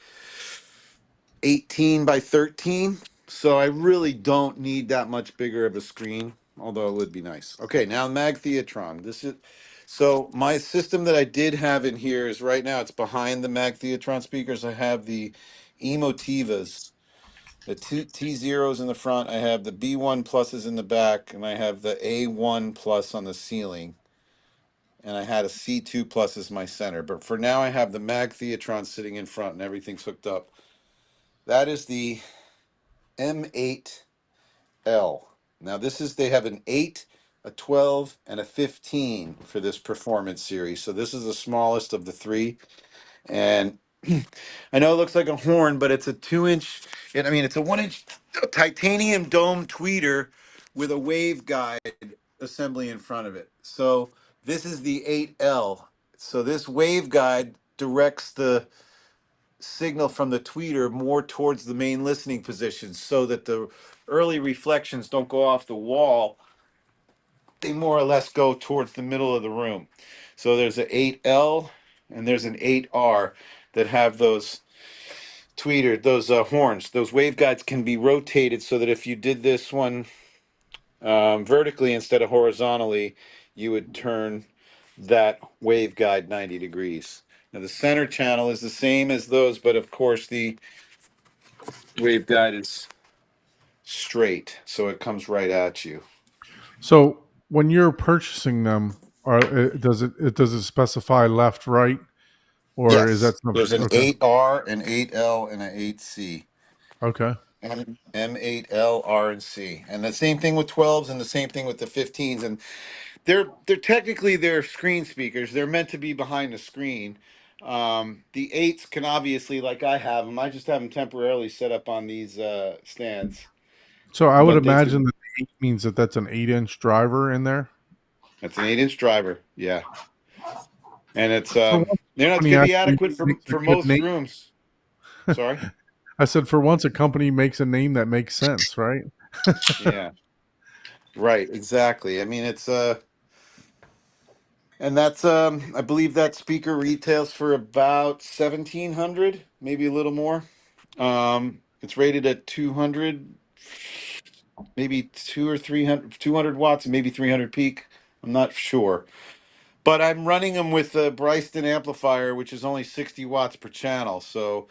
18 by 13, so I really don't need that much bigger of a screen, although it would be nice. Okay, now Mag Theatron. This is so my system that I did have in here is right now it's behind the Mag Theatron speakers. I have the Emotivas, the two T zeros in the front. I have the B1 pluses in the back, and I have the A1 plus on the ceiling. And I had a C2 plus as my center. But for now, I have the Mag Theatron sitting in front, and everything's hooked up. That is the M8L. Now this is, they have an 8, a 12, and a 15 for this performance series. So this is the smallest of the three. And I know it looks like a horn, but it's a 2-inch, I mean, it's a 1-inch titanium dome tweeter with a wave guide assembly in front of it. So this is the 8L. So this wave guide directs the signal from the tweeter more towards the main listening position so that the early reflections don't go off the wall. They more or less go towards the middle of the room. So there's an 8L and there's an 8R that have those those horns. Those waveguides can be rotated so that if you did this one vertically instead of horizontally, you would turn that waveguide 90 degrees. Now the center channel is the same as those, but of course the waveguide is straight, so it comes right at you. So when you're purchasing them, does it specify left, right, or is that Yes, something? there's an Okay. 8R, an 8L, and an 8C. Okay. M8L, R, and C. And the same thing with 12s and the same thing with the 15s. And they're technically they're screen speakers. They're meant to be behind the screen. The 8s can obviously, like I have them, I just have them temporarily set up on these stands. So I would But they imagine can, that the 8 means that that's an 8-inch driver in there. that's an 8-inch driver. Yeah. And it's For once, you know, it's company gonna be actually adequate makes a for good most name. rooms. Sorry. I said for once a company makes a name that makes sense, right? Yeah. Right, exactly. I mean, it's and that's I believe that speaker retails for about 1700, maybe a little more. It's rated at 200, maybe 2 or 300, 200 watts, and maybe 300 peak. I'm not sure. But I'm running them with a Bryston amplifier, which is only 60 watts per channel. So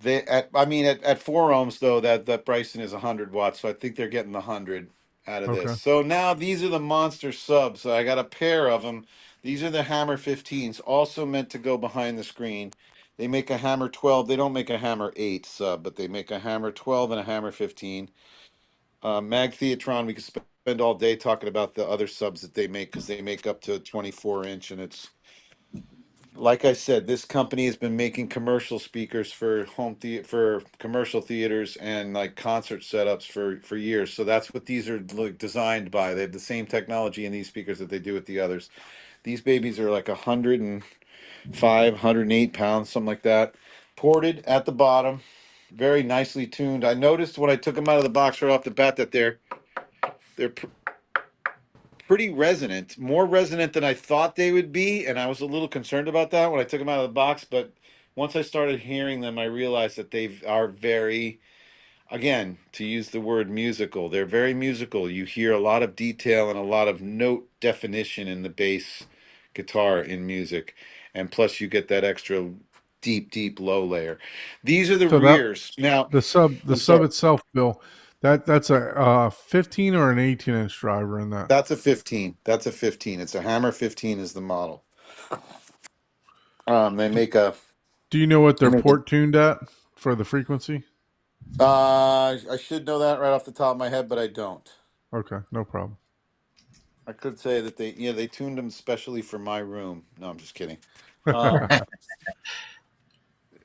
at 4 ohms though, that Bryson is 100 watts, so I think they're getting the 100 out of this. Okay. So now these are the monster subs. So I got a pair of them. These are the Hammer 15s, also meant to go behind the screen. They make a Hammer 12. They don't make a Hammer 8 sub, but they make a Hammer 12 and a Hammer 15. Mag Theatron, we could spend all day talking about the other subs that they make because they make up to 24-inch, and it's like I said, this company has been making commercial speakers for for commercial theaters and like concert setups for years. So that's what these are like designed by. They have the same technology in these speakers that they do with the others. These babies are like 105, 108 pounds, something like that. Ported at the bottom, very nicely tuned. I noticed when I took them out of the box right off the bat that they're pretty resonant, more resonant than I thought they would be, and I was a little concerned about that when I took them out of the box. But once I started hearing them, I realized that they are very, again, to use the word musical, they're very musical. You hear a lot of detail and a lot of note definition in the bass guitar in music, and plus you get that extra deep low layer. These are the So that rears. Now, the I'm sub sorry. itself, Bill, that's a 15 or an 18-inch driver in that. That's a 15. That's a 15. It's a Hammer 15 is the model. They make a Do you know what they they're make a port tuned at for the frequency? I should know that right off the top of my head, but I don't. Okay, no problem. I could say that they tuned them specially for my room. No, I'm just kidding. Um,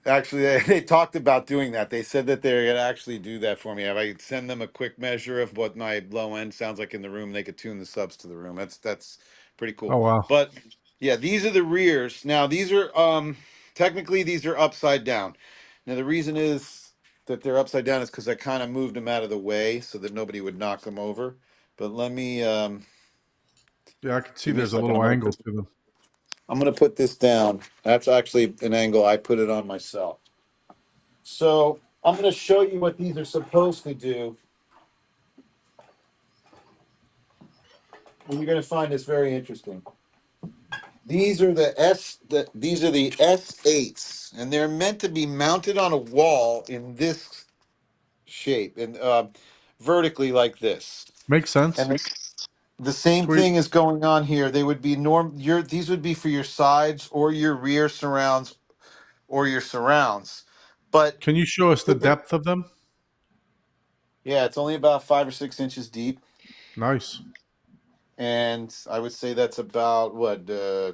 Actually, they talked about doing that. They said that they're gonna actually do that for me. If I could send them a quick measure of what my low end sounds like in the room, they could tune the subs to the room. That's pretty Oh cool. wow. But yeah, these are the rears. Now these are technically these are upside down. Now the reason is that they're upside down is because I kind of moved them out of the way so that nobody would knock them over. But let me Yeah, I can see give me a there's a second. little angle to them. I'm gonna put this down. That's actually an angle I put it on myself. So I'm going to show you what these are supposed to do. And you're going to find this very interesting. These are these are the S8s, and they're meant to be mounted on a wall in this shape and vertically like this. Makes sense. And the same Sweet. thing is going on here. They would be these would be for your sides or your rear surrounds or your surrounds. But Can you show us the depth of them? yeah, it's only about 5 or 6 inches deep. Nice. And I would say that's about what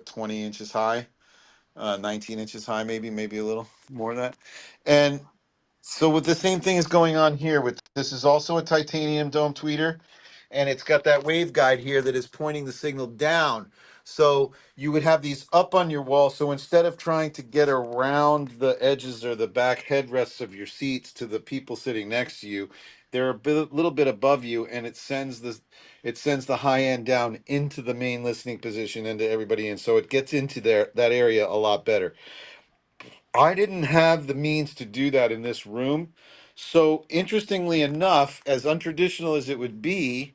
20 inches high, 19 inches high, maybe a little more than that. And so with the same thing is going on here with this is also a titanium dome tweeter, and it's got that waveguide here that is pointing the signal down. So you would have these up on your wall. So instead of trying to get around the edges or the back headrests of your seats to the people sitting next to you, they're little bit above you, and it sends the high end down into the main listening position into everybody, and so it gets into that area a lot better. I didn't have the means to do that in this room. So, interestingly enough, as untraditional as it would be,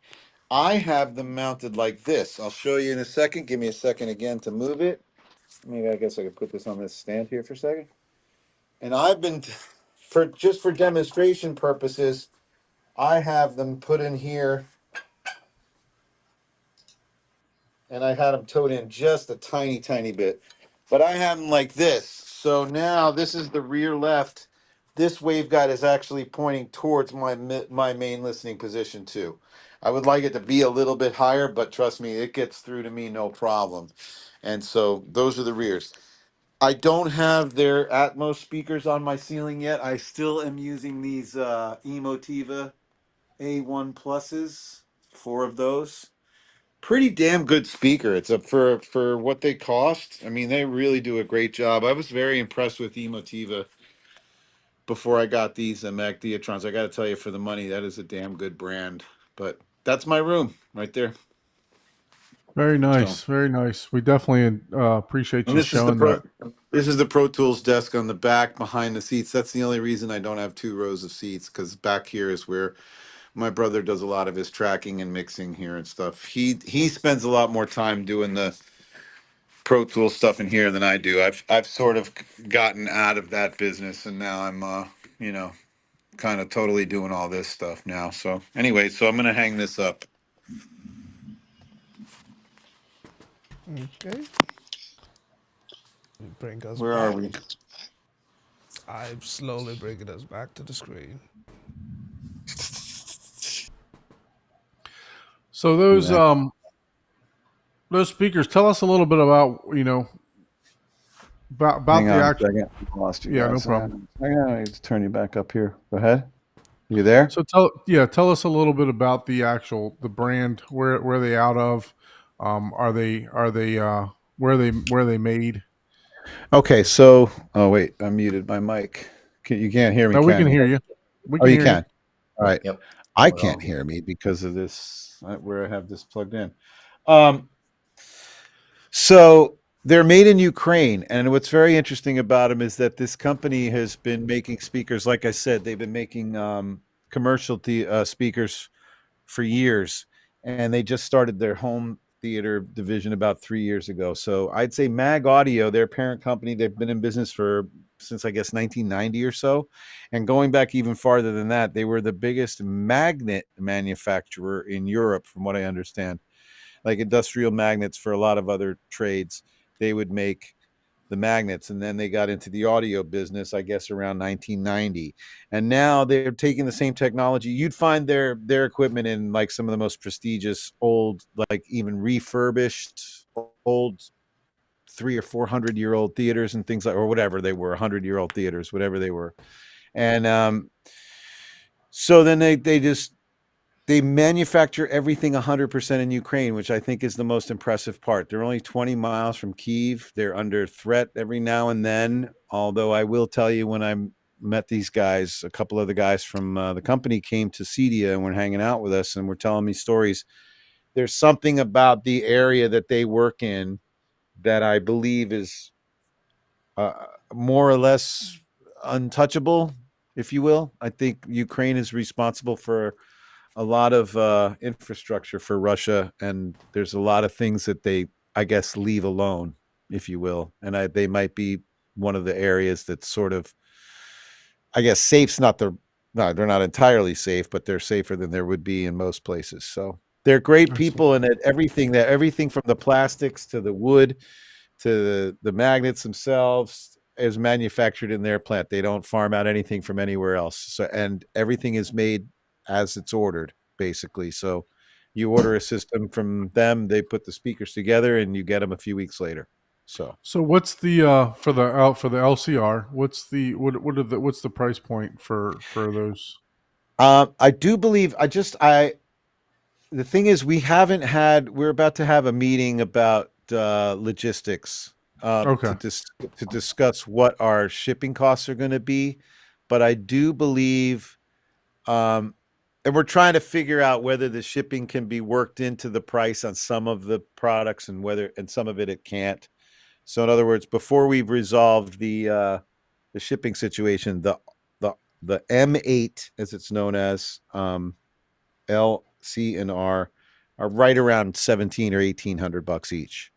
I have them mounted like this. I'll show you in a second. Give me a second again to move it. Maybe I guess I could put this on this stand here for a second. And I've been, for demonstration purposes, I have them put in here, and I had them towed in just a tiny bit. But I have them like this. So now this is the rear left. This waveguide is actually pointing towards my main listening position too. I would like it to be a little bit higher, but trust me, it gets through to me no problem. And so those are the rears. I don't have their Atmos speakers on my ceiling yet. I still am using these Emotiva A1 pluses, 4 of those. Pretty damn good speaker. It's a for what they cost. I mean, they really do a great job. I was very impressed with Emotiva before I got these Mac Diatrons. I got to tell you, for the money, that is a damn good brand. But that's my room right there. Very So, nice. Very nice. We definitely appreciate and you showing that. this is the Pro Tools desk on the back behind the seats. That's the only reason I don't have 2 rows of seats, because back here is where my brother does a lot of his tracking and mixing here and stuff. He spends a lot more time doing the Pro Tools stuff in here than I do. I've sort of gotten out of that business, and now I'm you know, kind of totally doing all this stuff now. So anyway, so I'm gonna hang this up. Okay. Bring us Where are back. we? I'm slowly bringing us back to the screen. So those speakers, tell us a little bit about, about Hang the on a actual. second. I lost you Yeah, guys. no problem. Hang on. I need to turn you back up here. Go ahead. You there? So tell us a little bit about the brand. Where they out of? Are they where they made? Okay. So, oh wait, I muted my mic. You can't hear me, No, we can can you? hear you. We Oh, can you hear can. All right. Yep. I Hold can't on. hear me because of this where I have this plugged in. Um, so they're made in Ukraine, and what's very interesting about them is that this company has been making speakers. Like I said, they've been making commercial speakers for years, and they just started their home theater division about 3 years ago. So I'd say Mag Audio, their parent company, they've been in business since I guess 1990 or so, and going back even farther than that, they were the biggest magnet manufacturer in Europe, from what I understand, like industrial magnets for a lot of other trades. They would make the magnets, and then they got into the audio business, I guess, around 1990. And now they're taking the same technology. You'd find their equipment in like some of the most prestigious old, like even refurbished old 300 or 400 year old theaters and things like, or whatever they were, 100-year-old theaters, whatever they were. And so then they manufacture everything 100% in Ukraine, which I think is the most impressive part. They're only 20 miles from Kyiv. They're under threat every now and then. Although I will tell you, when I met these guys, a couple of the guys from the company came to Cedia and were hanging out with us and were telling me stories. There's something about the area that they work in that I believe is more or less untouchable, if you will. I think Ukraine is responsible for a lot of infrastructure for Russia, and there's a lot of things that they, I guess, leave alone, if you will. And they might be one of the areas that's sort of, I guess, safe's not no, they're not entirely safe, but they're safer than there would be in most places. So they're great people, and everything from the plastics to the wood to the magnets themselves is manufactured in their plant. They don't farm out anything from anywhere else. So, and everything is made as it's ordered, basically. So you order a system from them, they put the speakers together, and you get them a few weeks later. So what's the for the LCR? What's the price point for those? I do believe the thing is, we're about to have a meeting about logistics Okay. to discuss what our shipping costs are going to be. But I do believe, and we're trying to figure out whether the shipping can be worked into the price on some of the products, and some of it can't. So in other words, before we've resolved the shipping situation, the M8, as it's known as, L, C, and R, are right around 17 or 1800 bucks each.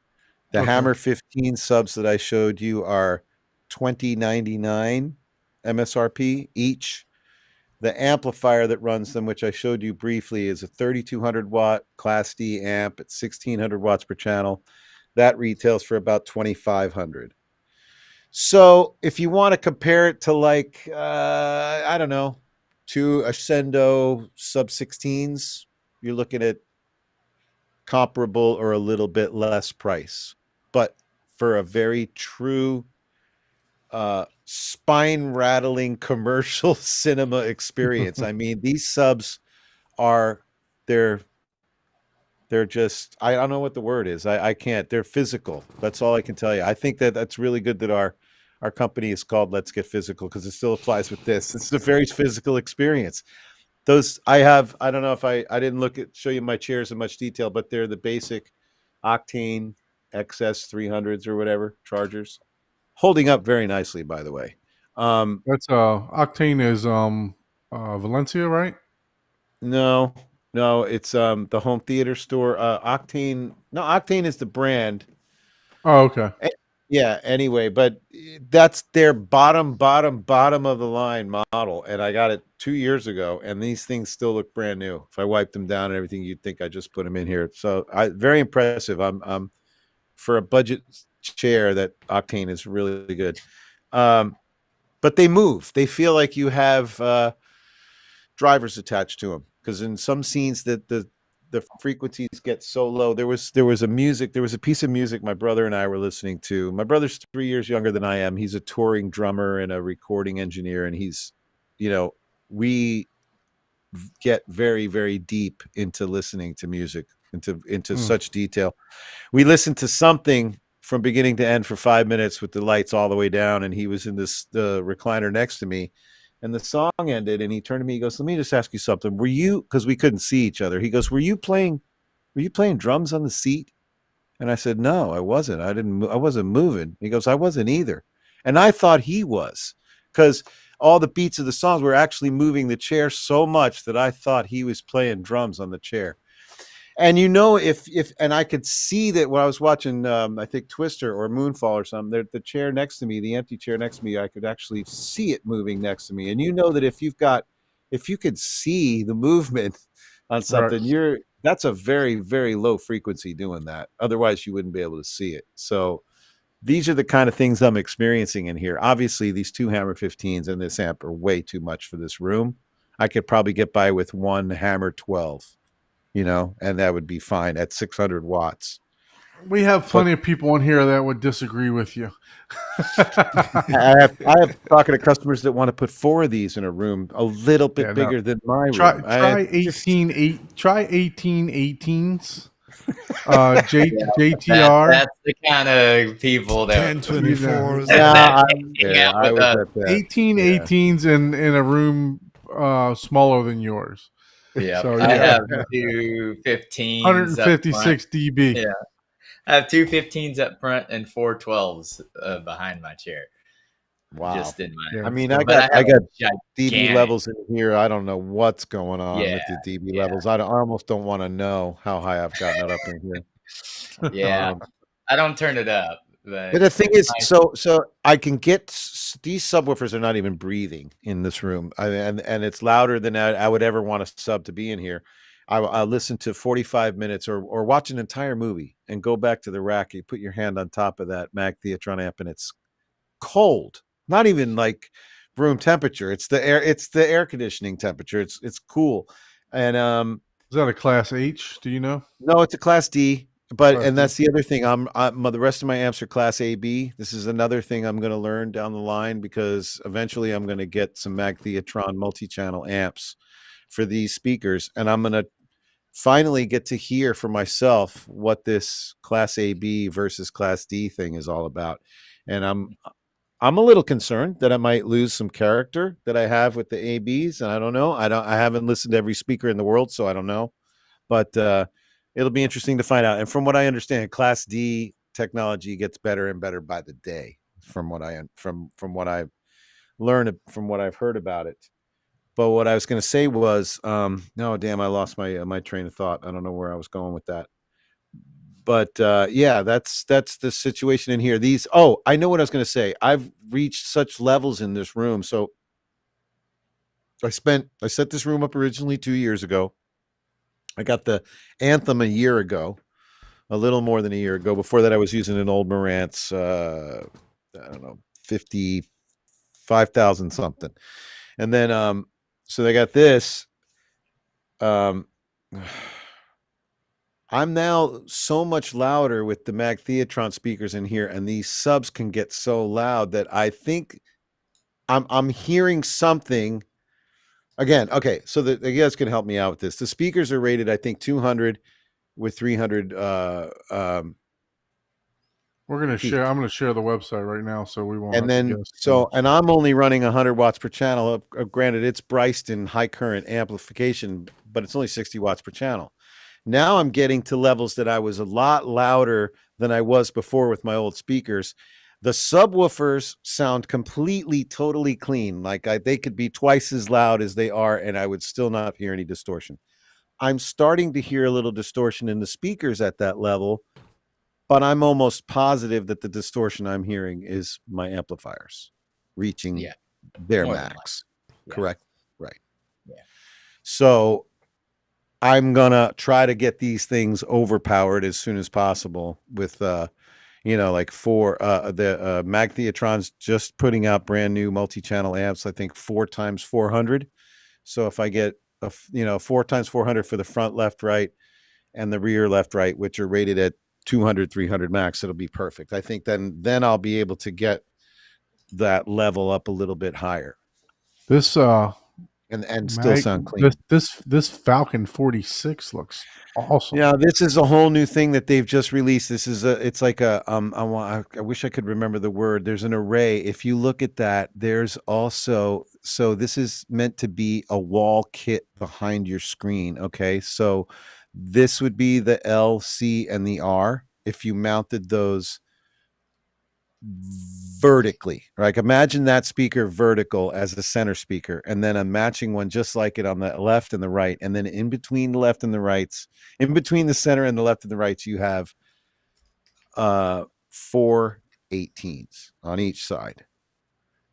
The Okay. Hammer 15 subs that I showed you are 2099 MSRP each. The amplifier that runs them, which I showed you briefly, is a 3200 watt Class D amp at 1600 watts per channel. That retails for about 2500. So if you want to compare it to, like, I don't know, to Ascendo sub 16s, you're looking at comparable or a little bit less price. But for a very true spine rattling commercial cinema experience, I mean, these subs are, they're just, I don't know what the word is. I can't. They're physical. That's all I can tell you. I think that's really good that our company is called Let's Get Physical, because it still applies with this. It's a very physical experience. I don't know if I didn't show you my chairs in much detail, but they're the basic Octane XS 300s or whatever chargers, holding up very nicely, by the way. That's Octane is Valencia, right? No, it's the home theater store. Octane is the brand. Oh, okay. Yeah, anyway, but that's their bottom of the line model, and I got it 2 years ago, and these things still look brand new. If I wiped them down and everything, you'd think I just put them in here. So very impressive. I'm for a budget chair, that Octane is really good. But they move. They feel like you have drivers attached to them, because in some scenes that the frequencies get so low. There was a piece of music my brother and I were listening to. My brother's 3 years younger than I am. He's a touring drummer and a recording engineer, and he's, we get very, very deep into listening to music, into such detail. We listened to something from beginning to end for 5 minutes with the lights all the way down, and he was in the recliner next to me. And the song ended, and he turned to me, he goes, "Let me just ask you something. Because we couldn't see each other. He goes, "Were you playing were you playing drums on the seat? And I said, no, I wasn't. I wasn't moving. He goes, I wasn't either. And I thought he was, because all the beats of the songs were actually moving the chair so much that I thought he was playing drums on the chair. And if and I could see that when I was watching, I think Twister or Moonfall or something, the chair next to me, the empty chair next to me, I could actually see it moving next to me. And that if you could see the movement on something, that's a very, very low frequency doing that. Otherwise you wouldn't be able to see it. So these are the kind of things I'm experiencing in here. Obviously these 2 Hammer 15s and this amp are way too much for this room. I could probably get by with 1 Hammer 12. And that would be fine at 600 watts. We have plenty of people in here that would disagree with you. I have talking to customers that want to put 4 of these in a room a little bit bigger than my room. Try 1818s. JTR. That's the kind of people that 1024s. I was at that. 1818s in a room smaller than yours. Yeah, So, I have 2 15s. 156 dB. Yeah, I have 2 15s up front and 4 12s behind my chair. Wow. Just in my. I mean, I got dB levels in here. I don't know what's going on with the dB levels. I almost don't want to know how high I've gotten it up in here. Yeah, I don't turn it up. But the thing is, so I can get these subwoofers are not even breathing in this room, and it's louder than I would ever want a sub to be in here. I listen to 45 minutes or watch an entire movie and go back to the rack. You put your hand on top of that Mag Theatron amp, and it's cold. Not even like room temperature. It's the air conditioning temperature. It's cool. And is that a Class H? Do you know? No, it's a Class D. But that's the other thing. The rest of my amps are Class AB. This is another thing I'm going to learn down the line, because eventually I'm going to get some Mag Theatron multi-channel amps for these speakers, and I'm going to finally get to hear for myself what this Class AB versus Class D thing is all about. And I'm a little concerned that I might lose some character that I have with the ABs, and I don't know. I haven't listened to every speaker in the world, so I don't know. But it'll be interesting to find out. And from what I understand, Class D technology gets better and better by the day. From what I've learned, from what I've heard about it. But what I was going to say was, no, damn, I lost my train of thought. I don't know where I was going with that. But yeah, that's the situation in here. I know what I was going to say. I've reached such levels in this room. So I set this room up originally 2 years ago. I got the Anthem a year ago, a little more than a year ago. Before that, I was using an old Marantz, I don't know, 55,000 something. And then, so they got this. I'm now so much louder with the Mag Theatron speakers in here, and these subs can get so loud that I think I'm hearing something. Again, okay, so you guys can help me out with this. The speakers are rated, I think, 200 with 300. We're gonna share. I'm gonna share the website right now, so we won't. And then, and I'm only running 100 watts per channel. Granted, it's priced in high current amplification, but it's only 60 watts per channel. Now I'm getting to levels that I was a lot louder than I was before with my old speakers. The subwoofers sound completely, totally clean. Like they could be twice as loud as they are, and I would still not hear any distortion. I'm starting to hear a little distortion in the speakers at that level, but I'm almost positive that the distortion I'm hearing is my amplifiers reaching their max. Yeah. Correct? Right. Yeah. So I'm going to try to get these things overpowered as soon as possible with like the Mag Theatron's just putting out brand new multi-channel amps, I think 4x400. So if I get 4x400 for the front left, right, and the rear left, right, which are rated at 200, 300 max, it'll be perfect. I think then I'll be able to get that level up a little bit higher. This and still sound clean. This Falcon 46 looks awesome. Yeah, this is a whole new thing that they've just released. This is it's like a I wish I could remember the word. There's an array. If you look at that, there's also, so this is meant to be a wall kit behind your screen. Okay, so This would be the L, C, and the R if you mounted those vertically. Like imagine that speaker vertical as the center speaker, and then a matching one just like it on the left and the right, and then in between the left and the rights, in between the center and the left and the rights, you have 4 18s on each side.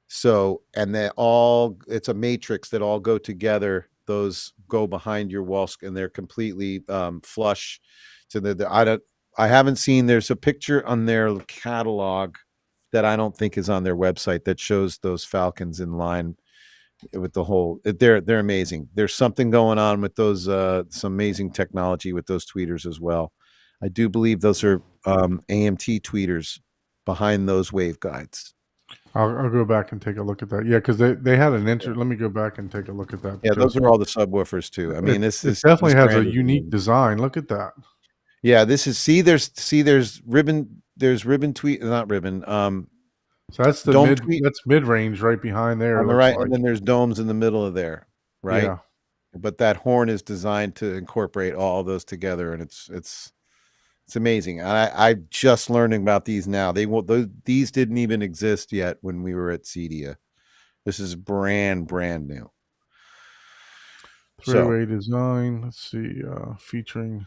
So, and they all, it's a matrix that all go together. Those go behind your wall, and they're completely flush. So I haven't seen, there's a picture on their catalog that I don't think is on their website that shows those Falcons in line with the whole, they're amazing. There's something going on with those, some amazing technology with those tweeters as well. I do believe those are AMT tweeters behind those waveguides. I'll go back and take a look at that. Yeah, because they had an let me go back and take a look at that. Yeah, those are all the subwoofers too. I mean, this definitely has a brand unique design. Look at that. Yeah, this is there's ribbon, tweet, not ribbon. So that's the dome mid tweet that's mid range right behind there. on the looks right, like. and then there's domes in the middle of there, right? Yeah. But that horn is designed to incorporate all those together, and it's amazing. I just learning about these now. These didn't even exist yet when we were at CEDIA. This is brand new. Three-way design. Let's see. Featuring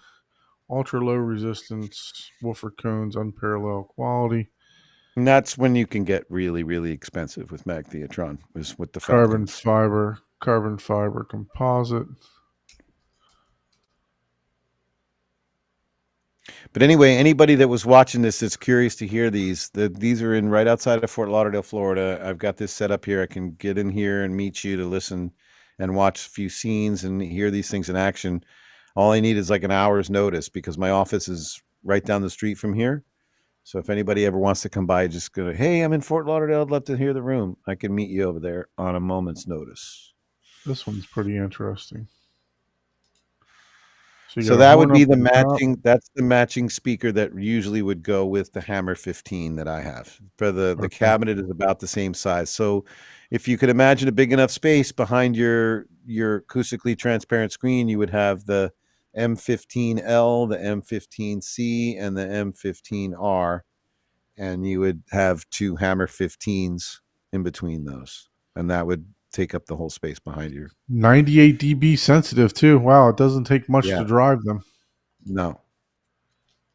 ultra low resistance woofer cones, unparalleled quality. And that's when you can get really, really expensive with Magtheatron, is with the carbon Falcons. fiber composite. But anyway, anybody that was watching this that's curious to hear these are in right outside of Fort Lauderdale, Florida. I've got this set up here. I can get in here and meet you to listen and watch a few scenes and hear these things in action. All I need is like an hour's notice because my office is right down the street from here. So if anybody ever wants to come by, just go, hey, I'm in Fort Lauderdale. I'd love to hear the room. I can meet you over there on a moment's notice. This one's pretty interesting. So that would be the matching. That's the matching speaker that usually would go with the Hammer 15 that I have. For the cabinet is about the same size. So if you could imagine a big enough space behind your acoustically transparent screen, you would have the M15L, the M15C, and the M15R, and you would have two Hammer 15s in between those, and that would take up the whole space behind you. 98 dB sensitive too. Wow, it doesn't take much to drive them. No.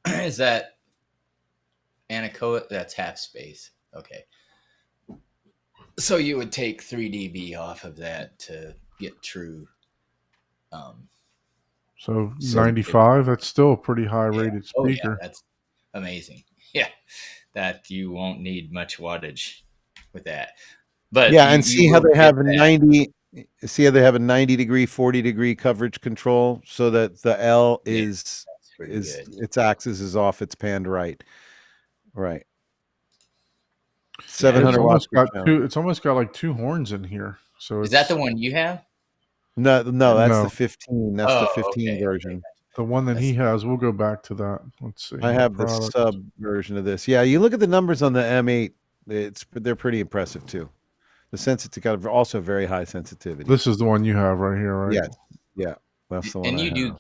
Is that anechoic? That's half space. Okay. So you would take 3 dB off of that to get true. So 95, that's still a pretty high rated speaker. Oh, yeah, that's amazing. Yeah, that you won't need much wattage with that. But yeah, and see how they have a 90. See how they have a 90 degree, 40 degree coverage control, so that the L is its axis is off, it's panned right. Right. 700 watts. It's almost got like two horns in here. So is that the one you have? No, that's the 15. That's the 15 version. The one that he has, we'll go back to that. Let's see. I have the sub version of this. Yeah, you look at the numbers on the M8, they're pretty impressive too. The sensitivity, also very high sensitivity. This is the one you have right here, right? Yeah, yeah. That's the one. And you do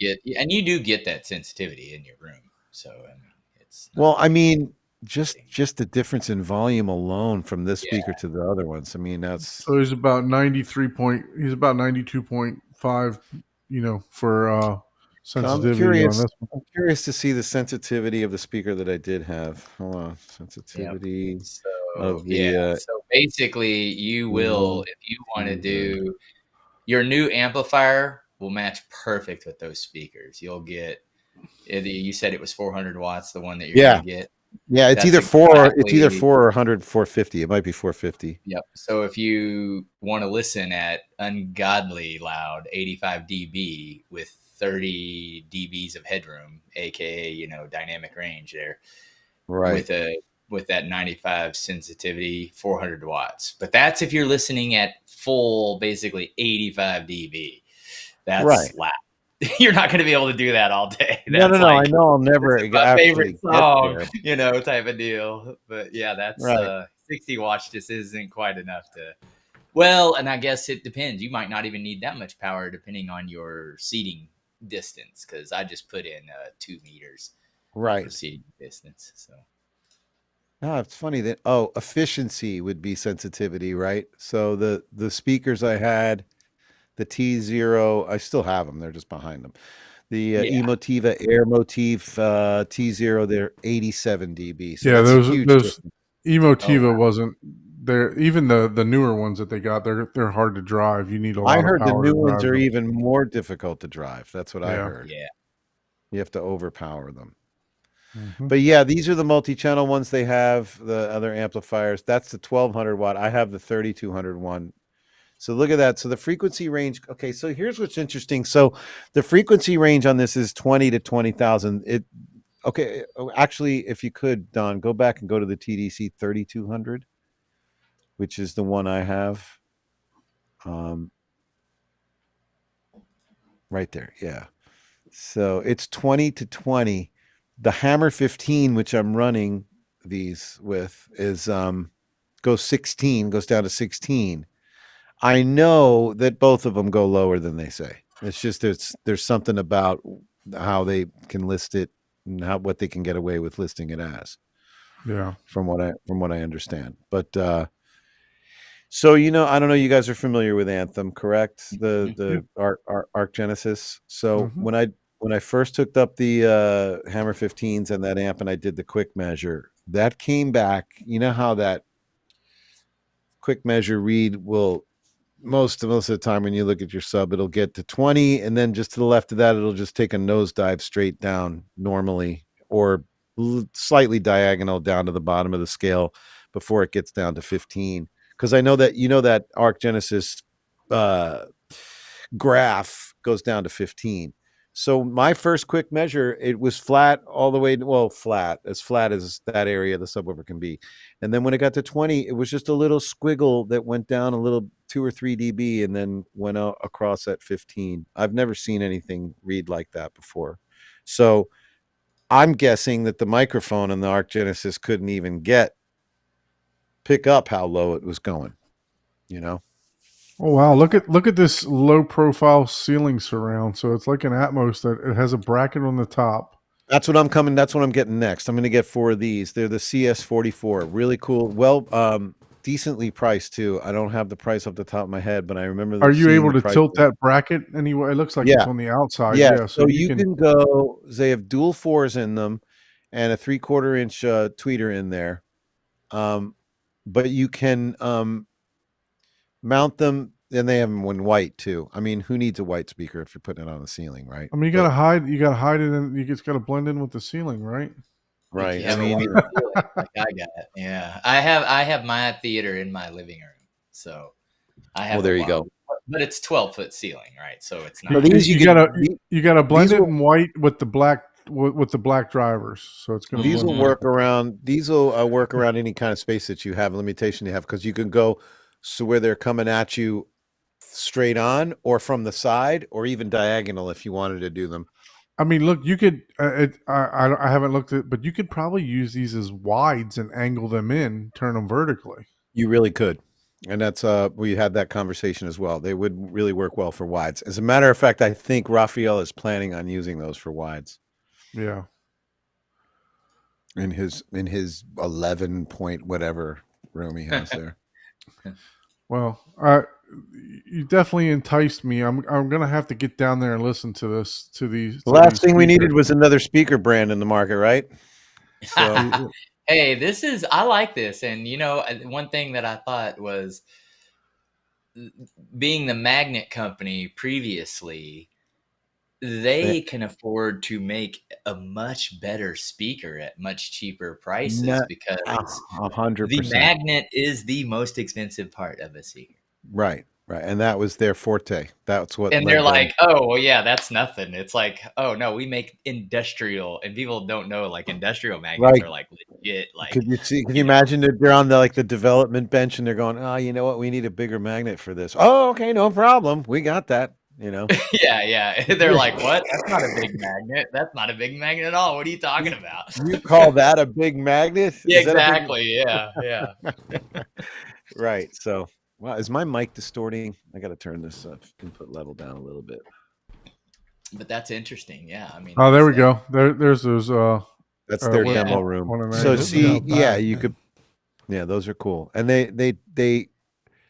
get that sensitivity in your room. So I mean, it's well, I mean, just the difference in volume alone from this speaker to the other ones. I mean, that's so he's about 92.5. You know, for sensitivity on this one. I'm curious to see the sensitivity of the speaker that I did have. Hold on, sensitivity. Yep. So basically, you will, if you want to do your new amplifier, will match perfect with those speakers. You'll get. You said it was 400 watts. The one that you're going to get. Yeah, it's either 4 or 100, 450. It might be 450. Yep. So if you want to listen at ungodly loud 85 dB with 30 dBs of headroom, aka dynamic range there, right? With that 95 sensitivity, 400 watts. But that's if you're listening at full, basically 85 dB. That's loud. You're not going to be able to do that all day. That's no. I know I'll never. My favorite song, type of deal. But yeah, that's 60 watts just isn't quite enough to. Well, and I guess it depends. You might not even need that much power depending on your seating distance because I just put in 2 meters Right. proceeding distance. So No, it's funny that efficiency would be sensitivity, right? So the speakers I had, the T0, I still have them. They're just behind them. The Emotiva Air Motif T0, they're 87 dB. So Yeah, that's those huge. those Emotiva Oh, wow. wasn't there. Even the newer ones that they got, they're hard to drive. You need a lot I of heard the power new to ones drive are them. even more difficult to drive. That's what I Yeah. heard. Yeah. You have to overpower them. Mhm. But yeah, these are the multi-channel ones they have, the other amplifiers. That's the 1200 watt. I have the 3200 one. So look at that. So the frequency range. Okay, so here's what's interesting. So the frequency range on this is 20 to 20,000. Actually, if you could, Don, go back and go to the TDC 3200, which is the one I have. Right there. Yeah. So it's 20 to 20. The Hammer 15, which I'm running these with, is goes down to 16. I know that both of them go lower than they say. It's just there's something about how they can list it and what they can get away with listing it as, Yeah. from what I understand. But so I don't know. You guys are familiar with Anthem, correct? The Arc Genesis. So Mhm. when I first hooked up the Hammer 15s and that amp, and I did the quick measure, that came back. You know how that quick measure read will most of the time when you look at your sub, it'll get to 20, and then just to the left of that, it'll just take a nosedive straight down normally, or slightly diagonal down to the bottom of the scale before it gets down to 15. Because I know that that Arc Genesis graph goes down to 15. So my first quick measure, it was flat all the way, flat as that area of the subwoofer can be. And then when it got to 20, it was just a little squiggle that went down a little 2 or 3 dB and then went out across at 15. I've never seen anything read like that before. So I'm guessing that the microphone in the Arc Genesis couldn't even pick up how low it was going, Oh wow! Look at this low profile ceiling surround. So it's like an Atmos that it has a bracket on the top. That's what I'm getting next. I'm going to get 4 of these. They're the CS44. Really cool. Well, decently priced too. I don't have the price off the top of my head, but I remember Are you seeing able the to price. tilt that bracket anyway? It looks like it's Yeah. on the outside. Yeah. Yeah. So you can go. They have dual 4s in them, and a 3/4 inch tweeter in there. But you can mount them. And they have them in white too. I mean, who needs a white speaker if you're putting it on the ceiling, right? I mean, you gotta hide it, and you just gotta blend in with the ceiling, right? Right. You have a wider ceiling like I got. Yeah, I have my theater in my living room, so I have. Well, there you go. But it's 12-foot ceiling, right? So it's not. No, these You gotta blend it in white with the black drivers. So it's gonna. These blend will in. work around. These will work around any kind of space that you have, limitation you have, because you can go where they're coming at you straight on, or from the side, or even diagonal if you wanted to do them. I mean, look, you could. I haven't looked at, but you could probably use these as wides and angle them in, turn them vertically. You really could, and that's we had that conversation as well. They would really work well for wides. As a matter of fact, I think Raphael is planning on using those for wides. Yeah. In his 11 point whatever room he has there. Well, you definitely enticed me. I'm gonna have to get down there and listen to this. The last thing we needed was another speaker brand in the market, right? So, Hey, I like this, and one thing that I thought was, being the Magnet company previously, they can afford to make a much better speaker at much cheaper prices because 100%. the Magnet is the most expensive part of a speaker. Right. And that was their forte. That's what. And they're like, oh, well, yeah, that's nothing. It's like, oh no, we make industrial, and people don't know, like, industrial magnets are like legit. Like, Can you imagine that they're on the development bench and they're going, oh, you know what, we need a bigger magnet for this. Oh, okay, no problem, we got that. Yeah. They're like, what? That's not a big magnet. That's not a big magnet at all. What are you talking about? You call that a big magnet? Yeah, exactly. Yeah. Right. So, wow, is my mic distorting? I got to turn this input level down a little bit. But that's interesting. Yeah, I mean, Oh, there that's we go. There's those. That's their what- demo Yeah. room. one of So those. Look see, how yeah, bad, you man. could, yeah, those are cool, and they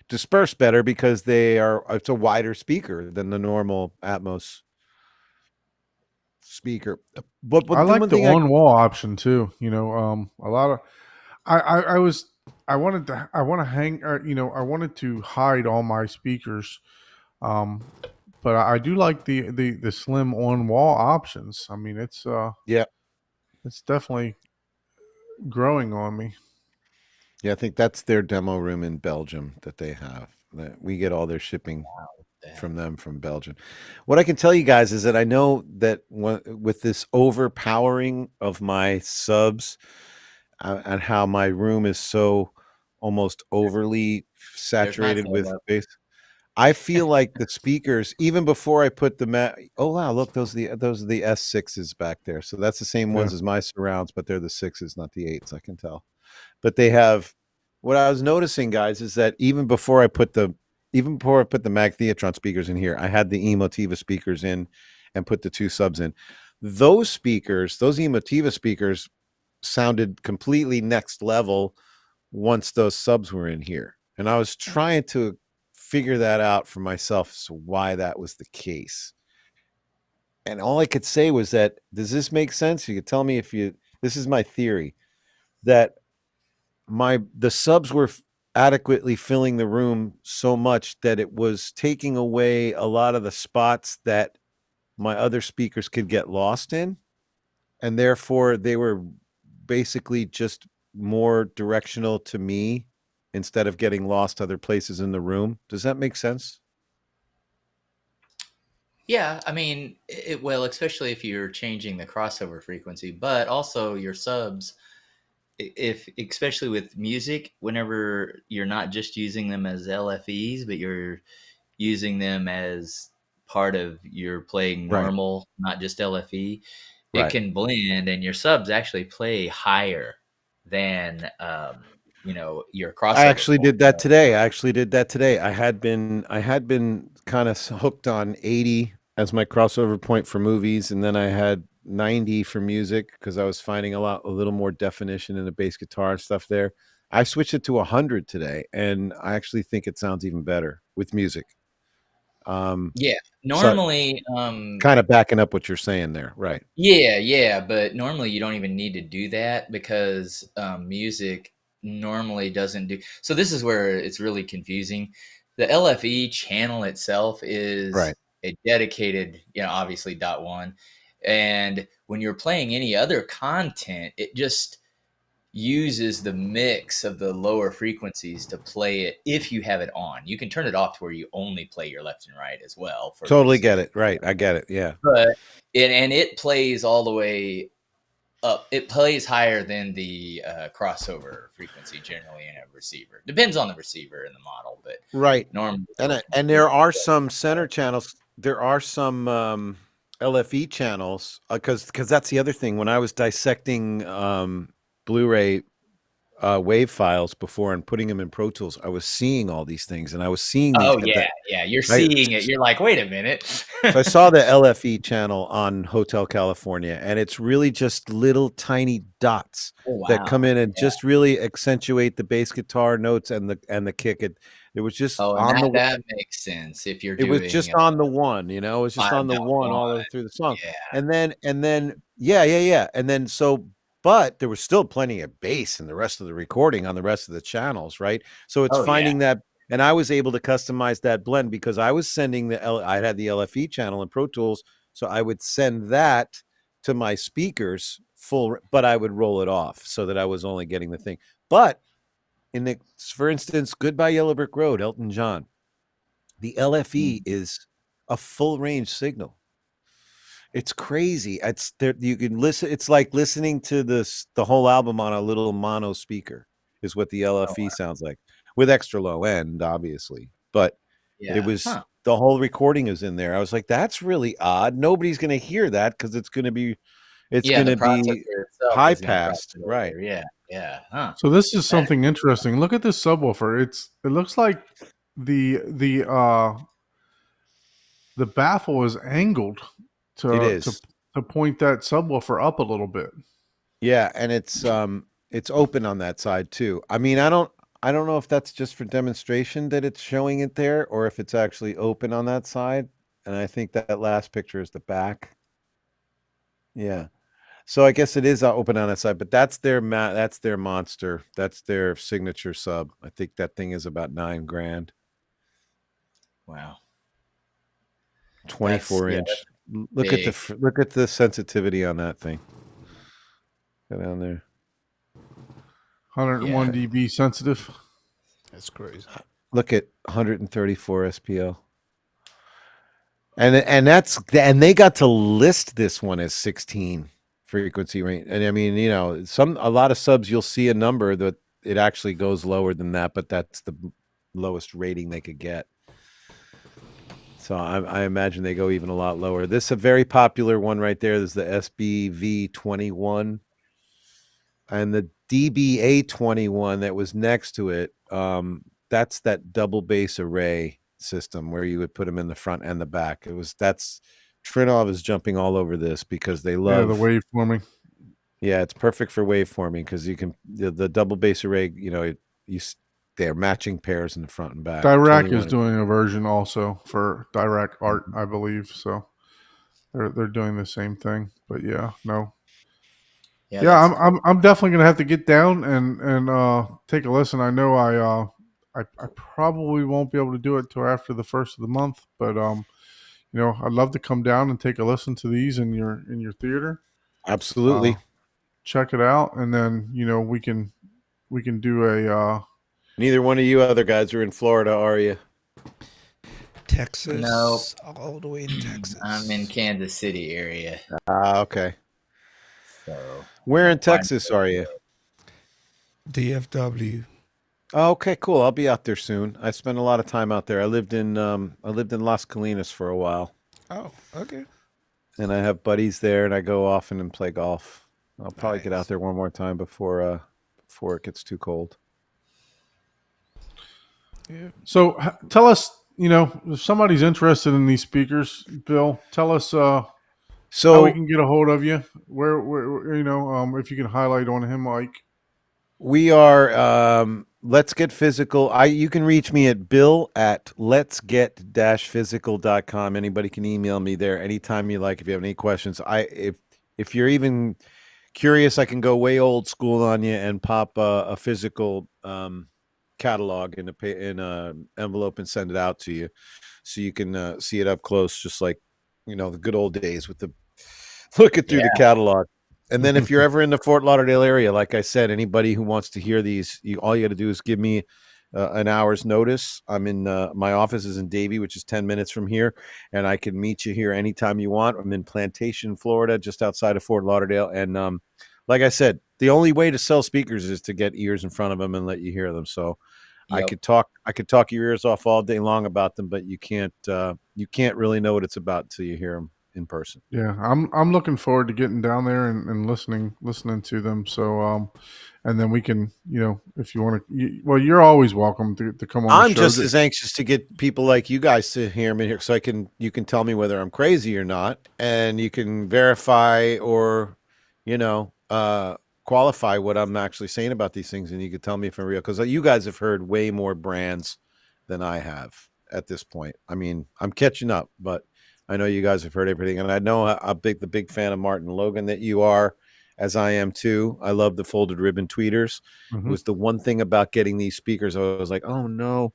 disperse better because they are. It's a wider speaker than the normal Atmos speaker. But I the like one the thing I on wall option too. You know, a lot of I was I wanted to I want to hang you know I wanted to hide all my speakers, um, but I do like the slim on wall options. I mean, yeah it's definitely growing on me. yeah I think that's their demo room in Belgium that they have. That we get all their shipping Yeah. from them from Belgium. What I can tell you guys is that I know that with this overpowering of my subs and how my room is so almost overly There's my saturated with photo. bass, I feel like the speakers, even before I put oh wow, look, those are the S6s back there. So that's the same ones Yeah. as my surrounds, but they're the 6s, not the 8s, I can tell. But they have, what I was noticing, guys, is that even before I put the Mag Theatron speakers in here, I had the Emotiva speakers in and put the 2 subs in. Those speakers, those Emotiva speakers sounded completely next level once those subs were in here. And I was trying to figure that out for myself as to why that was the case. And all I could say was that, does this make sense? You could tell me this is my theory, that the subs were adequately filling the room so much that it was taking away a lot of the spots that my other speakers could get lost in. And therefore they were basically just more directional to me instead of getting lost other places in the room. Does that make sense? Yeah, I mean, well, especially if you're changing the crossover frequency, but also your subs, if especially with music, whenever you're not just using them as LFEs, but you're using them as part of your playing Right. normal, not just LFE, it Right. can blend, and your subs actually play higher than your crossover. I actually did that today. I had been kind of hooked on 80 as my crossover point for movies, and then I had 90 for music because I was finding a little more definition in the bass guitar and stuff there. I switched it to 100 today, and I actually think it sounds even better with music. Yeah, So normally, kind of backing up what you're saying there, right? yeah, but normally you don't even need to do that because music normally doesn't do. So this is where it's really confusing. The LFE channel itself is Right. a dedicated, obviously .1, and when you're playing any other content, it just uses the mix of the lower frequencies to play it if you have it on. You can turn it off to where you only play your left and right as well. For Totally get it. Right. I get it. Yeah. but it plays all the way up. It plays higher than the crossover frequency generally in a receiver. Depends on the receiver and the model, but Right. normally. And there are some center channels. There are some LFE channels because that's the other thing. When I was dissecting Blu-ray wave files before and putting them in Pro Tools, I was seeing all these things, and I was seeing these. Oh yeah. You're seeing it. You're like, wait a minute. So I saw the LFE channel on Hotel California, and it's really just little tiny dots that come in and just really accentuate the bass guitar notes and the kick. It was just on that makes sense if you're doing. It was just on the one, it was just on the one all the way through the song. Yeah. And then yeah. And then but there was still plenty of bass in the rest of the recording on the rest of the channels, right? So it's finding that, and I was able to customize that blend because I was sending I had the LFE channel in Pro Tools, so I would send that to my speakers full, but I would roll it off so that I was only getting the thing. But for instance, Goodbye Yellow Brick Road, Elton John, the LFE is a full range signal. It's crazy. It's there. You can listen. It's like listening to the whole album on a little mono speaker is what the LFE sounds like, with extra low end, obviously. But it was the whole recording is in there. I was like, that's really odd. Nobody's going to hear that because it's going to be high passed, right? Yeah. Huh. So this is something interesting. Look at this subwoofer. It looks like the baffle is angled It to is. to point that subwoofer up a little bit. Yeah, and it's open on that side too. I mean, I don't know if that's just for demonstration that it's showing it there or if it's actually open on that side. And I think that last picture is the back. Yeah. So I guess it is open on that side, but that's their that's their monster. That's their signature sub. I think that thing is about $9,000. Wow. 24 Yeah, inch. Look big. at look at the sensitivity on that thing. Go down there. 101 dB sensitive. That's crazy. Look at 134 SPL. And they got to list this one as 16 frequency range. And I mean, you know, a lot of subs you'll see a number that it actually goes lower than that, but that's the lowest rating they could get. So I imagine they go even a lot lower. This is a very popular one right there. There's the SBV21 and the DBA21 that was next to it. That's that double base array system where you would put them in the front and the back. That's Trinov is jumping all over this because they love the waveforming. Yeah, it's perfect for waveforming because you can the double base array. You know, they're matching pairs in the front and back. Dirac is doing a version also for Dirac Art, I believe. So they're doing the same thing. But yeah, no. Yeah, I'm definitely gonna have to get down and take a listen. I know I probably won't be able to do it till after the first of the month, but you know, I'd love to come down and take a listen to these in your theater. Absolutely. Check it out, and then you know we can do a. Neither one of you other guys are in Florida, are you? Texas. No. All the way in Texas. I'm in Kansas City area. Okay. So where in Texas are you? DFW. Oh, okay, cool. I'll be out there soon. I spent a lot of time out there. I lived in Las Colinas for a while. Oh, okay. And I have buddies there, and I go often and play golf. I'll probably get out there one more time before it gets too cold. Yeah. So tell us, you know, if somebody's interested in these speakers, Bill, tell us how we can get a hold of you. Where you know, if you can highlight on him, Mike. We are Let's Get Physical. You can reach me at bill@letsget-physical.com. Anybody can email me there anytime you like if you have any questions. If you're even curious, I can go way old school on you and pop a physical catalog in a envelope and send it out to you, so you can see it up close, just like, you know, the good old days with the looking through the catalog. And then if you're ever in the Fort Lauderdale area, like I said, anybody who wants to hear these, all you got to do is give me an hour's notice. I'm in my office is in Davie, which is 10 minutes from here, and I can meet you here anytime you want. I'm in Plantation, Florida, just outside of Fort Lauderdale. And like I said, the only way to sell speakers is to get ears in front of them and let you hear them. So I could talk your ears off all day long about them, but you can't really know what it's about until you hear them in person. Yeah, I'm looking forward to getting down there and listening to them. So and then we can, you know, if you want to, well, you're always welcome to come on. I'm the show. just as anxious to get people like you guys to hear me here, so you can tell me whether I'm crazy or not, and you can verify or, you know, qualify what I'm actually saying about these things, and you can tell me if I'm real, because you guys have heard way more brands than I have at this point. I mean, I'm catching up, but I know you guys have heard everything, and I know the big fan of Martin Logan that you are, as I am too. I love the folded ribbon tweeters. Mm-hmm. It was the one thing about getting these speakers. I was like, oh no,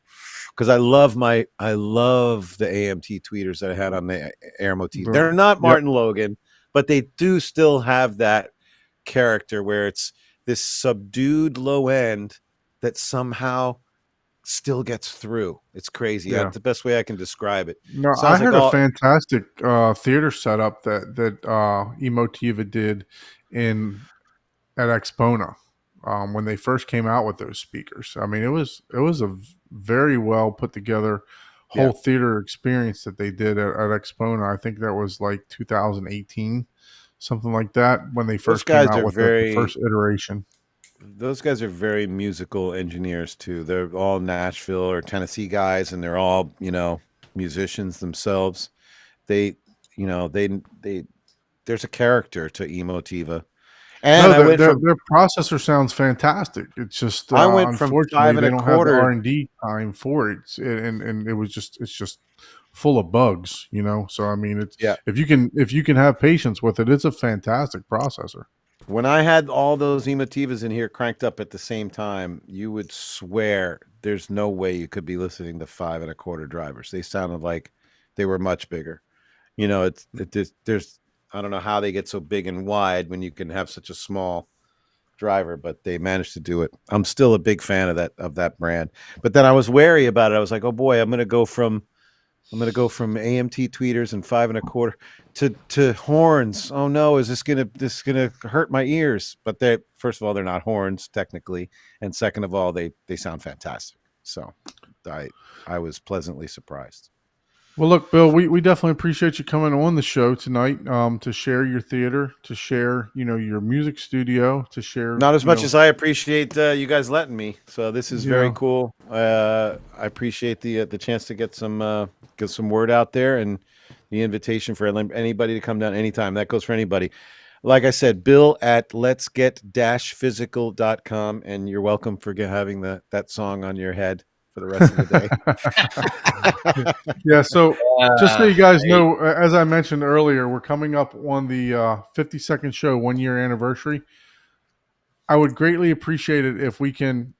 because I love the AMT tweeters that I had on the Air Motif. They're not Martin Logan, but they do still have that character where it's this subdued low end that somehow still gets through. It's crazy. That's the best way I can describe it. No, I heard a fantastic theater setup that Emotiva did at Expona when they first came out with those speakers. I mean, it was a very well put together whole theater experience that they did at Expona. I think that was like 2018, something like that, when they first came out with the first iteration. Those guys are very musical engineers too. They're all Nashville or Tennessee guys, and they're all, you know, musicians themselves. They You know, they there's a character to Emotiva. And No, I went from their processor sounds fantastic. It's just I went from unfortunately 5 and they a don't have the quarter. R&D time for it, and it's just full of bugs, you know. So I mean, it's Yeah. if you can have patience with it, it's a fantastic processor. When I had all those Emotivas in here cranked up at the same time, you would swear there's no way you could be listening to 5 and a quarter drivers. They sounded like they were much bigger. You know, there's I don't know how they get so big and wide when you can have such a small driver, but they managed to do it. I'm still a big fan of that brand. But then I was wary about it. I was like, oh boy, I'm gonna go from AMT tweeters and 5 and a quarter to horns. Oh no, is this gonna hurt my ears? But they, first of all, they're not horns technically, and second of all, they sound fantastic. So I was pleasantly surprised. Well, look, Bill, we definitely appreciate you coming on the show tonight to share your theater, to share, you know, your music studio, to share. Not as much as I appreciate you guys letting me. So this is very Yeah. cool. I appreciate the chance to get some word out there, and the invitation for anybody to come down anytime. That goes for anybody. Like I said, Bill at letsget-physical.com, and you're welcome for having that song on your head for the rest of the day. Yeah, so just so you guys Right. know, as I mentioned earlier, we're coming up on the 52nd show 1 year anniversary. I would greatly appreciate it if we can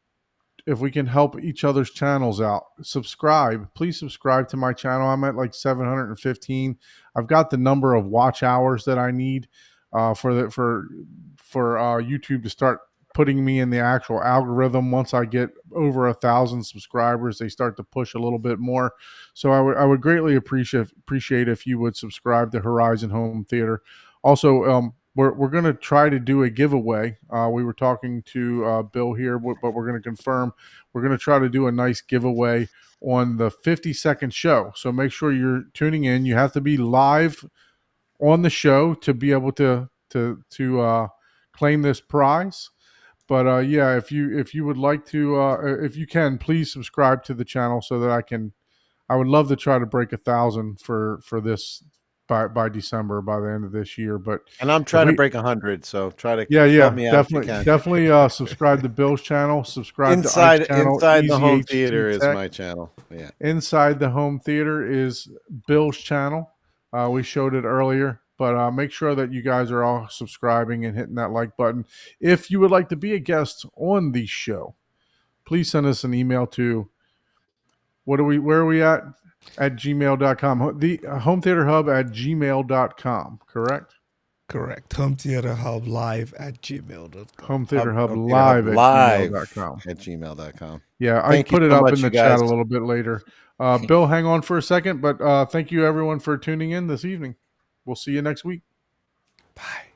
help each other's channels out. Please subscribe to my channel. I'm at like 715. I've got the number of watch hours that I need for YouTube to start putting me in the actual algorithm. Once I get over 1,000 subscribers, they start to push a little bit more. So I would greatly appreciate if you would subscribe to Horizon Home Theater. Also, we're going to try to do a giveaway. We were talking to Bill here, but we're going to confirm we're going to try to do a nice giveaway on the 52nd show. So make sure you're tuning in. You have to be live on the show to be able to claim this prize. But yeah, if you would like to, if you can, please subscribe to the channel so that I would love to try to break 1,000 for this by December, by the end of this year. But And I'm trying to break 100, so try to help me out if you can. definitely subscribe to Bill's channel, subscribe to Ike's channel. Inside the home Easy theater HT is Tech. my channel. Yeah. Inside the Home Theater is Bill's channel. We showed it earlier, but make sure that you guys are all subscribing and hitting that like button. If you would like to be a guest on the show, please send us an email to where are we at gmail.com. The Home Theater Hub at gmail.com, correct? Correct. Home Theater Hub live at gmail.com. Home Theater Hub Home live Theater at Hub gmail.com. at gmail.com. Yeah, I Thank you put it so up much, in the you chat guys. a little bit later. Bill, hang on for a second, but thank you everyone for tuning in this evening. We'll see you next week. Bye.